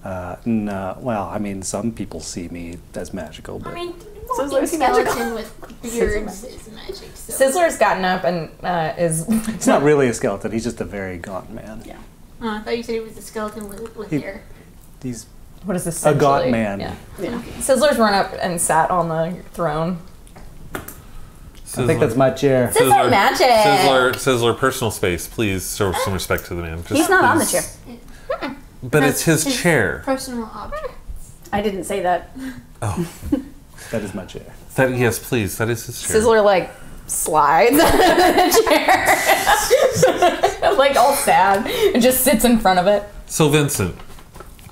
No. Well, I mean, some people see me as magical, but I mean, Sizzler, walking is he magical? skeleton with beards is magic. So. Sizzler's gotten up and is. he's not really a skeleton. He's just a very gaunt man. Yeah. Oh, I thought you said he was a skeleton with hair. He's What is this? a gaunt essentially? man. Yeah. Yeah. Sizzler's run up and sat on the throne. I think that's my chair. Sizzler magic. Sizzler, personal space. Please show some respect to the man. Just He's not on the please. chair. But it's his chair. Personal object. I didn't say that. Oh, That is my chair. yes, please. That is his chair. Sizzler like slides out of the chair, like all sad, and just sits in front of it. So, Vincent,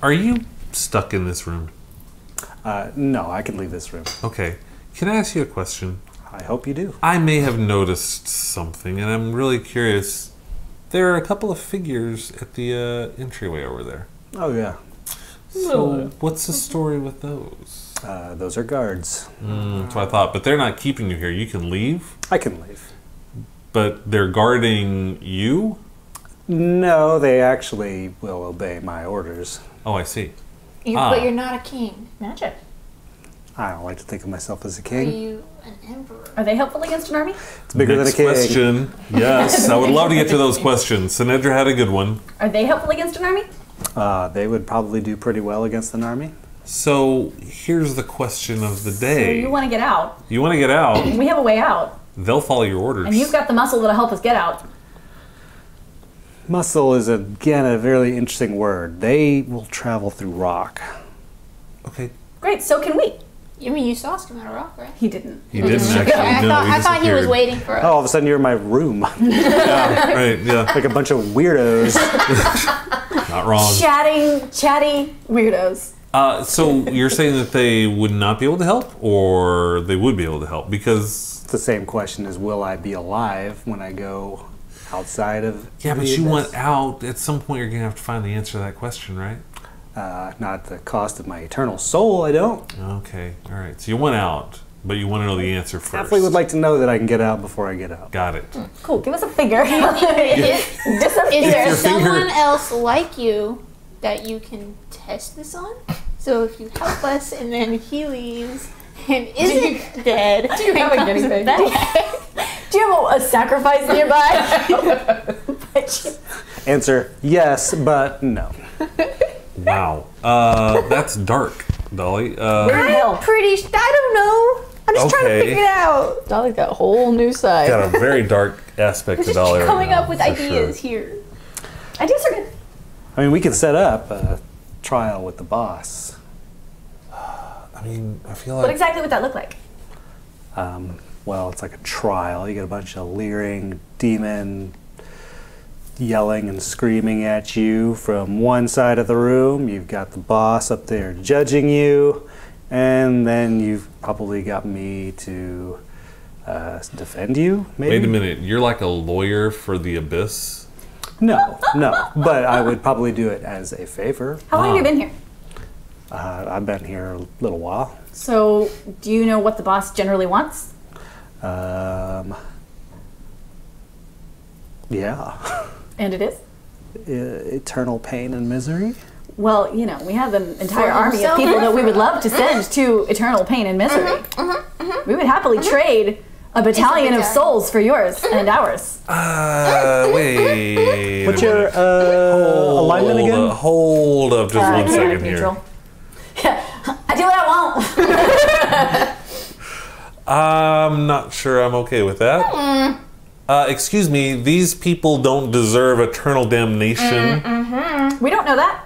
are you stuck in this room? No, I can leave this room. Okay. Can I ask you a question? I hope you do. I may have noticed something, and I'm really curious. There are a couple of figures at the entryway over there. Oh, yeah. So, what's the story with those? Those are guards. That's what I thought. But they're not keeping you here. You can leave, I can leave. but they're guarding you? No, they actually will obey my orders. Oh, I see. But you're not a king. Magic. I don't like to think of myself as a Are king. you an emperor? Are they helpful against an army? It's bigger Next than a king. question. Yes, I would love to get to those questions. Sinedra had a good one. Are they helpful against an army? They would probably do pretty well against an army. So here's the question of the So day. you want to get out. You want to get out, We have a way out. they'll follow your orders. And you've got the muscle that'll help us get out. Muscle is, again, a very interesting word. They will travel through rock. Okay. Great, so can we. You mean you saw us come out of rock, right? He didn't. He didn't actually. I thought he was disappeared. waiting for us. Oh, all of a sudden you're in my room. Right, yeah. Like a bunch of weirdos. Not wrong. Chatty weirdos. So you're saying that they would not be able to help, or they would be able to help? Because... It's the same question as will I be alive when I go outside of Yeah, but the you abyss? want out. At some point, you're going to have to find the answer to that question, right? Not at the cost of my eternal soul, I don't. Okay, all right. So you want out, but you want to know the answer first. Definitely would like to know that I can get out before I get out. Got it. Cool, give us a figure. Is Disappear. there Your finger- someone else like you that you can test this on? So if you help us and then he leaves and isn't dead, Do you have a guinea pig? Do you have a sacrifice nearby? Answer, yes, but no. Wow. That's dark, Dolly. I'm pretty. I don't know. I'm just trying to Okay. figure it out. Dolly's got a whole new side. Got a very dark aspect to Just Dolly right coming now, up with for ideas sure. here. Ideas are good. I mean, we can set up a trial with the boss. I mean, I feel What like... exactly would that look like? Well, it's like a trial. You get a bunch of leering demon yelling and screaming at you from one side of the room. You've got the boss up there judging you. And then you've probably got me to defend you, maybe? Wait a minute. You're like a lawyer for the Abyss? No. But I would probably do it as a favor. How long have you been here? I've been here a little while. So, do you know what the boss generally wants? Yeah. And it is? Eternal pain and misery. Well, you know, we have an entire For army of himself people and that we for would love to us. send to eternal pain and misery. We would happily trade a battalion of battalion. souls for yours and ours. Wait. What's your alignment again? Hold up just one second here. Neutral. I do what I want. I'm not sure I'm okay with that. Excuse me, these people don't deserve eternal damnation. We don't know that.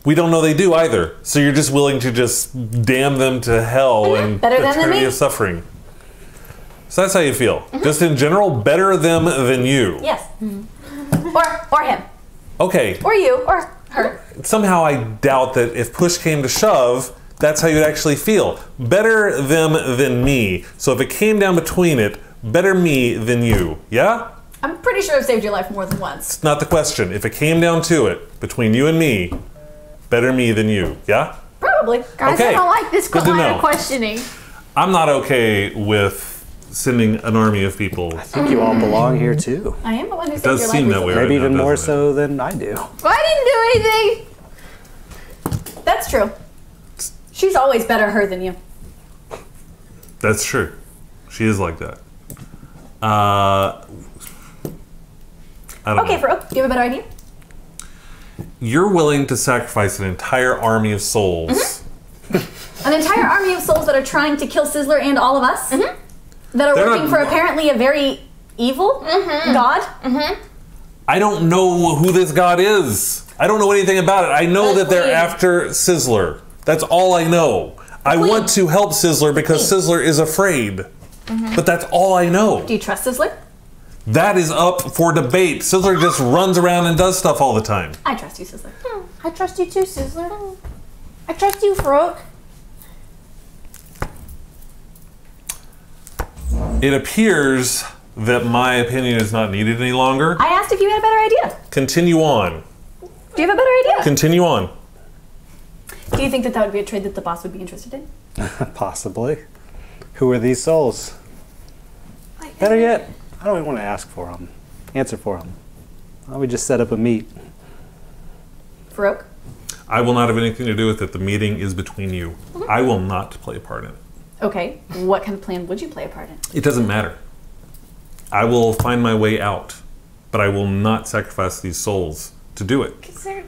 We don't know they do either. So you're just willing to just damn them to hell and Better them than eternity me. of suffering. So that's how you feel. Just in general, better them than you. Yes. Or him. Okay. Or you. Or her. Somehow I doubt that if push came to shove, that's how you'd actually feel. Better them than me. So if it came down between it, better me than you. Yeah? I'm pretty sure I've saved your life more than once. It's not the question. If it came down to it, between you and me, better me than you. Yeah? Probably. Guys, Okay. I don't like this Good to line know. of questioning. I'm not okay with sending an army of people. I think you all belong here too. I am the one who saved does your seem life that way. recently. Maybe Right now, even more doesn't it? so than I do. I didn't do anything. That's true. She's always better her than you. That's true. She is like that. I don't Okay, know. Farouk, do you have a better idea? You're willing to sacrifice an entire army of souls. An entire army of souls that are trying to kill Sizzler and all of us? That are They're working not- for apparently a very evil god? I don't know who this god is. I don't know anything about it. I know that they're Queen. after Sizzler. That's all I know. I Queen. want to help Sizzler because Sizzler is afraid. But that's all I know. Do you trust Sizzler? That is up for debate. Sizzler just runs around and does stuff all the time. I trust you, Sizzler. I trust you too, Sizzler. I trust you, Farouk. It appears that my opinion is not needed any longer. I asked if you had a better idea. Continue on. Do you have a better idea? Continue on. Do you think that that would be a trade that the boss would be interested in? Possibly. Who are these souls? Better yet, I don't even want to ask for them. Answer for them. Why don't we just set up a meet? Farouk? I will not have anything to do with it. The meeting is between you. I will not play a part in it. Okay, what kind of plan would you play a part in? It doesn't matter. I will find my way out, but I will not sacrifice these souls to do it. Is there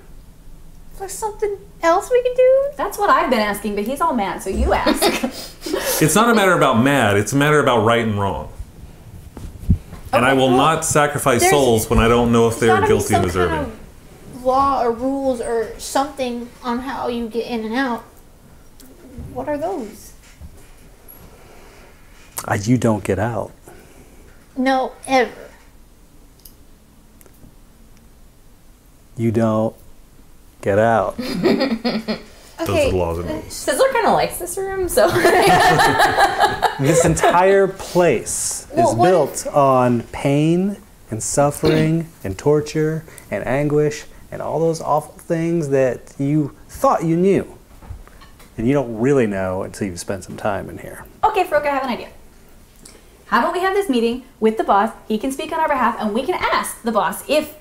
something else we can do? That's what I've been asking, but he's all mad, so you ask. It's not a matter about mad, it's a matter about right and wrong. And I will not sacrifice there's- souls when I don't know if There's they're gotta be guilty and some deserving. kind of law or rules or something on how you get in and out. What are those? You don't get out. No, ever. You don't get out. Those are the laws and rules. Sizzler kind of likes this room, so. This entire place is Well, what built on pain and suffering and torture and anguish and all those awful things that you thought you knew. And you don't really know until you've spent some time in here. Okay, Farouk, I have an idea. How about we have this meeting with the boss, he can speak on our behalf, and we can ask the boss if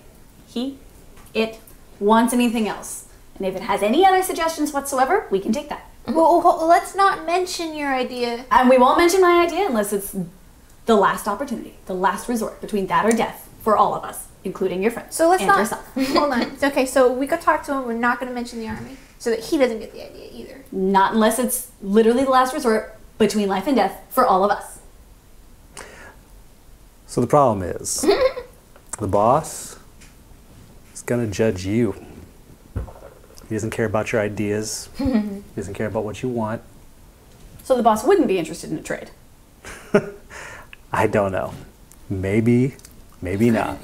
it wants anything else. And if it has any other suggestions whatsoever, we can take that. Well, let's not mention your idea. And we won't mention my idea unless it's the last opportunity, the last resort between that or death for all of us, including your friends. So let's and not. yourself. Hold on. Okay, so we go talk to him. We're not going to mention the army so that he doesn't get the idea either. Not unless it's literally the last resort between life and death for all of us. So the problem is, the boss is going to judge you. He doesn't care about your ideas. He doesn't care about what you want. So the boss wouldn't be interested in a trade. I don't know. Maybe, maybe not.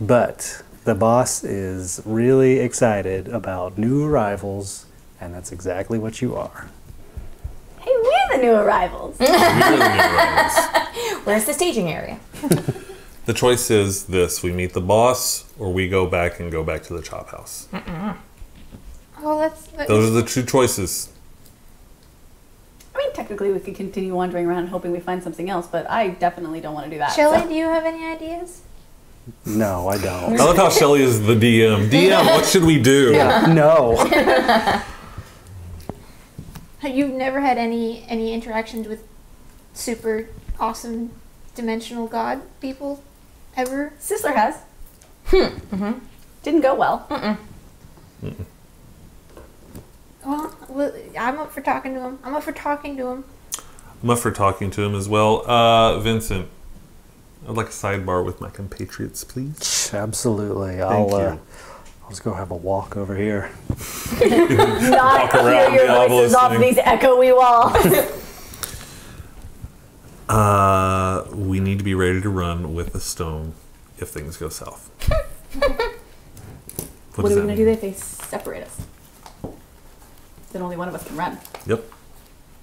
But the boss is really excited about new arrivals, and that's exactly what you are. Hey, we're the new arrivals. We're the new arrivals. Where's the staging area? The choice is this: we meet the boss, or we go back to the chop house. Oh, let's Those are the two choices. I mean, technically we could continue wandering around hoping we find something else, but I definitely don't want to do that. Shelly, so- do you have any ideas? No, I don't. I love how Shelly is the DM. DM, what should we do? No. You've never had any interactions with super awesome dimensional god people ever? Sizzler has. Didn't go well. Well, I'm up for talking to him. I'm up for talking to him as well. Vincent, I'd like a sidebar with my compatriots, please. Absolutely. Thank you. I'll just go have a walk over here. Not Walk around hear your the voices off obelisk. these echoey walls. We need to be ready to run with the stone if things go south. What are we going to do if they separate us? Then only one of us can run. Yep.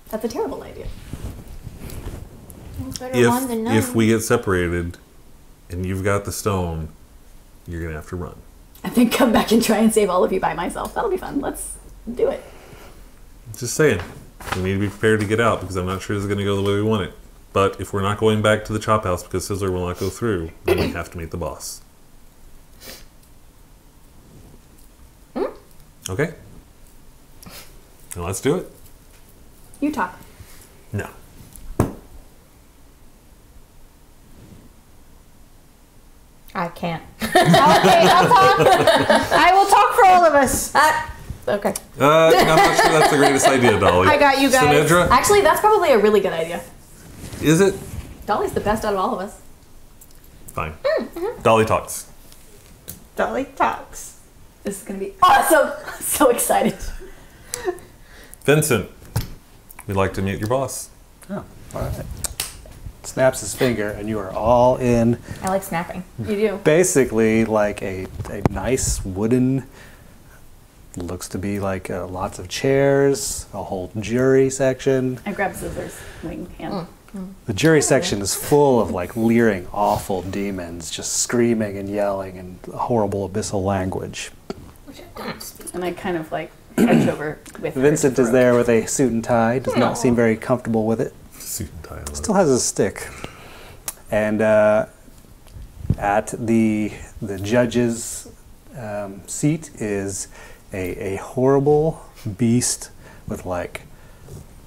That's a terrible idea. Better one than none. If we get separated and you've got the stone, you're going to have to run. And then come back and try and save all of you by myself. That'll be fun. Let's do it. Just saying. We need to be prepared to get out because I'm not sure this is going to go the way we want it. But if we're not going back to the chop house because Sizzler will not go through, then we have to meet the boss. Okay? Then let's do it. You talk. No. I can't. Okay, I'll talk. I will talk for all of us. Okay. I'm not sure that's the greatest idea, Dolly. I got you guys. Sinedra, Actually, that's probably a really good idea. is it? Dolly's the best out of all of us. Fine. Dolly talks. Dolly talks. This is going to be awesome. So excited. Vincent, we'd like to meet your boss. Oh, all right. Snaps his finger, and you are all in I like snapping. You do. basically like a nice wooden, looks to be like lots of chairs, a whole jury section. I grab Sizzler's wing hand. The jury section is full of like leering, awful demons just screaming and yelling in horrible abyssal language. Which I don't speak. And I kind of like edge over with her Vincent to is Farouk. there with a suit and tie. Does not seem very comfortable with it. Suit and tie. I love Still has his stick. And at the judge's seat is a horrible beast with like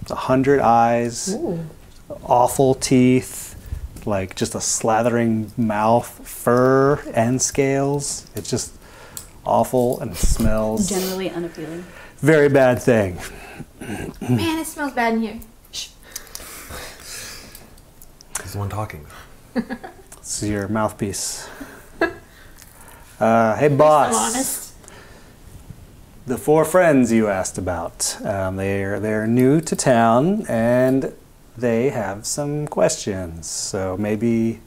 100 eyes, awful teeth, like just a slathering mouth, fur and scales. It's just awful and it smells. Generally unappealing. Very bad thing. Man, it smells bad in here. He's the one talking. This is your mouthpiece. Hey, boss. I'm honest. The 4 friends you asked about. They're new to town and they have some questions. So maybe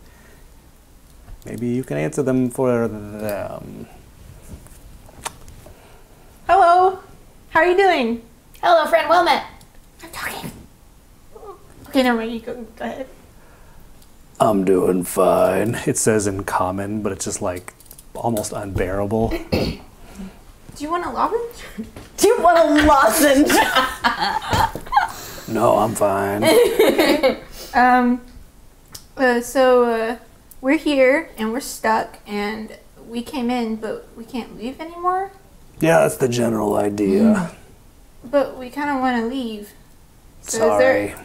you can answer them for them. Hello. How are you doing? Hello, friend. Well met. I'm talking. Okay, never mind. You go ahead. I'm doing fine. It says in common, but it's just like almost unbearable. Do you want a lozenge? Do you want a lozenge? No, I'm fine. So we're here and we're stuck and we came in, but we can't leave anymore. Yeah, that's the general idea. But we kind of want to leave. So Sorry. Is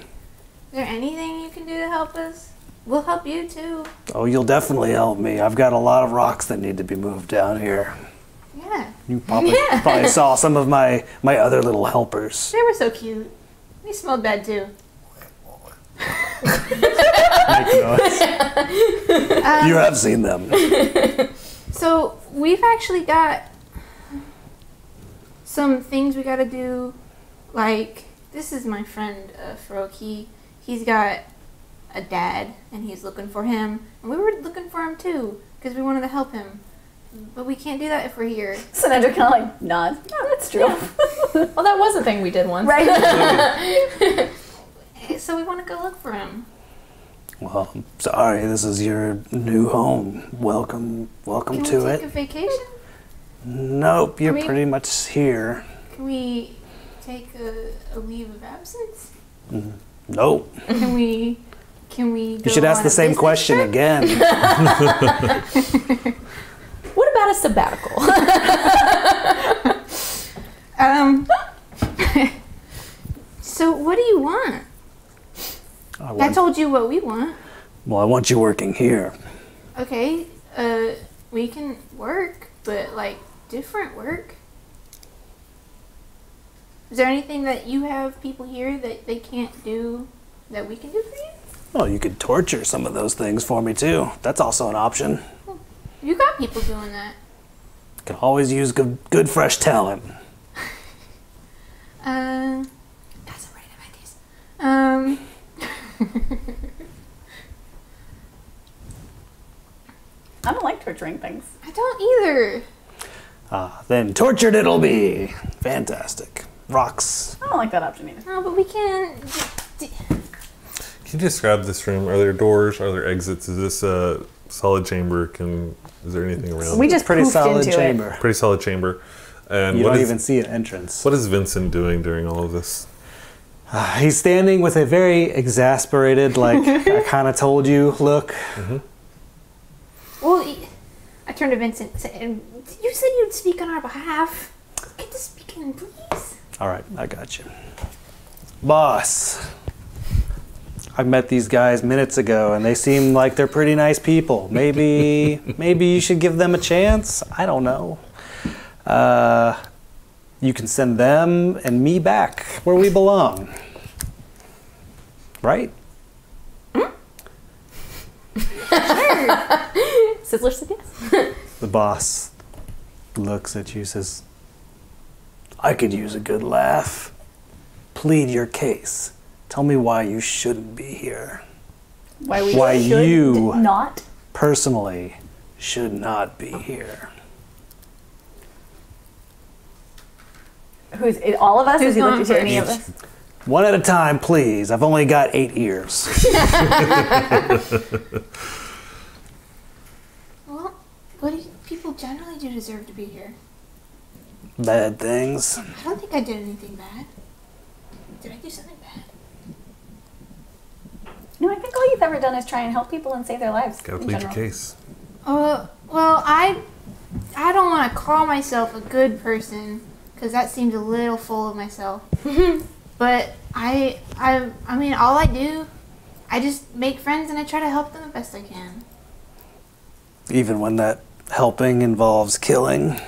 there anything you can do to help us? We'll help you too. Oh, you'll definitely help me. I've got a lot of rocks that need to be moved down here. Yeah, You probably saw some of my other little helpers. they were so cute. They smelled bad too. Make noise. You have seen them. So we've actually got some things we got to do. Like this is my friend Farouk. He's got a dad and he's looking for him, and we were looking for him too because we wanted to help him. But we can't do that if we're here. Sinandra kind of like nods. Oh, that's true. Well, that was a thing we did once. Right. So we want to go look for him. Well, I'm sorry. This is your new home. Welcome Can to we it. take a vacation? Nope, you're I mean- pretty much here. Can we take a leave of absence? Nope. Can we You should ask the same question again. What about a sabbatical? So what do you want? I told you what we want. Well, I want you working here. Okay, we can work, but like different work. Is there anything that you have people here that they can't do that we can do for you? Well, you could torture some of those things for me too. That's also an option. You got people doing that. Can always use good fresh talent. That's a random ideas. I don't like torturing things. I don't either. Then tortured it'll be. Fantastic. Rocks. I don't like that option either. No, but we can. Can you describe this room? Are there doors? Are there exits? Is this a solid chamber? Is there anything around? We just Pretty poofed solid into chamber. Pretty solid chamber. And You what don't is even see an entrance. what is Vincent doing during all of this? He's standing with a very exasperated, like, I kind of told you look. Well, I turned to Vincent and you said you'd speak on our behalf. Get to speaking, please. All right, I got you. Boss, I met these guys minutes ago, and they seem like they're pretty nice people. Maybe you should give them a chance. I don't know. You can send them and me back where we belong. Right? Sizzler said yes. The boss looks at you, says, I could use a good laugh. Plead your case. Tell me why you shouldn't be here. Why should you not? personally should not be here. Who's it, all of us? Who's Is he looking going to any of first? us? One at a time, please. I've only got 8 ears. Well, what do people generally do deserve to be here? bad things. I don't think I did anything bad. Did I do something bad? No, I think all you've ever done is try and help people and save their lives. Gotta in plead your general. case. Well, I don't want to call myself a good person because that seems a little full of myself. But I mean, all I do, I just make friends and I try to help them the best I can. Even when that helping involves killing.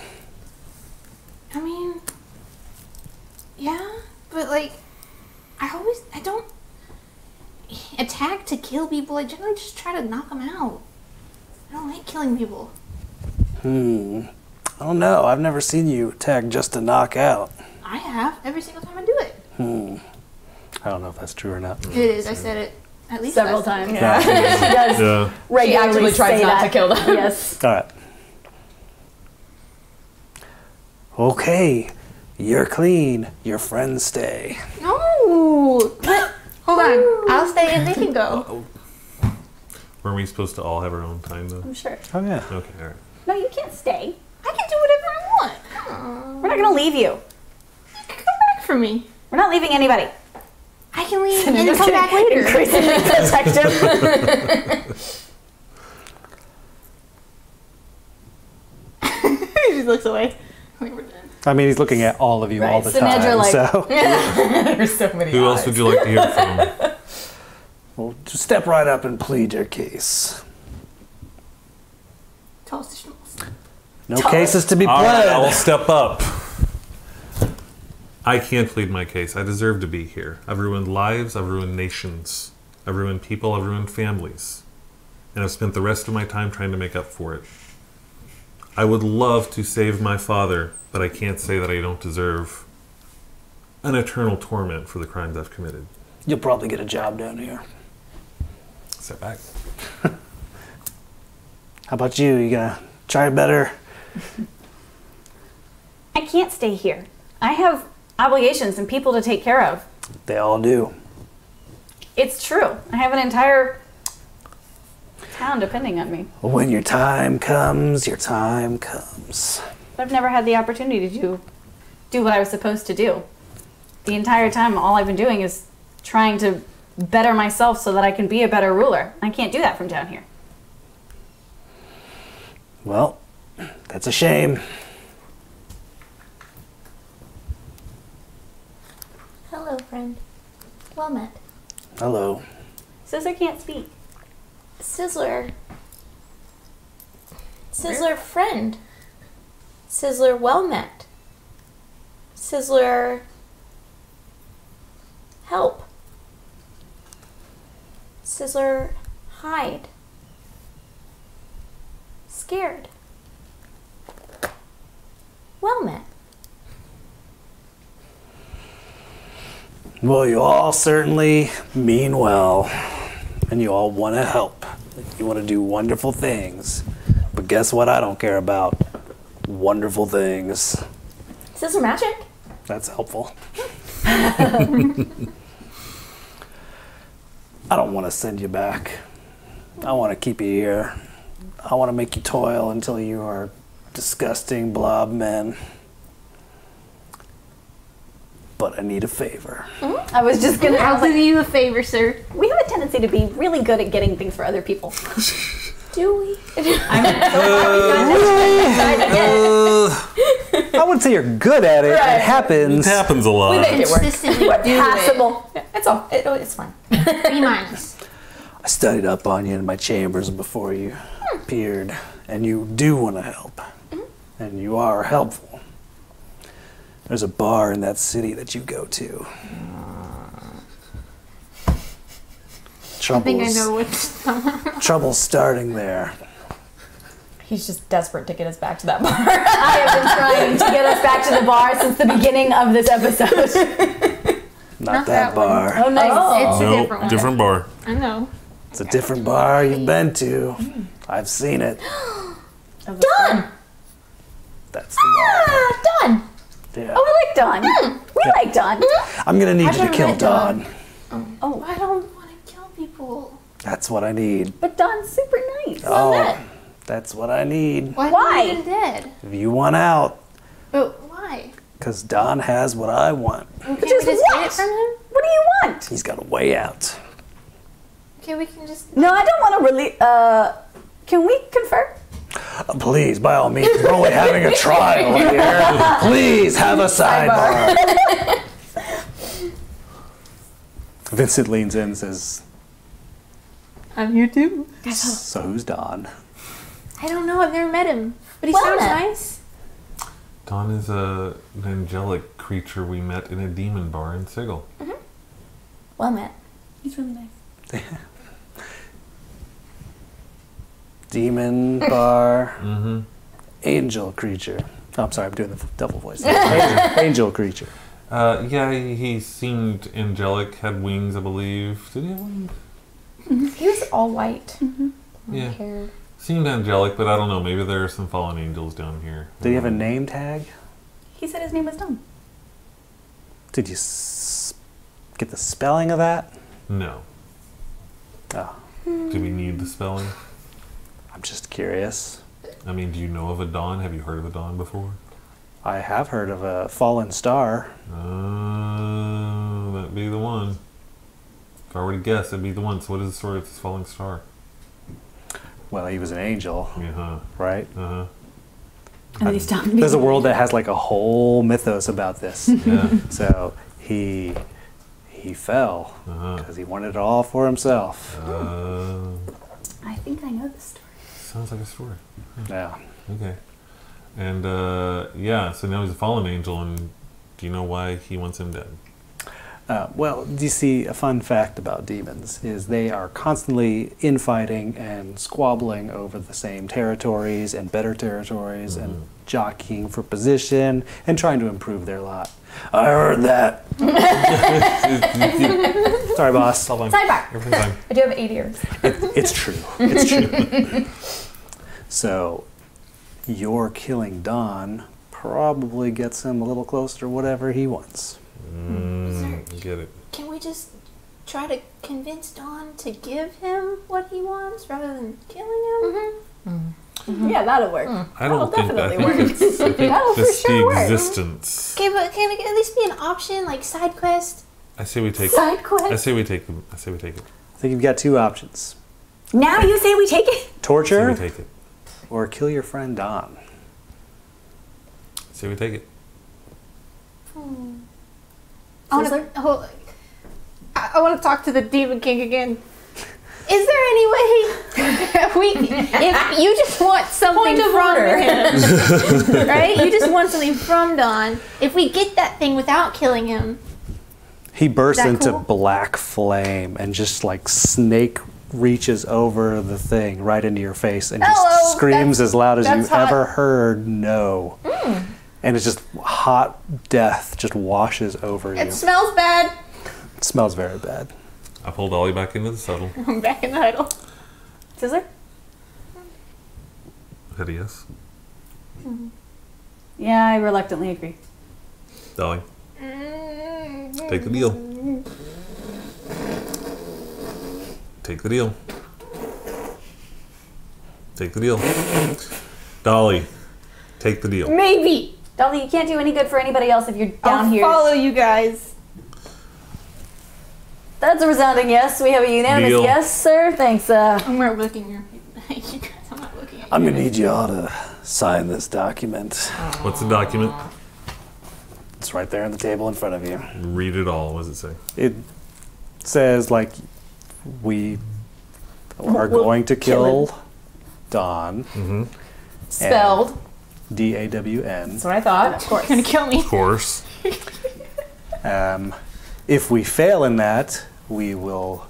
I mean, yeah, but like, I don't attack to kill people. I generally just try to knock them out. I don't like killing people. I don't know. I've never seen you attack just to knock out. I have every single time I do it. I don't know if that's true or not. It is. I said it at least Several last time. times. Yeah. She does Yeah. regularly actively tries say not that. to kill them. Yes. All right. Okay, you're clean. Your friends stay. No. But, hold on. I'll stay and they can go. Weren't we supposed to all have our own time though? I'm sure. Oh yeah. Okay, all right. No, you can't stay. I can do whatever I want. We're not going to leave you. Come back for me. We're not leaving anybody. I can leave and come back later. Increasingly detective. He just looks away. We're done. I mean, he's looking at all of you all the So Nedra, time. like- So, There's so many Who else would you like to hear from? well, just step right up and plead your case. Toast the schmaltz. No cases to be All right, I will pled. step up. I can't plead my case. I deserve to be here. I've ruined lives. I've ruined nations. I've ruined people. I've ruined families. And I've spent the rest of my time trying to make up for it. I would love to save my father, but I can't say that I don't deserve an eternal torment for the crimes I've committed. You'll probably get a job down here. Step back. How about you? You gonna try better? I can't stay here. I have obligations and people to take care of. They all do. It's true. I have an entire town depending on me. When your time comes, your time comes. But I've never had the opportunity to do what I was supposed to do. The entire time, all I've been doing is trying to better myself so that I can be a better ruler. I can't do that from down here. Well, that's a shame. Hello, friend. Well met. Hello. Sizzler can't speak. Sizzler. Sizzler friend. Sizzler well met. Sizzler help. Sizzler hide. Scared. Well met. Well, you all certainly mean well, and you all want to help. You want to do wonderful things. But guess what I don't care about? Wonderful things. Sizzler magic? That's helpful. I don't want to send you back. I want to keep you here. I want to make you toil until you are disgusting blob men. But I need a favor. I was just gonna I'll do you a favor, sir. we have a tendency to be really good at getting things for other people. Do we? I wouldn't say you're good at it. Right. It happens. It happens a lot. We make it work. Consistently We're do passable. It's all. It's fine. it. B minus. I studied up on you in my chambers before you appeared, and you do want to help. And you are helpful. There's a bar in that city that you go to. I think I know what's. Trouble's starting there. He's just desperate to get us back to that bar. I have been trying to get us back to the bar since the beginning of this episode. Not that bar. Oh, nice. It's a Nope, different one. different bar. I know. It's a different bar you've been to. I've seen it. Done. That's the bar. Ah, done. Yeah. Oh, I like Dawn. We like Dawn. I'm gonna need I've you to never kill met Dawn. Dawn. Oh, I don't want to kill people. That's what I need. but Dawn's super nice. Oh, that's what I need. Why? Why? Even dead. If you want out, But why? Because Don has what I want. Can't we just get it from him? What do you want? He's got a way out. Okay, we can just. No, I don't want to really. Can we confer? Please, by all means, we're only having a trial here. Please have a sidebar. Vincent leans in and says, I'm here too. so who's Don? I don't know. I've never met him, but he Well sounds met. nice. Don is an angelic creature we met in a demon bar in Sigil. Well met. He's really nice. Demon bar, Mm-hmm. angel creature. Oh, I'm sorry, I'm doing the devil voice. Angel creature. Yeah, he seemed angelic, had wings, I believe. Did he have wings? He was all white. Yeah. Hair. Seemed angelic, but I don't know. Maybe there are some fallen angels down here. Did he have a name tag? He said his name was Don. Did you get the spelling of that? No. Oh, Do we need the spelling? I'm just curious. I mean, do you know of a Dawn? Have you heard of a Dawn before? I have heard of a fallen star. That'd be the one. If I were to guess, it'd be the one. So what is the story of this falling star? Well, he was an angel, Yeah. right? Uh-huh. And then he stopped me. There's a world that has like a whole mythos about this. Yeah. So he fell Uh-huh. because he wanted it all for himself. I think I know this story. Sounds like a story. Yeah. Okay. And yeah, so now he's a fallen angel, and do you know why he wants him dead? Well, do you see, a fun fact about demons is they are constantly infighting and squabbling over the same territories and better territories and jockeying for position and trying to improve their lot. I heard that. Sorry, boss. All fine. Sidebar. Everything's fine. I do have 8 ears. It's true. It's true. So, your killing Don probably gets him a little closer to whatever he wants. Get it. Can we just try to convince Don to give him what he wants rather than killing him? Yeah, that'll work. I don't think that. I definitely think it's, I think That'll for just sure the work. existence. Okay, but can it at least be an option, like side quest? I say we take. Side I quest. say we take them. I say we take it. I think you've got two options. Now you say we take it? I say Torture we take it. or kill your friend Don. I say we take it. I want to talk to the Demon King again. Is there any way if you just want something from him, right? You just want something from Don. If we get that thing without killing him, He bursts Is that into cool? black flame and just like snake reaches over the thing right into your face and just Hello, screams as loud as that's you've hot. ever heard no. And it's just hot death just washes over you. it smells bad. It smells very bad. I pulled Ollie back into the saddle. I'm back in the huddle. Sizzler? Hideous. Yeah, I reluctantly agree. Dolly. Take the deal. Take the deal. Take the deal. Dolly. Take the deal. Maybe. Dolly, you can't do any good for anybody else if you're down I'll here. follow you guys. That's a resounding yes. We have a unanimous Deal. yes, sir. Thanks. I'm not looking your. You guys, I'm not looking at you. I'm gonna need you all to sign this document. What's the document? It's right there on the table in front of you. Read it all. What does it say? It says like we are We'll going to kill kill Don. Spelled. DAWN. That's what I thought. Of course. You're gonna kill me. Of course. If we fail in that, we will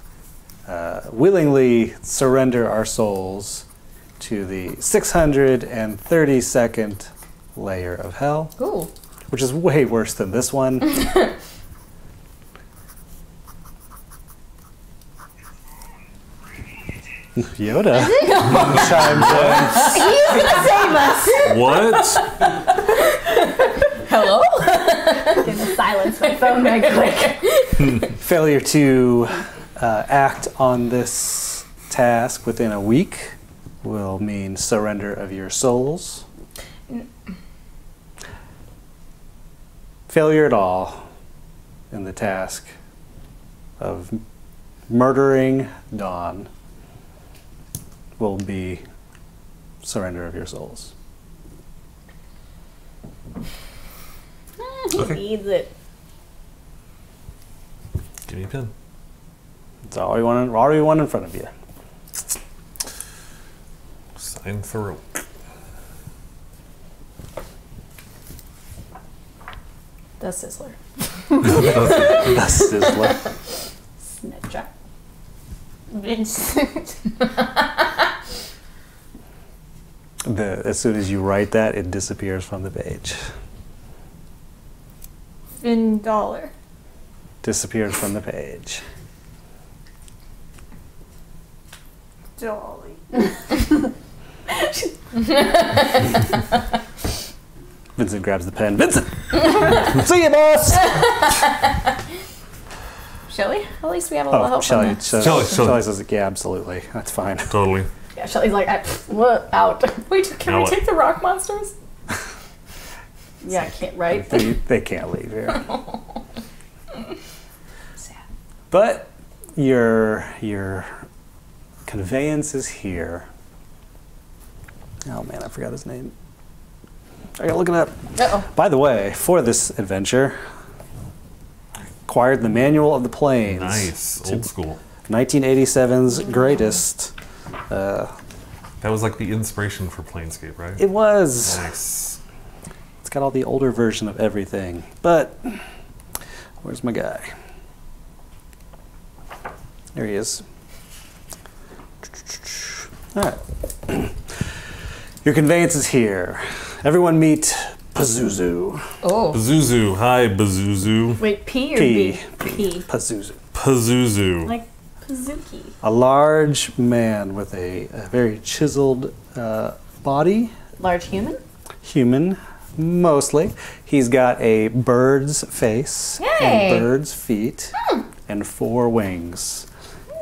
willingly surrender our souls to the 632nd layer of hell, Ooh. which is way worse than this one. Yoda chimes Save us. What? Hello? Gonna silence my phone right quick. in. Failure to act on this task within a week will mean surrender of your souls. failure at all in the task of murdering Dawn will be surrender of your souls. He Okay. needs it. Give me a pen. It's already one in front of you. Sign Farouk. The Sizzler. The Sizzler. Snitcher. Vincent. As soon as you write that, it disappears from the page. Vin Dollar. Disappears from the page. Dolly. Vincent grabs the pen. Vincent! See you, boss! Shelley? At least we have a little Oh, help Shelly. from that. Shelley. Shelly says, yeah, absolutely. That's fine. Totally. Yeah, Shelly's like, what? Out. Wait, can Now we what? take the rock monsters? Yeah, I can't, right? They can't leave here. But your conveyance is here. Oh man, I forgot his name. I gotta look it up. Uh-oh. By the way, for this adventure, I acquired the Manual of the Plains. Nice. Old school. 1987's greatest. That was like the inspiration for Planescape, right? It was. Nice. It's got all the older version of everything. But where's my guy? There he is. All right. Your conveyance is here. Everyone meet Pazuzu. Oh. Pazuzu. Hi, Pazuzu. Wait, P or P. B? P. Pazuzu. Pazuzu. Like Pazuki. A large man with a very chiseled body. Large human? Human, mostly. He's got a bird's face Hey. and bird's feet and 4 wings.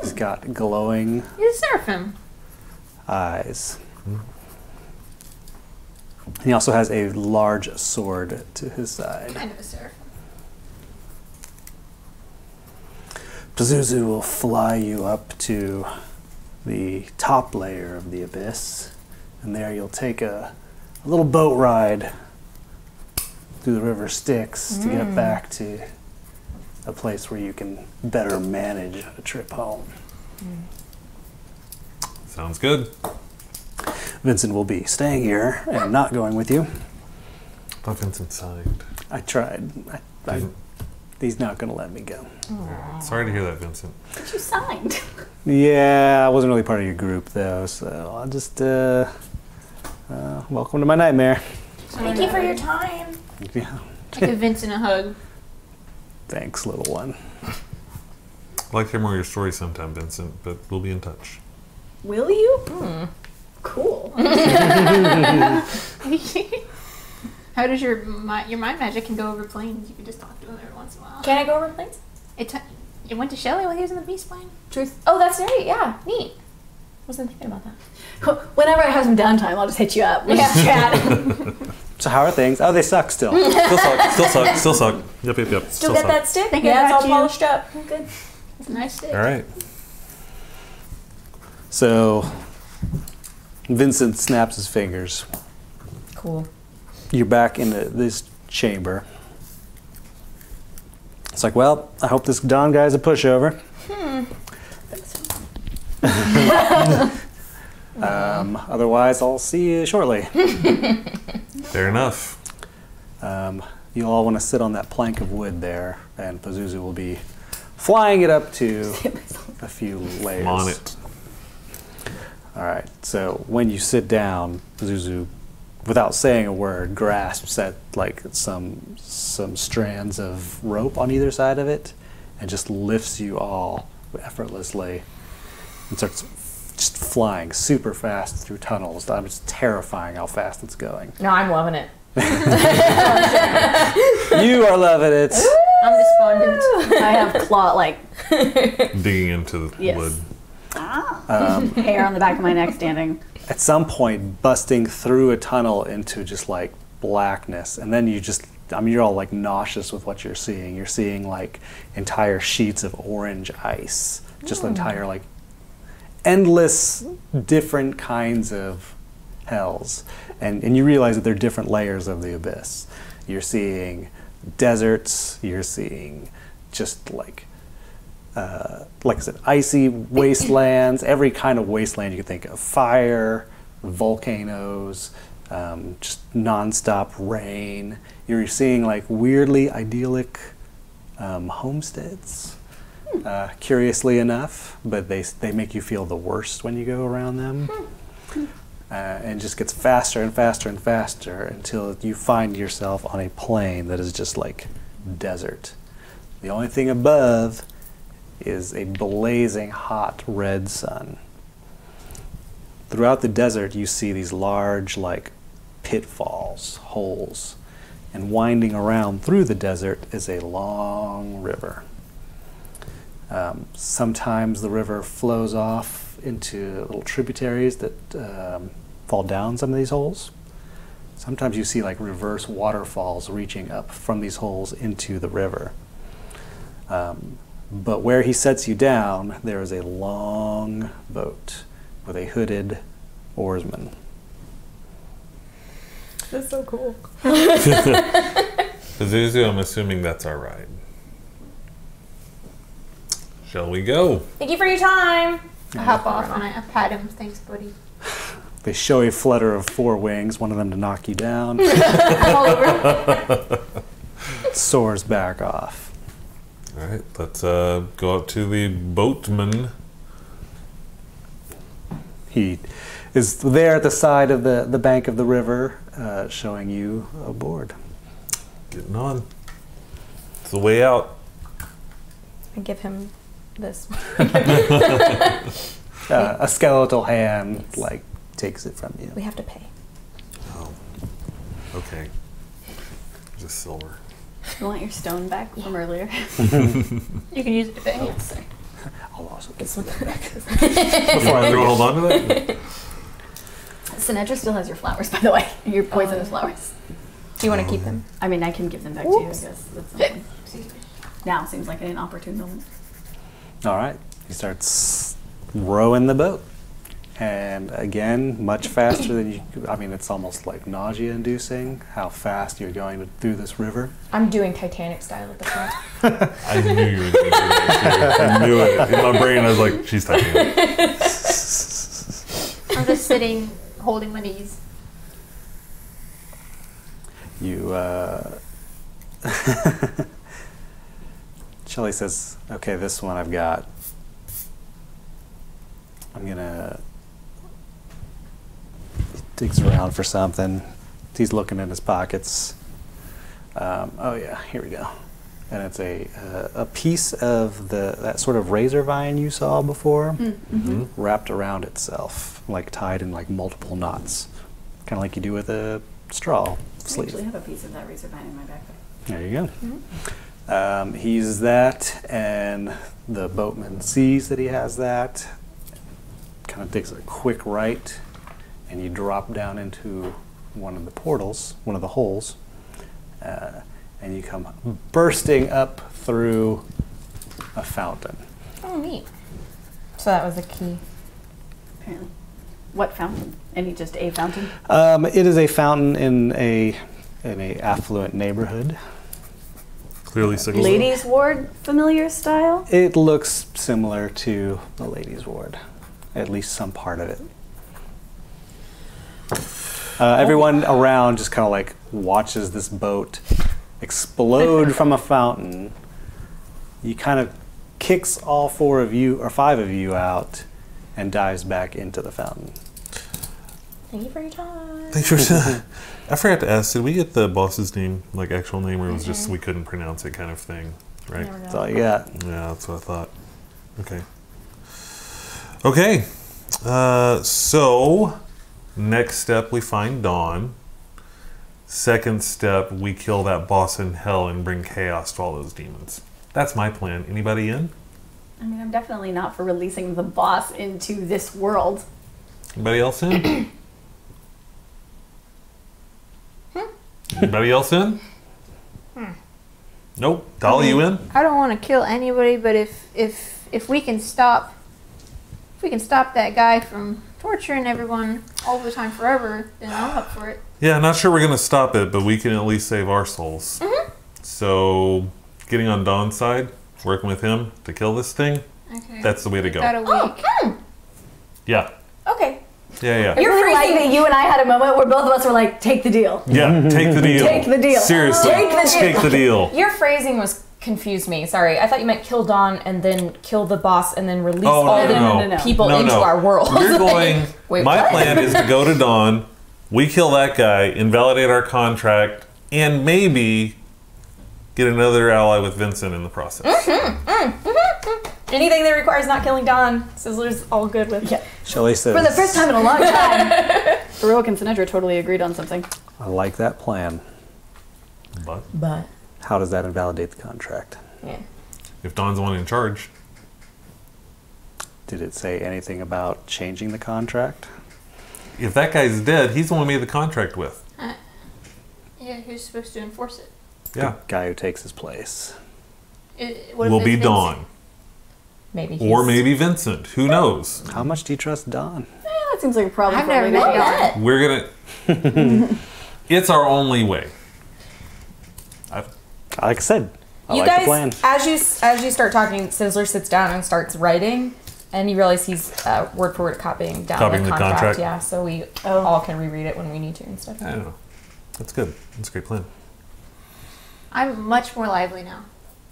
He's got glowing You surf him. eyes. He also has a large sword to his side. Kind of a surf. Pazuzu will fly you up to the top layer of the abyss, and there you'll take a little boat ride through the river Styx to get back to a place where you can better manage a trip home. Sounds good. Vincent will be staying here and not going with you. Thought Vincent signed. I tried. He's not going to let me go. Sorry to hear that, Vincent. But you signed. Yeah, I wasn't really part of your group though, so I'll just welcome to my nightmare. Thank you for your time. Yeah. Give Vincent a hug. Thanks, little one. I'd like to hear more of your story sometime, Vincent, but we'll be in touch. Will you? Cool. How does your mind magic can go over planes? You can just talk to him every once in a while. Can I go over planes? It went to Shelley while he was in the beast plane. Truth. Oh, that's right. Yeah, neat. Wasn't thinking about that. Whenever I have some downtime, I'll just hit you up. We'll just chat. So how are things? Oh, they suck still. Still suck. Still suck. Still suck. Yep, yep, yep. Still suck. get that stick? Thinking Yeah, it's about all you. polished up. Good. It's a nice stick. All right. So Vincent snaps his fingers. Cool. You're back in this chamber. It's like, well, I hope this Don guy's a pushover. Otherwise, I'll see you shortly. Fair enough. You all want to sit on that plank of wood there, and Pazuzu will be flying it up to a few layers. I'm on it. All right. So when you sit down, Pazuzu, without saying a word, grasps at like some strands of rope on either side of it, and just lifts you all effortlessly, and starts just flying super fast through tunnels. I'm just terrifying how fast it's going. No, I'm loving it. You are loving it. I'm despondent. I have claw, like, Digging into the Yes. wood. hair on the back of my neck standing. At some point, busting through a tunnel into just like blackness, and then you just I mean, you're all like nauseous with what you're seeing. You're seeing like entire sheets of orange ice, just entire like endless different kinds of hells. And you realize that they're different layers of the abyss. You're seeing deserts, you're seeing just like I said, icy wastelands, every kind of wasteland you can think of. Fire, volcanoes, just nonstop rain. You're seeing like weirdly idyllic homesteads, curiously enough, but they make you feel the worst when you go around them. And just gets faster and faster and faster until you find yourself on a plain that is just like desert. The only thing above is a blazing hot red sun. Throughout the desert you see these large like pitfalls, holes, and winding around through the desert is a long river. Sometimes the river flows off into little tributaries that fall down some of these holes. Sometimes you see like reverse waterfalls reaching up from these holes into the river. But where he sets you down, there is a long boat with a hooded oarsman. That's so cool. Pazuzu, I'm assuming that's our ride. Shall we go? Thank you for your time. I hop off and I pat him. Thanks, buddy. They show a flutter of 4 wings, one of them to knock you down. All over. Soars back off. All right, let's go up to the boatman. He is there at the side of the bank of the river, showing you aboard. Getting on. It's the way out. I give him this. A skeletal hand like takes it from you. We have to pay. Oh, okay. Just silver. You want your stone back from earlier? You can use it to pay. Oh, sorry. I'll also get some back. Before I hold on to that? Sinedra still has your flowers, by the way. Your poisonous flowers. Do you want to keep them? I mean, I can give them back to you, I guess. That's something. Now seems like an inopportune moment. All right. He starts rowing the boat. And again, much faster than you, I mean, it's almost like nausea-inducing how fast you're going through this river. I'm doing Titanic style at the front. I knew you were going to do that. I knew it. In my brain, I was like, she's Titanic. I'm just sitting, holding my knees. You, Shelly says, okay, this one I've got. I'm gonna, digs around for something. He's looking in his pockets. Oh yeah, here we go. And it's a piece of that sort of razor vine you saw before, wrapped around itself, like tied in like multiple knots, kind of like you do with a straw sleeve. I actually have a piece of that razor vine in my backpack. There you go. He uses that, and the boatman sees that he has that, kind of takes a quick right, and you drop down into one of the portals, one of the holes, and you come bursting up through a fountain. Oh, neat. So that was the key. Apparently. What fountain? Any just a fountain? It is a fountain in a affluent neighborhood. Clearly Sizzler. Ladies' ward familiar style? It looks similar to the ladies' ward, at least some part of it. Everyone around just kind of like watches this boat explode from a fountain. He kind of kicks all 4 of you, or 5 of you out, and dives back into the fountain. Thank you for your time. Thanks for. I forgot to ask. Did we get the boss's name, like actual name, or it was just we couldn't pronounce it, kind of thing, right? That's all you got. Yeah, that's what I thought. Okay. Okay. So next step, we find Dawn. Second step, we kill that boss in hell and bring chaos to all those demons. That's my plan. Anybody in? I mean, I'm definitely not for releasing the boss into this world. Anybody else in? Anybody else in? Nope. Dolly, you in? I don't want to kill anybody, but if we can stop that guy from torturing everyone all the time forever, then I'm up for it. Yeah, not sure we're going to stop it, but we can at least save our souls. So, getting on Don's side, working with him to kill this thing, Okay. that's the way to go. Got a week. Yeah. Okay. Yeah. I really like that you and I had a moment where both of us were like, take the deal. Yeah, take the deal. Take the deal. Seriously. Take the deal. Take the deal. Your phrasing was confused me. Sorry. I thought you meant kill Dawn and then kill the boss and then release Oh, all no, the no. people No, into no. our world. You're going, Wait, my what? plan is to go to Dawn, we kill that guy, invalidate our contract, and maybe get another ally with Vincent in the process. Anything that requires not killing Dawn, Sizzler's all good with. Yeah. Shelly says, For the first time in a long time, Heroic and Sinedra totally agreed on something. I like that plan. But How does that invalidate the contract? yeah. If Dawn's the one in charge. Did it say anything about changing the contract? If that guy's dead, he's the one we made the contract with. Yeah, who's supposed to enforce it? Yeah. The guy who takes his place. What if Will it's be Vincent? Dawn. Maybe. Or he's- maybe Vincent. Who knows? How much do you trust Don? Yeah, that seems like a problem. I've for never everybody. met Dawn. We're gonna. It's our only way. Like I said, I You like the guys, plan. as you start talking, Sizzler sits down and starts writing, and you realize he's word for word copying down Copying the the contract. contract. Yeah, so we all can reread it when we need to and stuff. I don't know. That's good. That's a great plan. I'm much more lively now.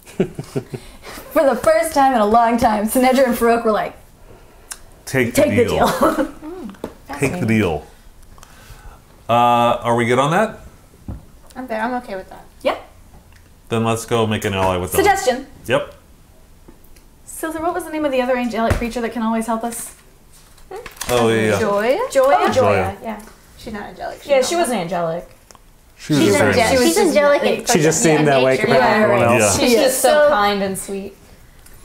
For the first time in a long time, Sinedra and Farouk were like, Take the take the deal. deal. Take the deal. Are we good on that? I'm there. I'm okay with that. Yep. Then let's go make an ally with them. Suggestion. Yep. Silver, what was the name of the other angelic creature that can always help us? Oh yeah. Joy? Joya? Joya. Yeah. She's not angelic. Yeah, she wasn't angelic. She was She's, just saying- She was she's just- angelic. in She just seemed that way nature. compared to everyone right. else. Yeah. She's just so So- kind and sweet.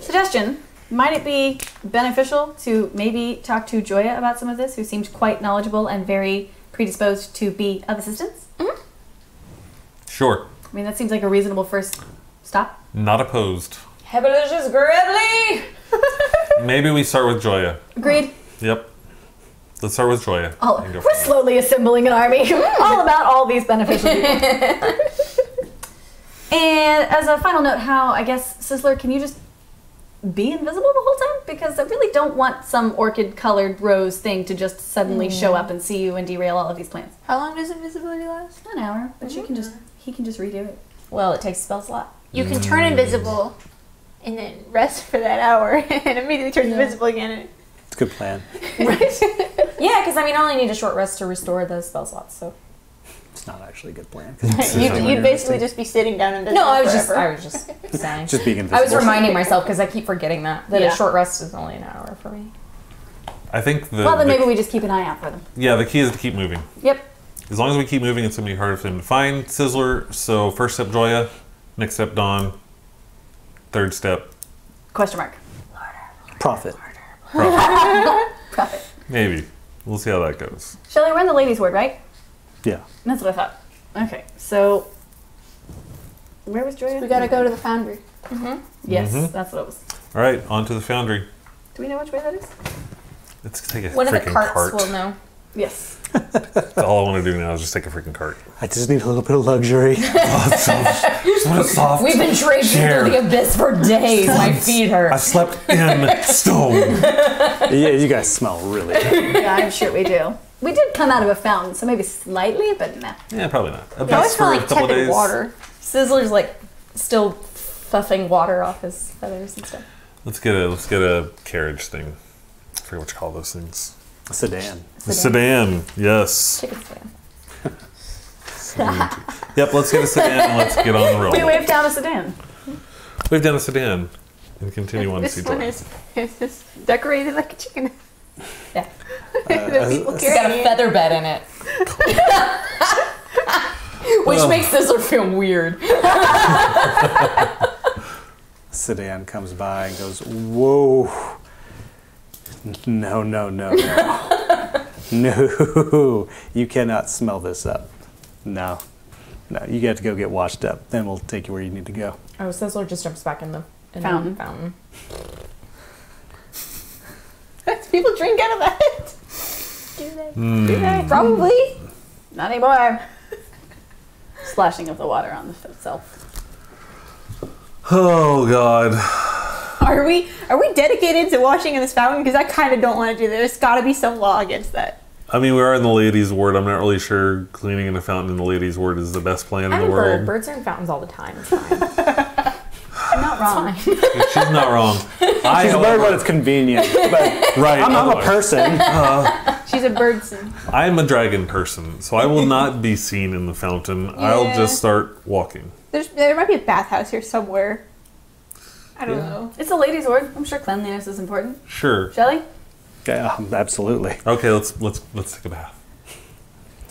Suggestion. Might it be beneficial to maybe talk to Joya about some of this, who seemed quite knowledgeable and very predisposed to be of assistance? Sure. I mean, that seems like a reasonable first stop. Not opposed. Hebelicious Gridley! Maybe we start with Joya. Agreed. Yep. Let's start with Joya. And go We're from there. slowly assembling an army, all about all these beneficial people. And as a final note, how, I guess, Sizzler, can you just be invisible the whole time? Because I really don't want some orchid-colored rose thing to just suddenly show up and see you and derail all of these plans. How long does invisibility last? An hour, but he can just redo it. Well, it takes a spell slot. You can turn invisible and then rest for that hour and immediately turn invisible again. It's a good plan. Yeah, because I mean, I only need a short rest to restore the spell slots. So It's not actually a good plan. You'd basically just be sitting down invisible. no, I was forever. just saying. Just being invisible. I was reminding myself because I keep forgetting that Yeah. a short rest is only an hour for me. I think the Well, then maybe we just keep an eye out for them. yeah, the key is to keep moving. Yep. As long as we keep moving, it's gonna be harder for them to find Sizzler. So first step Joya, next step Dawn, third step Question mark. Profit. Profit. maybe. We'll see how that goes. Shelley, we're in the ladies' ward, right? Yeah. That's what I thought. Okay, so where was Joya? We gotta go to the foundry. Yes, Mhm. that's what it was. All right, on to the foundry. Do we know which way that is? Let's take a One of the freaking carts cart. will know. Yes. That's all I want to do now is just take a freaking cart. I just need a little bit of luxury. Just want a soft. We've been traipsing Chair. through the abyss for days. My feet hurt. I slept in stone. Yeah, you guys smell really good. Yeah, I'm sure we do. We did come out of a fountain, so maybe slightly, but nah. Yeah, probably not. A I always best smell for a like couple of tepid days. water. Sizzler's like still puffing water off his feathers and stuff. Let's get a carriage thing. I forget what you call those things. A sedan. A sedan. Yes. Chicken stand. Yep. Let's get a sedan and let's get on the road. We waved down a sedan. We've done a sedan and continue on to see This one Joy. is just decorated like a chicken. Yeah. The people It's got carrying a it. feather bed in it. Which makes Sizzler feel weird. Sedan comes by and goes, whoa. No, no, no, no. No, you cannot smell this up. No. No, you get to go get washed up. Then we'll take you where you need to go. Oh, Sizzler just jumps back in the Fountain. People drink out of that. Do they? Mm. Do they? Probably. Not anymore. Splashing of the water on the itself. Oh God. Are we dedicated to washing in this fountain? Because I kind of don't want to do that. There's got to be some law against that. I mean, we are in the ladies' ward. I'm not really sure cleaning in a fountain in the ladies' ward is the best plan in I'm the a bird. world. Birds are in fountains all the time. It's fine. I'm not wrong. She's not wrong. She's a bird when it's convenient. But Right. I'm a otherwise. person. She's a birdson. I'm a dragon person, so I will not be seen in the fountain. I'll Yeah. just start walking. There might be a bathhouse here somewhere. I don't know. It's a ladies' ward. I'm sure cleanliness is important. Sure. Shelly? Yeah, absolutely. Okay, let's take a bath.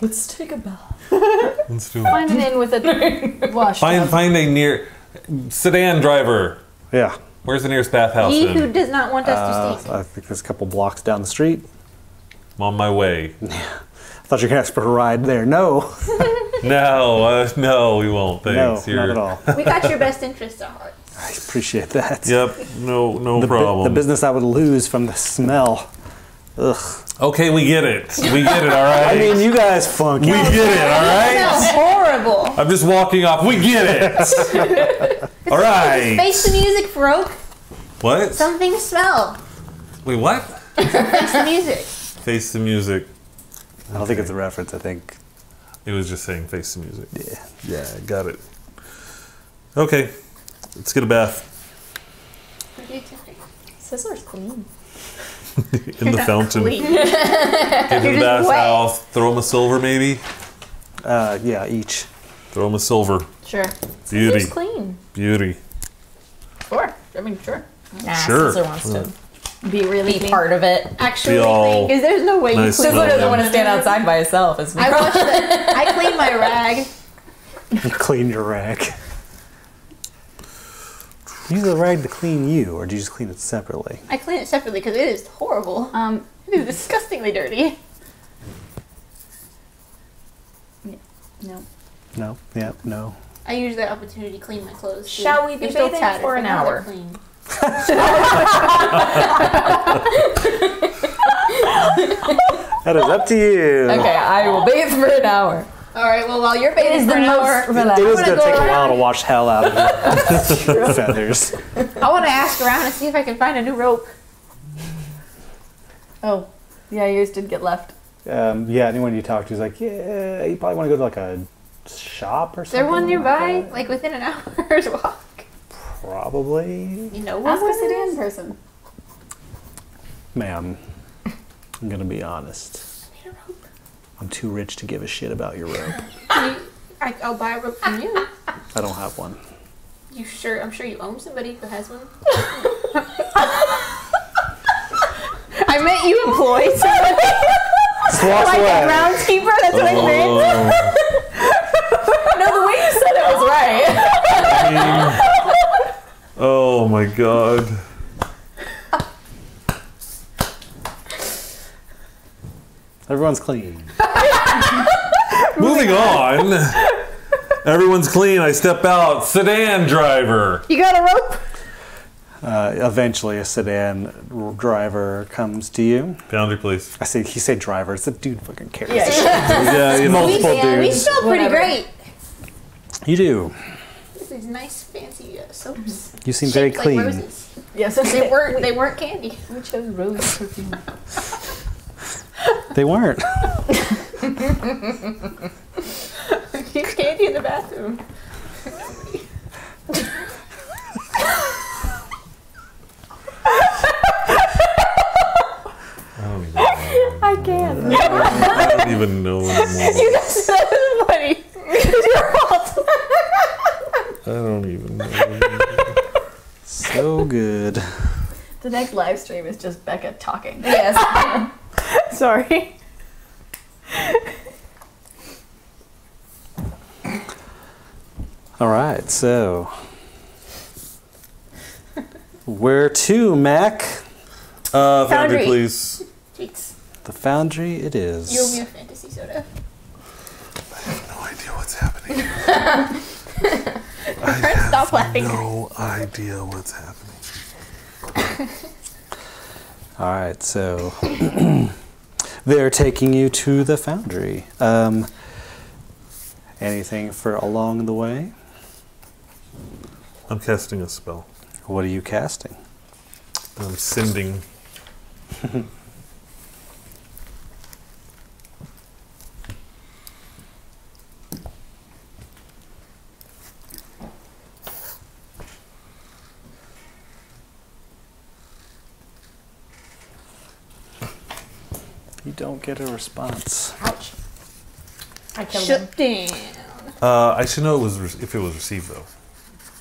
Let's take a bath. Let's do it. Find an inn with a wash tub. Find a near sedan driver. Yeah. Where's the nearest bathhouse? He then? who does not want us to stay. I think there's a couple blocks down the street. I'm on my way. I thought you were going to ask for a ride there. No. No, we won't. Thanks. No, not at all. We got your best interest at heart. I appreciate that. Yep. No The problem. business I would lose from the smell. Ugh. Okay, we get it. We get it. All right. I mean, you guys funky. we get it. All right. Smells horrible. I'm just walking off. We get it. All right. Face the music, Farouk. What? Some things smell. Wait, what? Face the music. Face the music. I don't think it's a reference. I think. It was just saying face the music. Yeah. Yeah, got it. Okay, let's get a bath Sizzler's clean. in the fountain. Clean. Get to the You're just bath wet. house. Throw him a silver, maybe. Yeah, each. Throw him a silver. Sure. Beauty. Sizzler's clean. Beauty. Sure. I mean, sure. Nah, Sure. Sizzler wants to Be really be clean. part of it. Actually, Be all because there's no way nice you clean. smell. Sizzler doesn't want to stand outside by himself. Is I washed the, I cleaned my rag. You clean your rag. Use a rag to clean you, or do you just clean it separately? I clean it separately because it is horrible. It is disgustingly dirty. No. No. Yeah. No. I use that opportunity to clean my clothes. too. Shall we be They're still bathing tattered, for but an now they're hour? clean. That is up to you. Okay, I will bathe for an hour. All right. Well, while you're bathing for an hour, It is gonna going to go take a around. while to wash hell out of your feathers. I want to ask around and see if I can find a new rope. Oh. Yeah, yours did get left. Yeah, anyone you talk to is like, yeah, you probably want to go to like a shop or Is something. there one nearby, like that. like within an hour's walk? Probably. You know Ask what? a sedan person. Ma'am, I'm going to be honest. Need a rope. I'm too rich to give a shit about your rope. I'll buy a rope from you. I don't have one. You sure? I'm sure you own somebody who has one. I meant you employ somebody. Swap Like a away. groundskeeper. That's what I meant. No, the way you said it was right. Oh my god. Everyone's clean. Moving on. Everyone's clean. I step out. Sedan driver. You got a rope? Eventually, a sedan driver comes to you. Foundry, please. I say he said driver. It's a dude fucking cares. Yeah, you know. Multiple We dudes. smell pretty Whatever. great. You do. These nice fancy soaps. You seem very Shaped clean. Like roses. Yes, They weren't candy. We chose rose perfume. They weren't. Keep candy in the bathroom. I don't even know anymore. You guys said it was funny. It's your fault. I don't even know anymore. So good. The next live stream is just Becca talking. Yes. Sorry. All right, so where to, Mac? Foundry, Foundry. please. Tweets. The Foundry it is. You owe me a fantasy soda. I have no idea what's happening. Stop laughing. No idea what's happening. All right, so they're taking you to the foundry. Anything for along the way? I'm casting a spell. What are you casting? I'm sending. You don't get a response. Ouch. I killed him. Shut down. I should know if it was received though.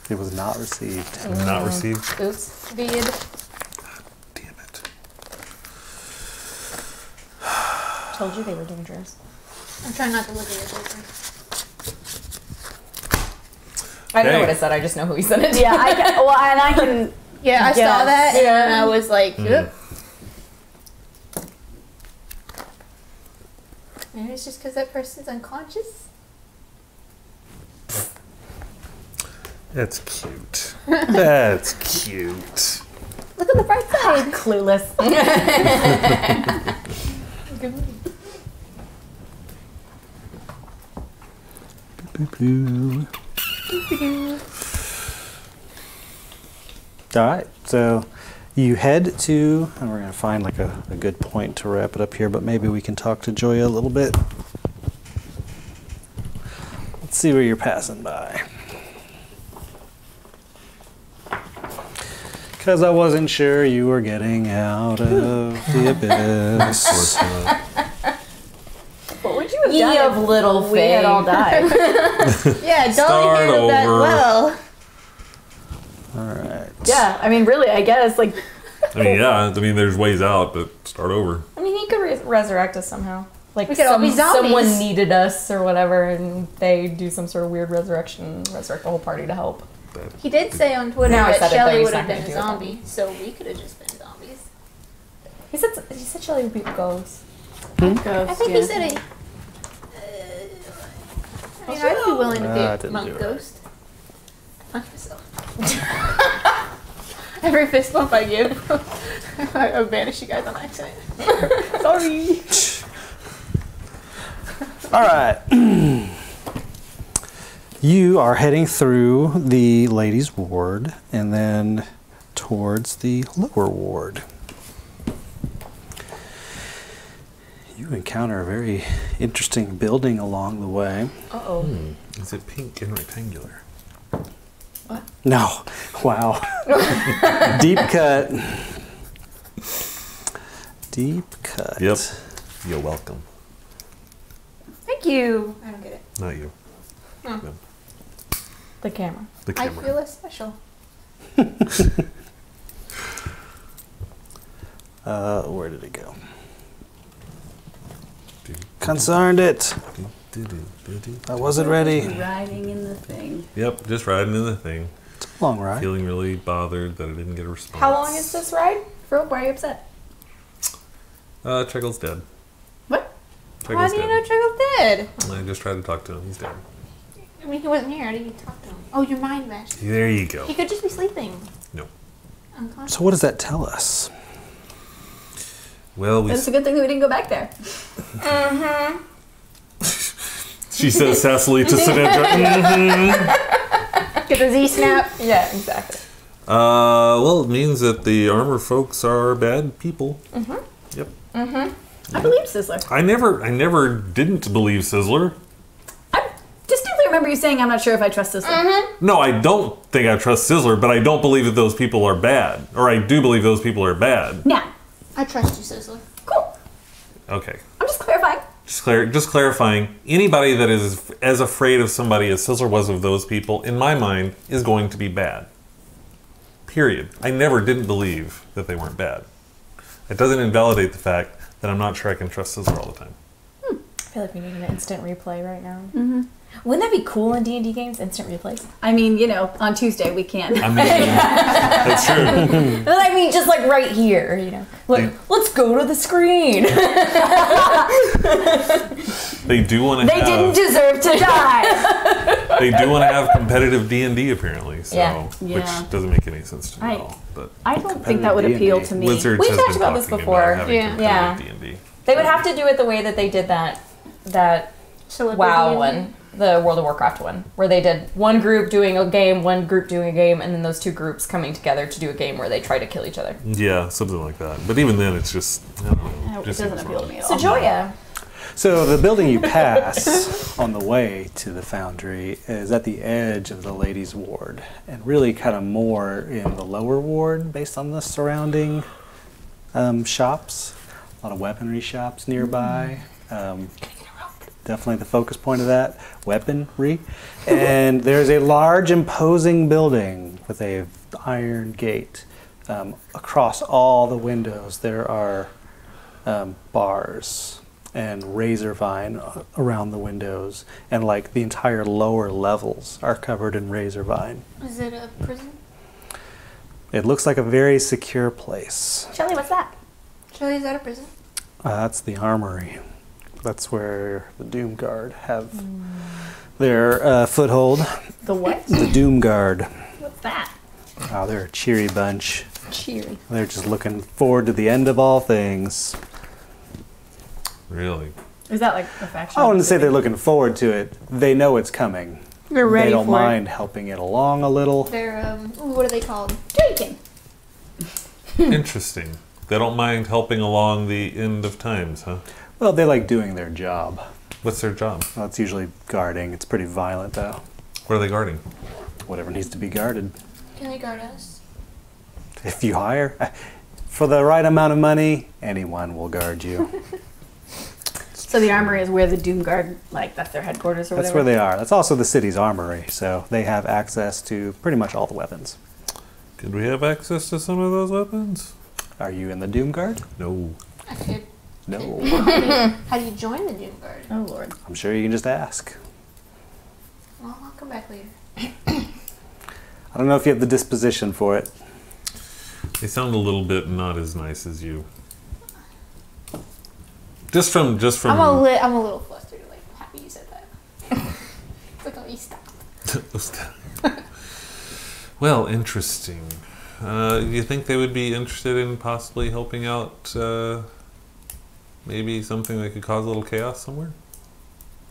It was not received. Not received. Oops. Vid. Damn it. Told you they were dangerous. I'm trying not to look at your paper. I don't know Hey. what I said. I just know who he said it to. Yeah, I can. Well, and I can. Yeah, I saw Yes. that and I was like, "Oop." Maybe it's just because that person's unconscious. That's cute. That's cute. Look on the bright side. Clueless. Good movie. All right, so you head to, and we're going to find like a good point to wrap it up here, but maybe we can talk to Joya a little bit. Let's see where you're passing by. Because I wasn't sure you were getting out of the abyss. What would you have Ye done of if little we had all faith. died? Yeah, Dolly Start handled that over. well. All right. Yeah, I mean, really, I guess like I mean, yeah. I mean, there's ways out, but start over. I mean, he could resurrect us somehow. Like We could all be zombies. someone needed us or whatever, and they do some sort of weird resurrection and resurrect the whole party to help. He did say on Twitter Now I that said it, though, Shelly he's would have not been a gonna do it, zombie, so we could have just been zombies. He said Shelly would be ghosts. ghost. I think he said it. I mean, I'd be willing to I be a didn't monk do it. ghost. Punch myself. Every fist bump I give, I banish you guys on accident. Sorry. All right. You are heading through the ladies' ward and then towards the lower ward. You encounter a very interesting building along the way. Uh-oh. Is it pink and rectangular? No. Wow. Deep cut. Deep cut. Yep. You're welcome. Thank you. I don't get it. Not you. Oh. No. The camera. The I camera. feel less special. Where did it go? Concerned it. I wasn't ready. Riding in the thing. Yep, just riding in the thing. It's a long ride. Feeling really bothered that I didn't get a response. How long is this ride? For why are you upset? Tregel's dead. What? How Tregel's do you dead. know Trickle's dead? I just tried to talk to him. He's dead. I mean, he wasn't here. How did you talk to him? Oh, your mind mesh. There you go. He could just be sleeping. No. Unconscious. So what does that tell us? Well, It's a good thing that we didn't go back there. she says sassily to Sinatra. Get the Z snap. Yeah, exactly. Well, it means that the armor folks are bad people. Yep. I believe Sizzler. I never didn't believe Sizzler. I distinctly remember you saying, "I'm not sure if I trust Sizzler." No, I don't think I trust Sizzler, but I don't believe that those people are bad. Or I do believe those people are bad. Now, I trust you, Sizzler. cool. Okay. I'm just clarifying. Just clarifying, anybody that is as afraid of somebody as Sizzler was of those people, in my mind, is going to be bad. Period. I never didn't believe that they weren't bad. It doesn't invalidate the fact that I'm not sure I can trust Sizzler all the time. I feel like we need an instant replay right now. Wouldn't that be cool in D&D games? Instant replays? I mean, on Tuesday we can. I mean, that's true. I mean, just like right here, Let's go to the screen. They do want to They didn't deserve to die. They do want to have competitive D&D apparently, so Yeah. Yeah. which doesn't make any sense to me I- at all. But I don't think that would appeal to me. Wizards We've has talked been about this talking before. having Yeah. competitive Yeah. D&D. They would have to do it the way that they did that Celebrity WoW D&D? one, the World of Warcraft one, where they did one group doing a game, one group doing a game, and then those two groups coming together to do a game where they try to kill each other. Yeah, something like that. But even then, it's just I don't know. It Just doesn't seems appeal to wrong. me at So all. Joya, So the building you pass on the way to the foundry is at the edge of the ladies' ward, and really kind of more in the lower ward based on the surrounding shops. A lot of weaponry shops nearby. Definitely the focus point of that, weaponry. And there's a large, imposing building with a iron gate. Across all the windows, there are bars and razor vine around the windows, and like the entire lower levels are covered in razor vine. Is it a prison? It looks like a very secure place. Shelly, what's that? Shelley, is that a prison? That's the armory. That's where the Doom Guard have their foothold. The what? The Doom Guard. What's that? Oh, they're a cheery bunch. cheery. They're just looking forward to the end of all things. Really? Is that like a faction? I wouldn't say they're looking forward to it. They know it's coming. They're ready They don't for it. mind helping it along a little. They're, what are they called? Drinking. Interesting. They don't mind helping along the end of times, huh? Well, they like doing their job. What's their job? Well, it's usually guarding. It's pretty violent, though. What are they guarding? Whatever needs to be guarded. Can they guard us? If you hire, for the right amount of money, anyone will guard you. So the armory is where the Doom Guard, like, that's their headquarters or That's whatever? where they are. That's also the city's armory, so they have access to pretty much all the weapons. Could we have access to some of those weapons? Are you in the Doom Guard? No. I could. No. How do you join the Doom Guard? Oh, Lord. I'm sure you can just ask. Well, I'll come back later. I don't know if you have the disposition for it. They sound a little bit not as nice as you. Just from. I'm a little flustered. Like, I'm happy you said that. It's like, oh, you stopped. Well, interesting. You think they would be interested in possibly helping out? Maybe something that could cause a little chaos somewhere.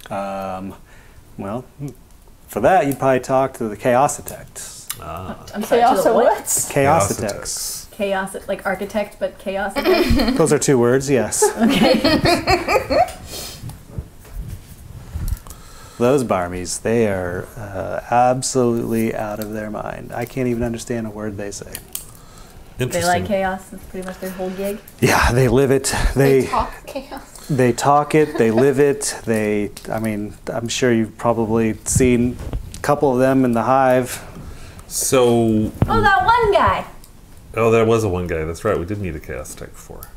Well, for that, you'd probably talk to the Chaos Architects. I'm sorry, to the what? Chaos Architects. Chaos, like architect, but chaos. Okay. Those are 2 words, yes. Those barmies, they are absolutely out of their mind. I can't even understand a word they say. Interesting. They like chaos. That's pretty much their whole gig. Yeah, they live it. They talk chaos. They talk it, they live it. I'm sure you've probably seen a couple of them in the hive. So. Oh, that one guy. Oh, there was a one guy. That's right. We did meet a Chaos Tech before.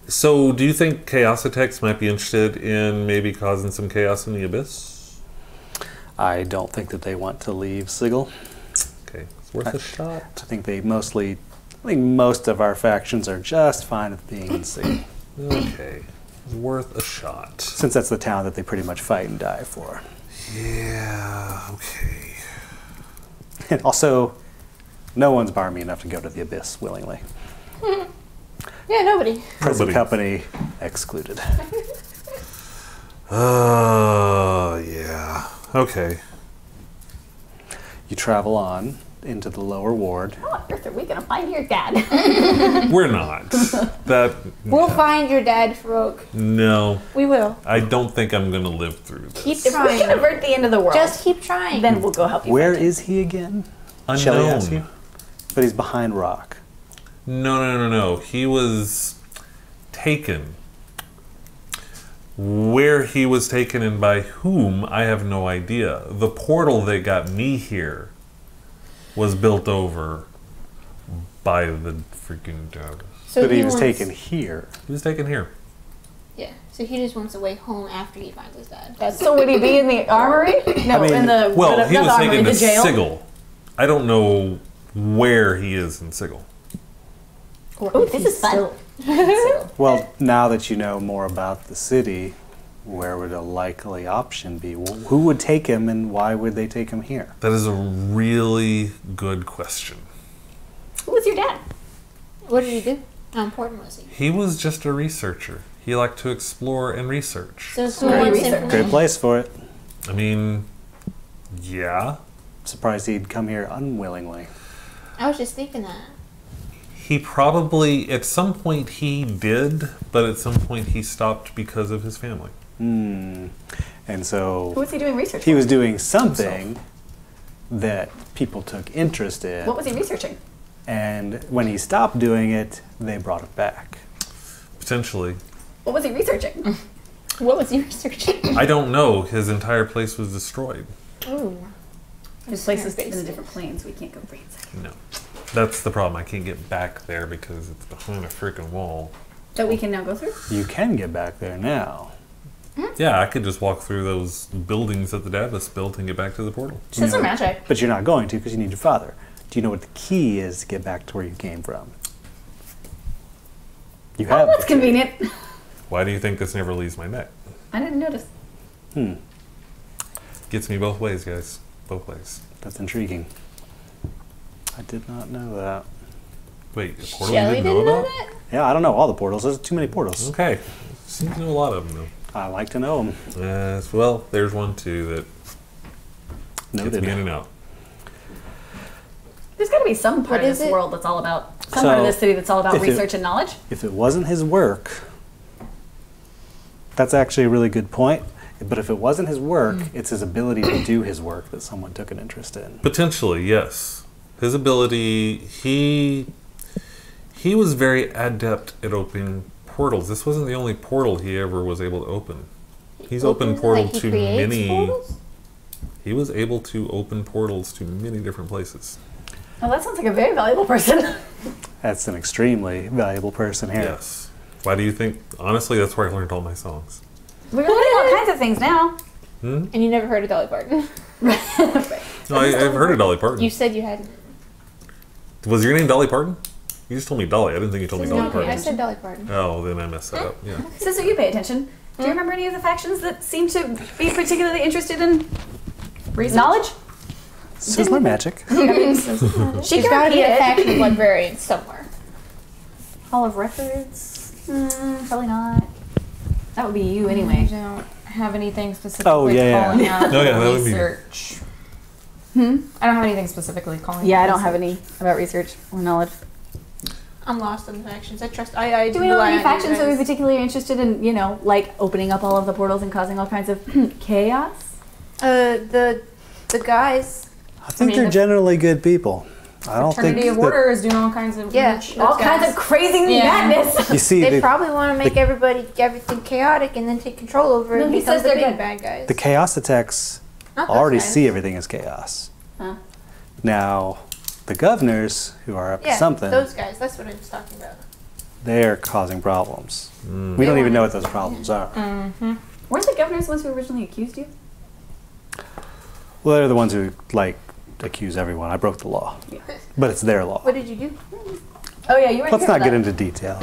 So, do you think Chaos Techs might be interested in maybe causing some chaos in the Abyss? I don't think that they want to leave Sigil. Okay, it's worth a shot. I think most of our factions are just fine with being in Sigil. Okay, worth a shot. Since that's the town that they pretty much fight and die for. Yeah, okay. And also, no one's barmy enough to go to the Abyss willingly. Yeah, nobody. Present Nobody. company excluded. Oh, yeah. Okay. You travel on into the lower ward. How on earth are we gonna find your dad? We're not. That. We'll find your dad, Farouk. No. We will. I don't think I'm going to live through this. Keep If we trying. can avert the end of the world, Just keep trying. then we'll go help you. Where find him. is he again? Shelley asked you? Unknown. But he's behind rock. No. He was taken. Where he was taken and by whom, I have no idea. The portal that got me here was built over by the freaking devs. So But he was wants- taken here. He was taken here. Yeah. So he just wants a way home after he finds his dad. That's So would he be in the armory? No, I mean- in the Well, not he the was armory, taken to the jail. Sigil. I don't know where he is in Sigil. Oh, this is fun. Well, now that you know more about the city, where would a likely option be? Who would take him, and why would they take him here? That is a really good question. Who was your dad? What did he do? How important was he? He was just a researcher. He liked to explore and research. So who Great wants research. Great information? place for it. I mean, yeah. Surprised he'd come here unwillingly. I was just thinking that. He probably, at some point he did, but at some point he stopped because of his family. And Who so was he doing research he for? was doing something that people took interest in. What was he researching? And when he stopped doing it, they brought it back. Potentially. What was he researching? What was he researching? I don't know. His entire place was destroyed. Ooh. His place is in a different plane, so we can't go ransack. No. That's the problem. I can't get back there because it's behind a freaking wall. That we can now go through? You can get back there now. Yeah, I could just walk through those buildings that the Davis built and get back to the portal. Scissor magic. But you're not going to because you need your father. Do you know what the key is to get back to where you came from? You Oh, have that's the key. convenient. Why do you think this never leaves my neck? I didn't notice. Gets me both ways, guys. Both ways. That's intriguing. I did not know that. Wait, a portal Shelly you didn't know about? that? Yeah, I don't know all the portals. There's too many portals. Okay. Seem to know a lot of them, I like to know them. though. Well, there's one, too, that gets me in Noted. and out. There's got to be some part What of is this it? world that's all about, some So, part of this city that's all about if it- research and knowledge. If it wasn't his work, that's actually a really good point. But if it wasn't his work, it's his ability to do his work that someone took an interest in. Potentially, yes. His ability, he was very adept at opening portals. This wasn't the only portal he ever was able to open. He's opened Opens it, portal like he to creates many. portals? He was able to open portals to many different places. Oh, that sounds like a very valuable person. That's an extremely valuable person here. Yes. Why do you think? Honestly, that's where I learned all my songs. We're learning all kinds of things now. Hmm? And you never heard of Dolly Parton? No, I've heard of Dolly Parton. You said you hadn't. Was your name Dolly Parton? You just told me Dolly. I didn't think you told me Dolly No, Parton. I said Dolly Parton. Oh, then I messed that up. Yeah. Sister, you pay attention. Do you remember any of the factions that seem to be particularly interested in knowledge? Sizzler magic. She There's can got to be repeat a it. faction of librarians somewhere. Hall of Records? Probably not. That would be you I anyway. don't have anything specifically Oh, yeah, calling yeah. out Oh, yeah, that would be- research. I don't have anything specifically calling Yeah, out I don't have research. any about research or knowledge. I'm lost on the factions. I trust. I Do we know rely any on you factions that are guys. particularly interested in, like opening up all of the portals and causing all kinds of chaos? The guys. I think mean, they're the- generally good people. I don't think Fraternity of that- Order is doing all kinds of Yeah. weird shit. All Those kinds guys. of crazy Yeah. madness. you see They the, probably want to make everything chaotic and then take control over it No, and he become says the they're big good. bad guys. the chaos attacks Not those already guys. see everything as chaos. Huh. Now, the governors who are up Yeah, to something, those guys. That's what I was talking about. they're causing problems. Mm. We don't They even know want- what those problems are. Weren't the governors the ones who originally accused you? Well, they're the ones who accuse everyone. I broke the law, Yeah. but it's their law. What did you do? Oh yeah, you weren't Let's here not for get that. into details.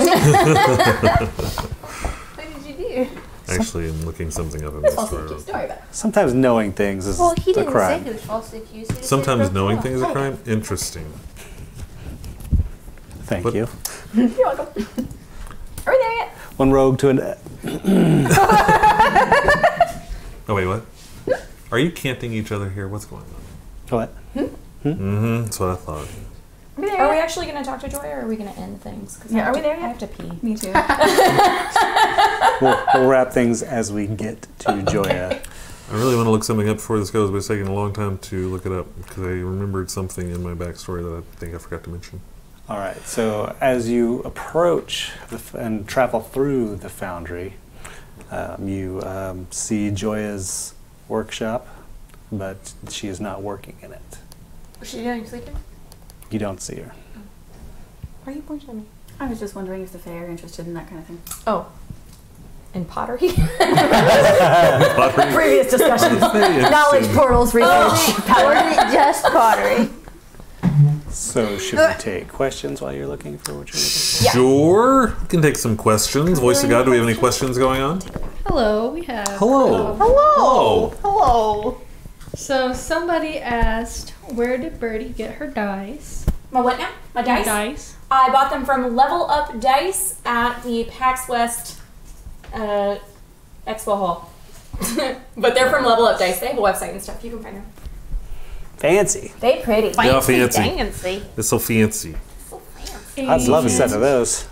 What did you do? Actually, I'm looking something up in It's this falsely photo. accused. Don't worry about it. Sometimes knowing things is Well, he a didn't say crime. he was falsely accused. He just said he Sometimes broke the knowing law. things is a crime. Interesting. Thank But- you. You're welcome. Are we there yet? One rogue to an. Oh wait, what? Are you canting each other here? What's going on? What? Mm-hmm. That's what I thought. Are we there Are we yet? actually going to talk to Joy, or are we going to end things? 'Cause Yeah, I have are we to- there yet? I have to pee. Me too. We'll wrap things as we get to Joya. I really want to look something up before this goes, but it's taking a long time to look it up because I remembered something in my backstory that I think I forgot to mention. All right. So as you approach and travel through the foundry, you see Joya's workshop, but she is not working in it. Was she doing sleeping? You don't see her. Why are you pointing at me? I was just wondering if the Fae are interested in that kind of thing. Oh. In pottery? Previous discussion. Knowledge Knowledge portals, research, power. Just pottery. So should we take questions while you're looking for what you're looking Sure. We can take some questions. Voice of God, do we have any questions going on? Hello, we have. Hello. Hello. Hello. So somebody asked, where did Birdie get her dice? My what now? My dice? Dice. I bought them from Level Up Dice at the PAX West Expo Hall. But they're from Level Up Dice. They have a website and stuff. You can find them. Fancy. They pretty. Yeah, fancy. Fancy. It's so fancy. I'd love a set of those.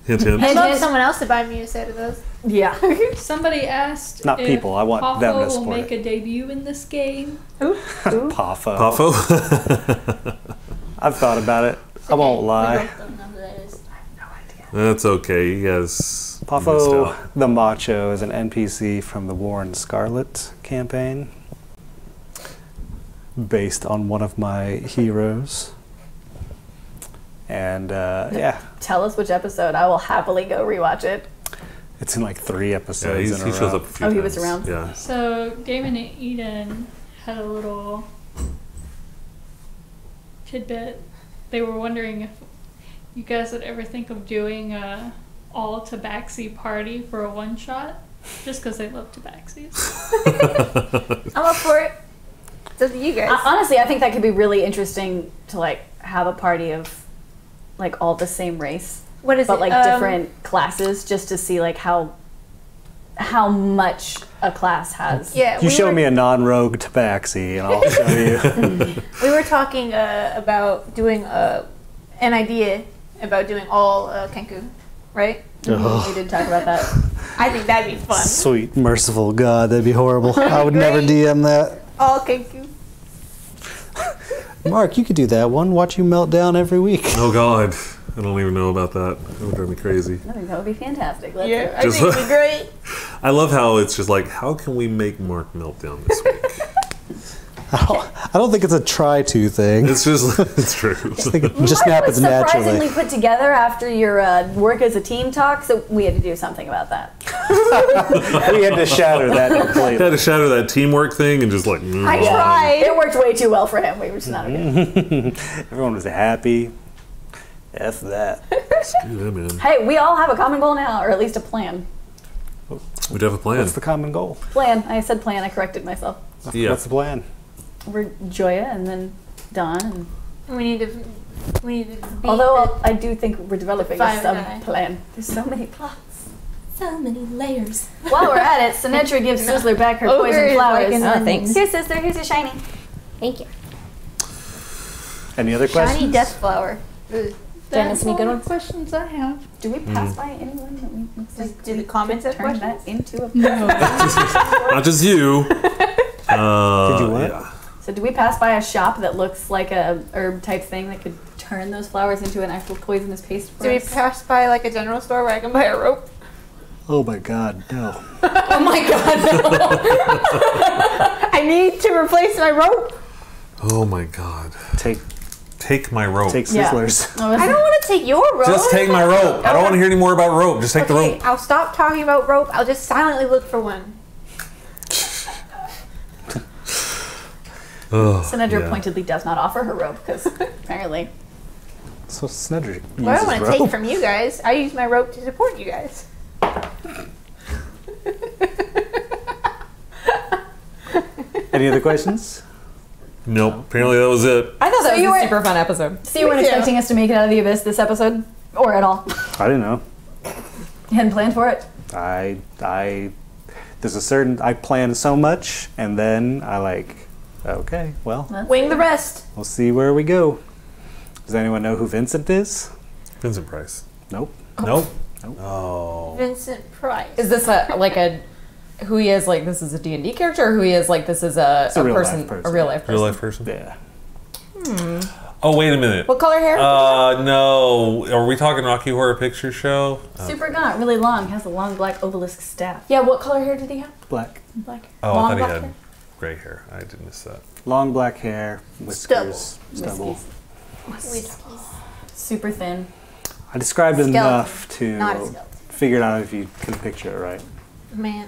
Hint, hint. I'd love someone else to buy me a set of those. Yeah. Somebody asked Not if people, I want them to Poffo will support make it. a debut in this game. Poffo. Poffo? I've thought about it. I won't We lie. both don't know who that is. That's okay. He has... Poffo the Macho is an NPC from the War in Scarlet campaign, based on one of my heroes. And yeah, Tell us which episode. I will happily go rewatch it. it's in like 3 Yeah, episodes in a he row. shows up a few Oh, times. he was around? Yeah. So Damon and Eden had a little tidbit. They were wondering if you guys would ever think of doing a all tabaxi party for a one shot, just because they love tabaxis. I'm up for it. So do you guys. Honestly, I think that could be really interesting to like have a party of like all the same race, What is but it? like different classes, just to see like how much a class has. Yeah. You show me a non-rogue tabaxi, and I'll show you. We were talking about doing an idea about doing all Kenku, right? Ugh. We did talk about that. I think that'd be fun. Sweet, merciful God, that'd be horrible. I would never DM that. All Kenku. Mark, you could do that one. Watch you melt down every week. Oh, God. I don't even know about that. That would drive me crazy. I think that would be fantastic. Let's Yeah, I Just- think it'd be great. I love how it's just like, how can we make Mark melt down this week? I don't think it's a try-to thing. It's just, it's true. I think it just Mark happens was surprisingly naturally. put together after your work as a team talk, so we had to do something about that. We had to shatter that I completely. had to shatter that teamwork thing and just like, I tried. It worked way too well for him. We were just not okay. Everyone was happy. F that. screw that, man. Hey, we all have a common goal now, or at least a plan. We do have a plan. What's the common goal? Plan. I said plan. I corrected myself. Yeah. What's the plan? We're Joya and then Don. And We need to beat although I do think we're developing a Fire guy. sub-plan. There's so many plots. So many layers. While we're at it, Sinatra gives Sizzler back her Ogre poison is flowers. like an Oh, thanks. Here, Sizzler. Here's your shiny. Thank you. Any other questions? shiny death flower. Ugh. Dennis, That's any all good the ones? questions I have. Do we pass by anyone that we looks Just like do we the comments could as turn questions? that into a No. Not just you. Did you what? Yeah. So do we pass by a shop that looks like a herb type thing that could turn those flowers into an actual poisonous paste for Do we us? pass by like a general store where I can buy a rope? Oh my God, no. Oh my god, no. I need to replace my rope. Oh my God. Take Take my rope. Yeah. Sizzlers. I don't want to take your rope. Just take my rope. I don't want to hear any more about rope. Just take the Okay, rope. I'll stop talking about rope. I'll just silently look for one. Ugh, Sinatra yeah. pointedly does not offer her rope because apparently. So Snedrick uses Well, I don't want to rope. take from you guys. I use my rope to support you guys. Any other questions? Nope. Apparently that was it. I thought that So you was were- a super fun episode. So you weren't Me too. expecting us to make it out of the abyss this episode? Or at all? I didn't know. You hadn't planned for it? There's a certain, I plan so much, and then I like, okay, well, Wing the rest. we'll see where we go. Does anyone know who Vincent is? Vincent Price. Nope. Nope. Nope. Oh. Vincent Price. Is this who he is like this is a D&D character, or who he is like this is a real life person, person. a real life person? Real life person? Yeah. Oh, wait a minute. What color hair? No. Are we talking Rocky Horror Picture Show? Super gaunt, really long, has a long black obelisk staff. yeah, what color hair did he have? Black. Black. Oh, Long I thought black he had hair? gray hair. I did miss that. Long black hair, whiskers, stubble. Whiskies. Super thin. I described Skeleton, enough not a to skeleton. figure it out if you can picture it right. Man,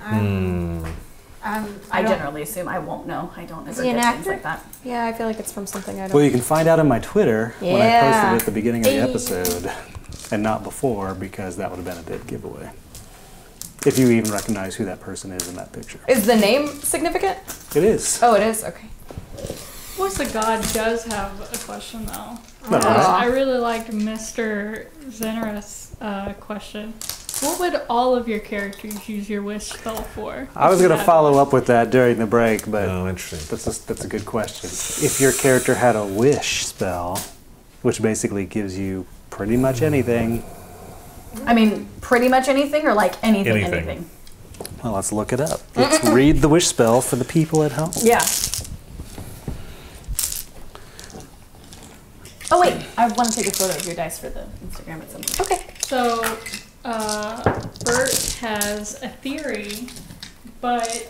I don't- generally assume I won't know. I don't ever he an get things actor? like that. Yeah, I feel like it's from something I don't. Well, you can find out on my Twitter when I posted Yeah. it at the beginning of the Hey. episode, and not before, because that would have been a dead giveaway. If you even recognize who that person is in that picture. Is the name significant? It is. Oh, it is? Okay. Voice of God does have a question, though. Aw. I really liked Mr. Zenerous' question. What would all of your characters use your wish spell for? I was going to follow up with that during the break, but Oh, interesting. that's a good question. If your character had a wish spell, which basically gives you pretty much anything, I mean, pretty much anything or like anything. Anything. well, let's look it up. Let's read the wish spell for the people at home. Yeah. Oh wait, I want to take a photo of your dice for the Instagram at some point. Okay. So, Bert has a theory, but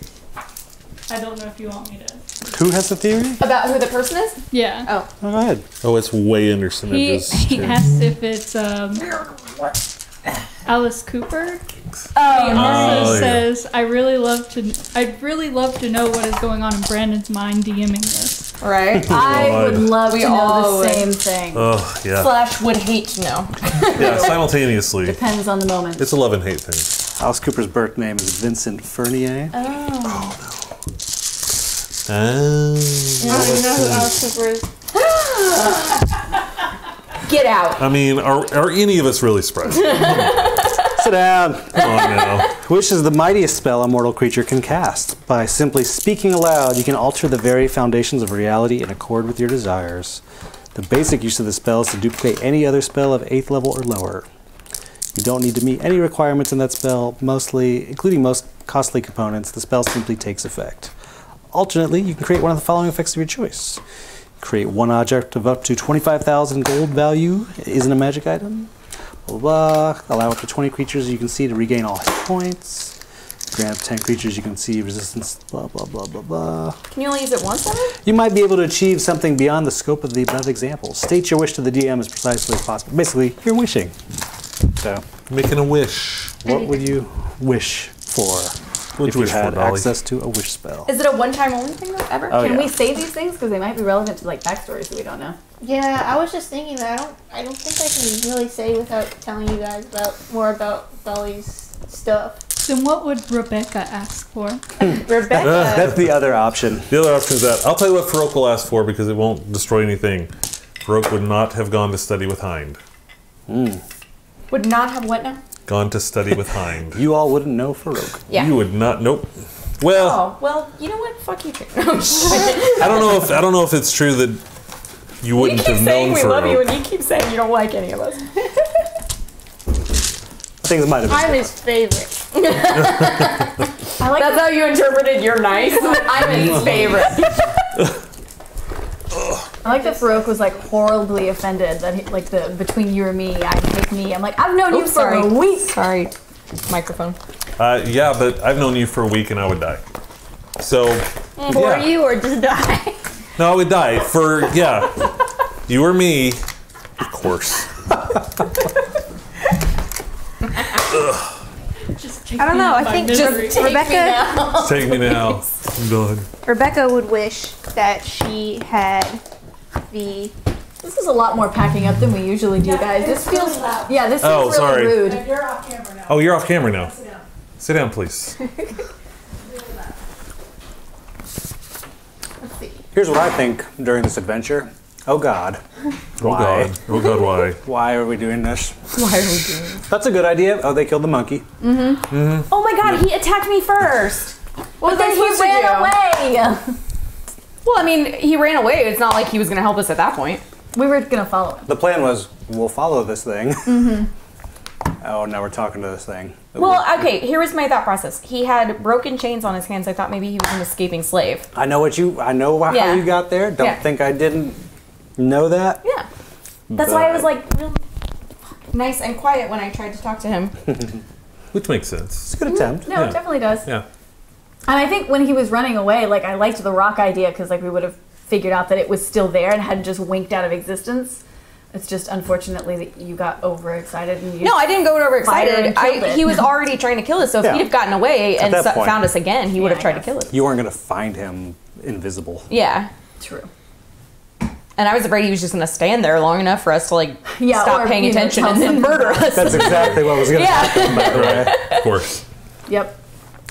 I don't know if you want me to. Who has the theory? About who the person is? Yeah. Oh. Oh, go ahead. Oh, it's way under He Synedge's. asked if it's Alice Cooper. Oh, He no. also yeah. says, I'd really love to know what is going on in Brandon's mind DMing this. Right? I would love We to know all the would. same thing. Oh, yeah. Slash would hate to know. Yeah, simultaneously. Depends on the moment. It's a love and hate thing. Alice Cooper's birth name is Vincent Fernier. Oh. I don't even know who Alice Cooper is. Get out. I mean, are any of us really surprised? Sit down. Come on now. Wish is the mightiest spell a mortal creature can cast. By simply speaking aloud, you can alter the very foundations of reality in accord with your desires. The basic use of the spell is to duplicate any other spell of 8th level or lower. You don't need to meet any requirements in that spell, including most costly components. The spell simply takes effect. Alternately, you can create one of the following effects of your choice. Create one object of up to 25,000 gold value. Isn't a magic item. Blah, blah, blah. Allow up to 20 creatures you can see to regain all hit points. Grant 10 creatures you can see resistance. Blah, blah, blah, blah, blah. Can you only use it once, Evan? You might be able to achieve something beyond the scope of the above examples. State your wish to the DM as precisely as possible. Basically, you're wishing. So, Making a wish. what would you wish for What'd if you you wish for, had Dolly? access to a wish spell? Is it a one-time only thing, though, ever? Oh, Can yeah. we say these things? Because they might be relevant to like backstories that we don't know. Yeah, I was just thinking that I don't think I can really say without telling you guys more about Dolly's stuff. Then what would Rebecca ask for? Rebecca. That's the other option. The other option is that I'll tell you what Farouk will ask for because it won't destroy anything. Farouk would not have gone to study with Hind. Would not have what now? Gone to study with Hind. You all wouldn't know Farouk. Yeah. You would not. Nope. Well, Oh, well, you know what? Fuck you too. I don't know if it's true that you You wouldn't keep have saying known we love you, Farouk. and you keep saying you don't like any of us. Things might have been I'm different. his favorite. I like That's how you interpreted you're nice. I'm his favorite. I like that Farouk was like horribly offended that he, like the between you and me, I pick me. I'm like, I've known you Oops, for sorry. a week. Sorry. Microphone. Yeah, but I've known you for a week and I would die. So, For yeah. you or just die. No, I would die for, yeah. You or me, of course. Just take I don't me know, out I my think misery. just Rebecca Take me now. I'm done. Rebecca would wish that she had the This is a lot more packing up than we usually do, guys. This feels yeah, this Oh, feels really sorry. rude. You're off camera now. Oh, you're off camera now. Sit down, please. let's see. Here's what I think during this adventure. Oh God. Oh Why? God. Oh God, why? Why are we doing this? Why are we doing this? That's a good idea. Oh, they killed the monkey. Oh my god, he attacked me first. Well, then he supposed to ran do? away. Well, I mean, he ran away. It's not like he was going to help us at that point. We were gonna follow him. The plan was, we'll follow this thing. Oh, now we're talking to this thing. Well, okay, here was my thought process. He had broken chains on his hands. I thought maybe he was an escaping slave. I know how Yeah. you got there. Don't Yeah. think I didn't know that. Yeah. That's why I was But- like real nice and quiet when I tried to talk to him. Which makes sense. It's a good attempt. No, Yeah. it definitely does. Yeah. And I think when he was running away, like I liked the rock idea because like we would have figured out that it was still there and hadn't just winked out of existence. It's just unfortunately that you got overexcited and you No, I didn't go Fired overexcited. and killed it. He was already trying to kill us, so if Yeah. he'd have gotten away and that point. found us again, he would have Yeah, I tried to guess. kill us. You weren't going to find him invisible. Yeah. True. And I was afraid he was just going to stand there long enough for us to like Yeah, stop or, paying you know, attention tell and then something murder about us. That's exactly what was going to Yeah. happen, by the way. Of course. Yep.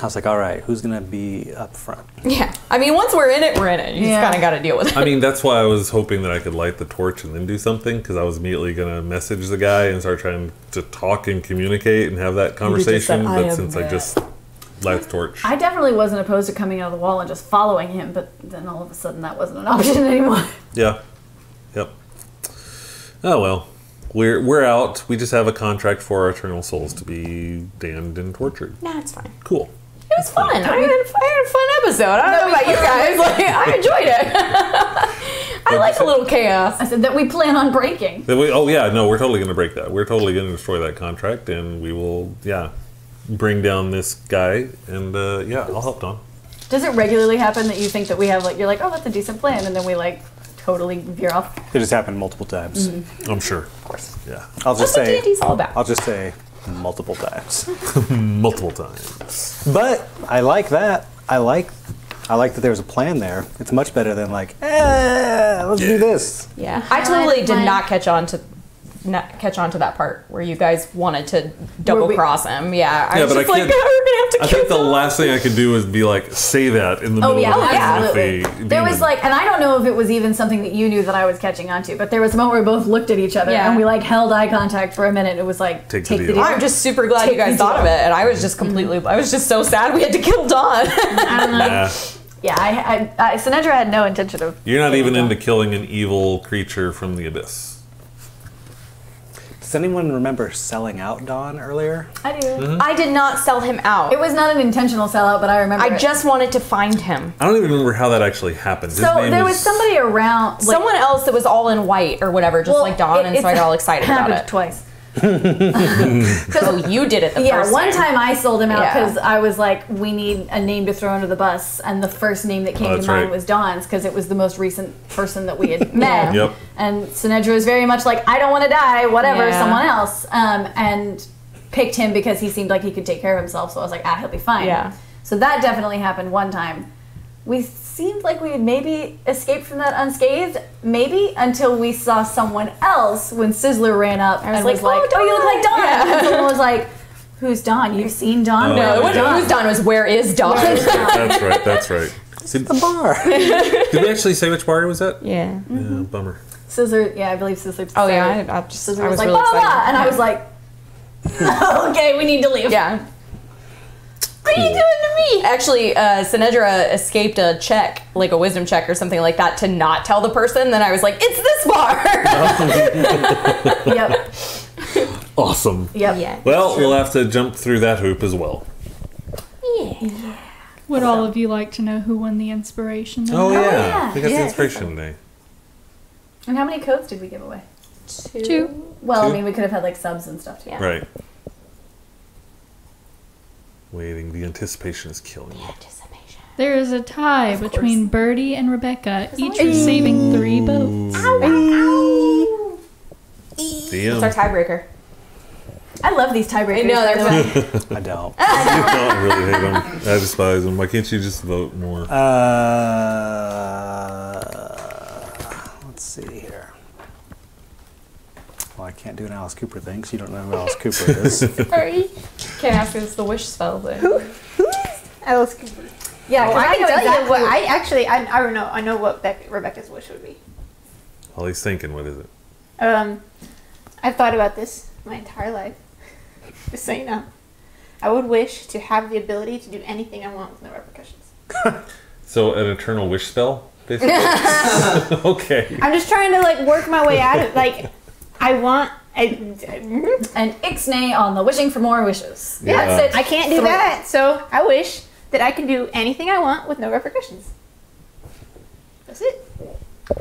I was like, all right, who's going to be up front? Yeah. I mean, once we're in it, we're in it. You just kind of got to deal with it. I mean, that's why I was hoping that I could light the torch and then do something, because I was immediately going to message the guy and start trying to talk and communicate and have that conversation. But since I just light the torch. I definitely wasn't opposed to coming out of the wall and just following him, but then all of a sudden that wasn't an option anymore. Yeah. Yep. Oh, well. We're out. We just have a contract for our eternal souls to be damned and tortured. Nah, it's fine. Cool. It was fun. I had a fun episode. I don't know about you guys. Like, I enjoyed it. I like a little chaos. I said that we plan on breaking. Oh, yeah. No, we're totally going to break that. We're totally going to destroy that contract, and we will, bring down this guy. And, I'll help Don. Does it regularly happen that you think that we have, like, you're like, oh, that's a decent plan, and then we, like, totally veer off? It has happened multiple times. I'm sure. Of course. Yeah. I'll just That's say, what D&D's all about. I'll just say multiple times. Multiple times. But I like that. I like that there's a plan there. It's much better than like, let's do this. Yeah. I totally did not catch on to that part where you guys wanted to double cross him. Yeah. I was but just like, I we're gonna have to I kill think the him. last thing I could do is be like, say that in the middle of the absolutely. There was like, and I don't know if it was even something that you knew that I was catching on to, but there was a moment where we both looked at each other and we like held eye contact for a minute. It was like, take the deal. I'm just super glad you guys thought of it, and I was just I was just so sad we had to kill Dawn. I don't know. Yeah, Sinedra had no intention of. You're not even into killing an evil creature from the abyss. Does anyone remember selling out Dawn earlier? I do. I did not sell him out. It was not an intentional sellout, but I remember. I just wanted to find him. I don't even remember how that actually happened. So there was somebody around, someone else that was all in white or whatever, just like Dawn, and so I got all excited about it. Twice. Because you did it the first time. Yeah, one time I sold him out because I was like, we need a name to throw under the bus, and the first name that came to mind was Dawn's because it was the most recent person that we had met. Yep. And Sinedra was very much like, I don't want to die, whatever, someone else. And picked him because he seemed like he could take care of himself, so I was like, he'll be fine. Yeah. So that definitely happened one time. We seemed like we had maybe escaped from that unscathed, maybe until we saw someone else when Sizzler ran up and was like, oh, you look like Dawn. Yeah. And someone was like, who's Dawn? You've seen Dawn? No, who's Dawn was where is Dawn? That's right. It's the bar. Did we actually say which bar it was at? Yeah. Yeah, bummer. Sizzler, I believe Sizzler. Oh yeah, Sizzler I was was like, really blah, blah, excited. blah, and I was like, okay, we need to leave. Yeah. What are you doing to me? Actually, Sinedra escaped a check, like a wisdom check or something like that, to not tell the person. Then I was like, it's this bar! Yep. Awesome. Yep. Yeah. Well, we'll have to jump through that hoop as well. Yeah. Would all of you like to know who won the inspiration? Oh, then? yeah. We got the Yes. inspiration today. And how many codes did we give away? 2. Well, Two. I mean, we could have had like subs and stuff too. Yeah. Right. Waiting. The anticipation is killing me. There is a tie between Birdie and Rebecca, each receiving 3 votes. It's our tiebreaker. I love these tiebreakers. I know, by the they're way. I don't. I really hate them. I despise them. Why can't you just vote more? Let's see here. Well, I can't do an Alice Cooper thing, because you don't know who Alice Cooper is. Sorry. Can't ask us the wish spell thing. Alice Cooper. Yeah, Well, I can know tell exactly you what I don't know. I know what Rebecca's wish would be. While he's thinking, what is it? I've thought about this my entire life. Just so you know. I would wish to have the ability to do anything I want with no repercussions. So, an eternal wish spell, basically? Okay. I'm just trying to like work my way out of like I want an ixnay on the wishing for more wishes. Yeah. That's it. I can't do that. So I wish that I can do anything I want with no repercussions. That's it.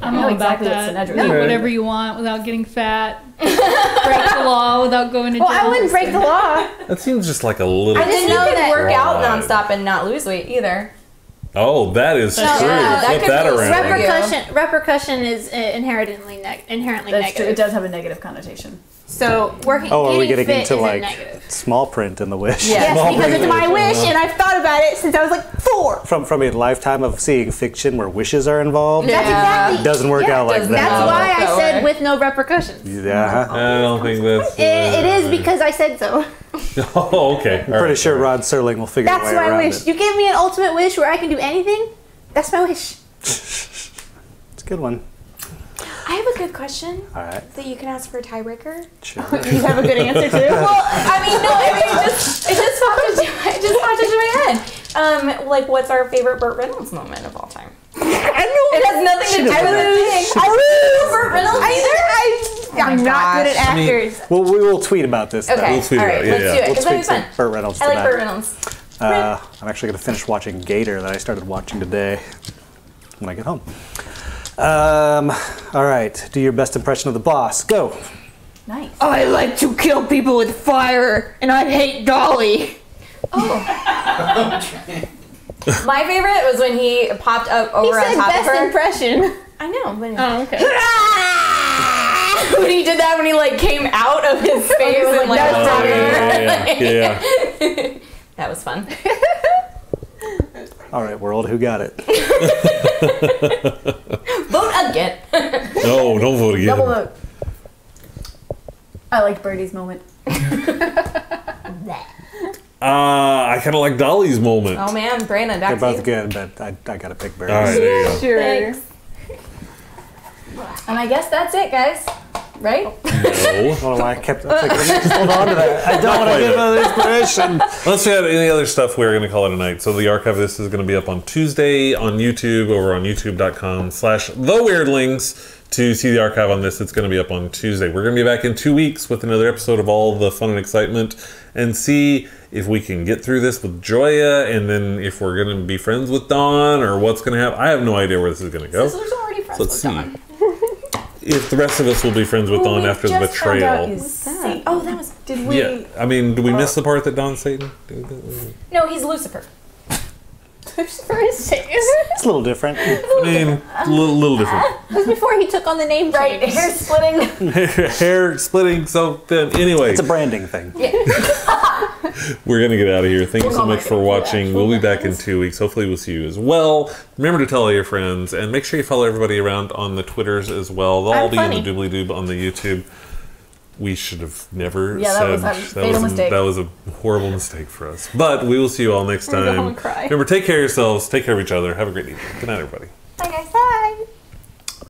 I'm I know all about exactly what that. Sinedra Do is. whatever you want without getting fat. Break the law without going to jail. Well, I wouldn't break the law. That seems just like a little... I didn't know you could work out broad. nonstop and not lose weight either. Oh, that is true. yeah, that Flip could that really around. Repercussion is inherently That's negative. true. It does have a negative connotation. So working. Oh, are we getting getting fit into is a like negative. small print in the wish? Yeah. Yes, Small because it's my print. wish, and I've thought about it since I was like 4. From a lifetime of seeing fiction where wishes are involved, That's exactly. it doesn't work out like does that. That's No, why I that said way. with no repercussions. Yeah. I don't think that's... It is because I said so. Oh, okay. I'm pretty sure Rod Serling will figure a That's way my around wish. it. You gave me an ultimate wish where I can do anything. That's my wish. It's a good one. I have a good question All right. that you can ask for a tiebreaker. Sure. You have a good answer too. Well, I mean, no, I mean, it just popped into my head. Like, what's our favorite Burt Reynolds moment of all time? It has nothing to do with the thing. I love Burt Reynolds I'm not good at actors. Well, we will tweet about this. though. Okay, We'll tweet all it right, out, yeah, let's yeah. do it. We'll Because that'd tweet be fun. some Burt Reynolds I like tonight. Burt Reynolds. I'm actually going to finish watching Gator that I started watching today when I get home. All right. Do your best impression of the boss. Go. Nice. I like to kill people with fire, and I hate Dolly. My favorite was when he popped up He over on said top of best her. impression. I know, but Oh, okay. when he did that, when he like came out of his face and like That's popped Oh, yeah. that was fun. All right, world. Who got it? Vote again. No, don't vote again. Double vote. I liked Birdie's moment. I kind of like Dolly's moment. Oh man, Brandon, They're back to you. both good, but I got to pick Bird. All right, there you go. Sure. Thanks. And I guess that's it, guys. Right? No. Well, I kept thinking, let me just hold on to that. I don't want to quite give an inspiration. Unless we have any other stuff, we're going to call it a night. So the archive of this is going to be up on Tuesday on YouTube, over on youtube.com/theweirdlings. To see the archive on this, it's going to be up on Tuesday. We're going to be back in 2 weeks with another episode of all the fun and excitement and see if we can get through this with Joya, and then if we're going to be friends with Dawn or what's going to happen. I have no idea where this is going to go. Sizzler's already friends Let's with see. Dawn. If the rest of us will be friends with Dawn we after the just found out betrayal. he's Satan. Oh, that was. Did we? Yeah, I mean, do we miss the part that Dawn's Satan? No, he's Lucifer. For his sake. It's a little different. I mean, a little different. It was before he took on the name Right, change. hair splitting. Hair splitting so thin. Anyway, It's a branding thing. we're going to get out of here. Thank you so much for watching. We'll be back in 2 weeks. Hopefully we'll see you as well. Remember to tell all your friends, and make sure you follow everybody around on the Twitters as well. They'll all be funny. in the doobly doob on the YouTube. We should have never Yeah, that said was a fatal mistake. that was a horrible mistake for us. But we will see you all next I'm gonna go home time. and cry. Remember, take care of yourselves, take care of each other. Have a great evening. Good night, everybody.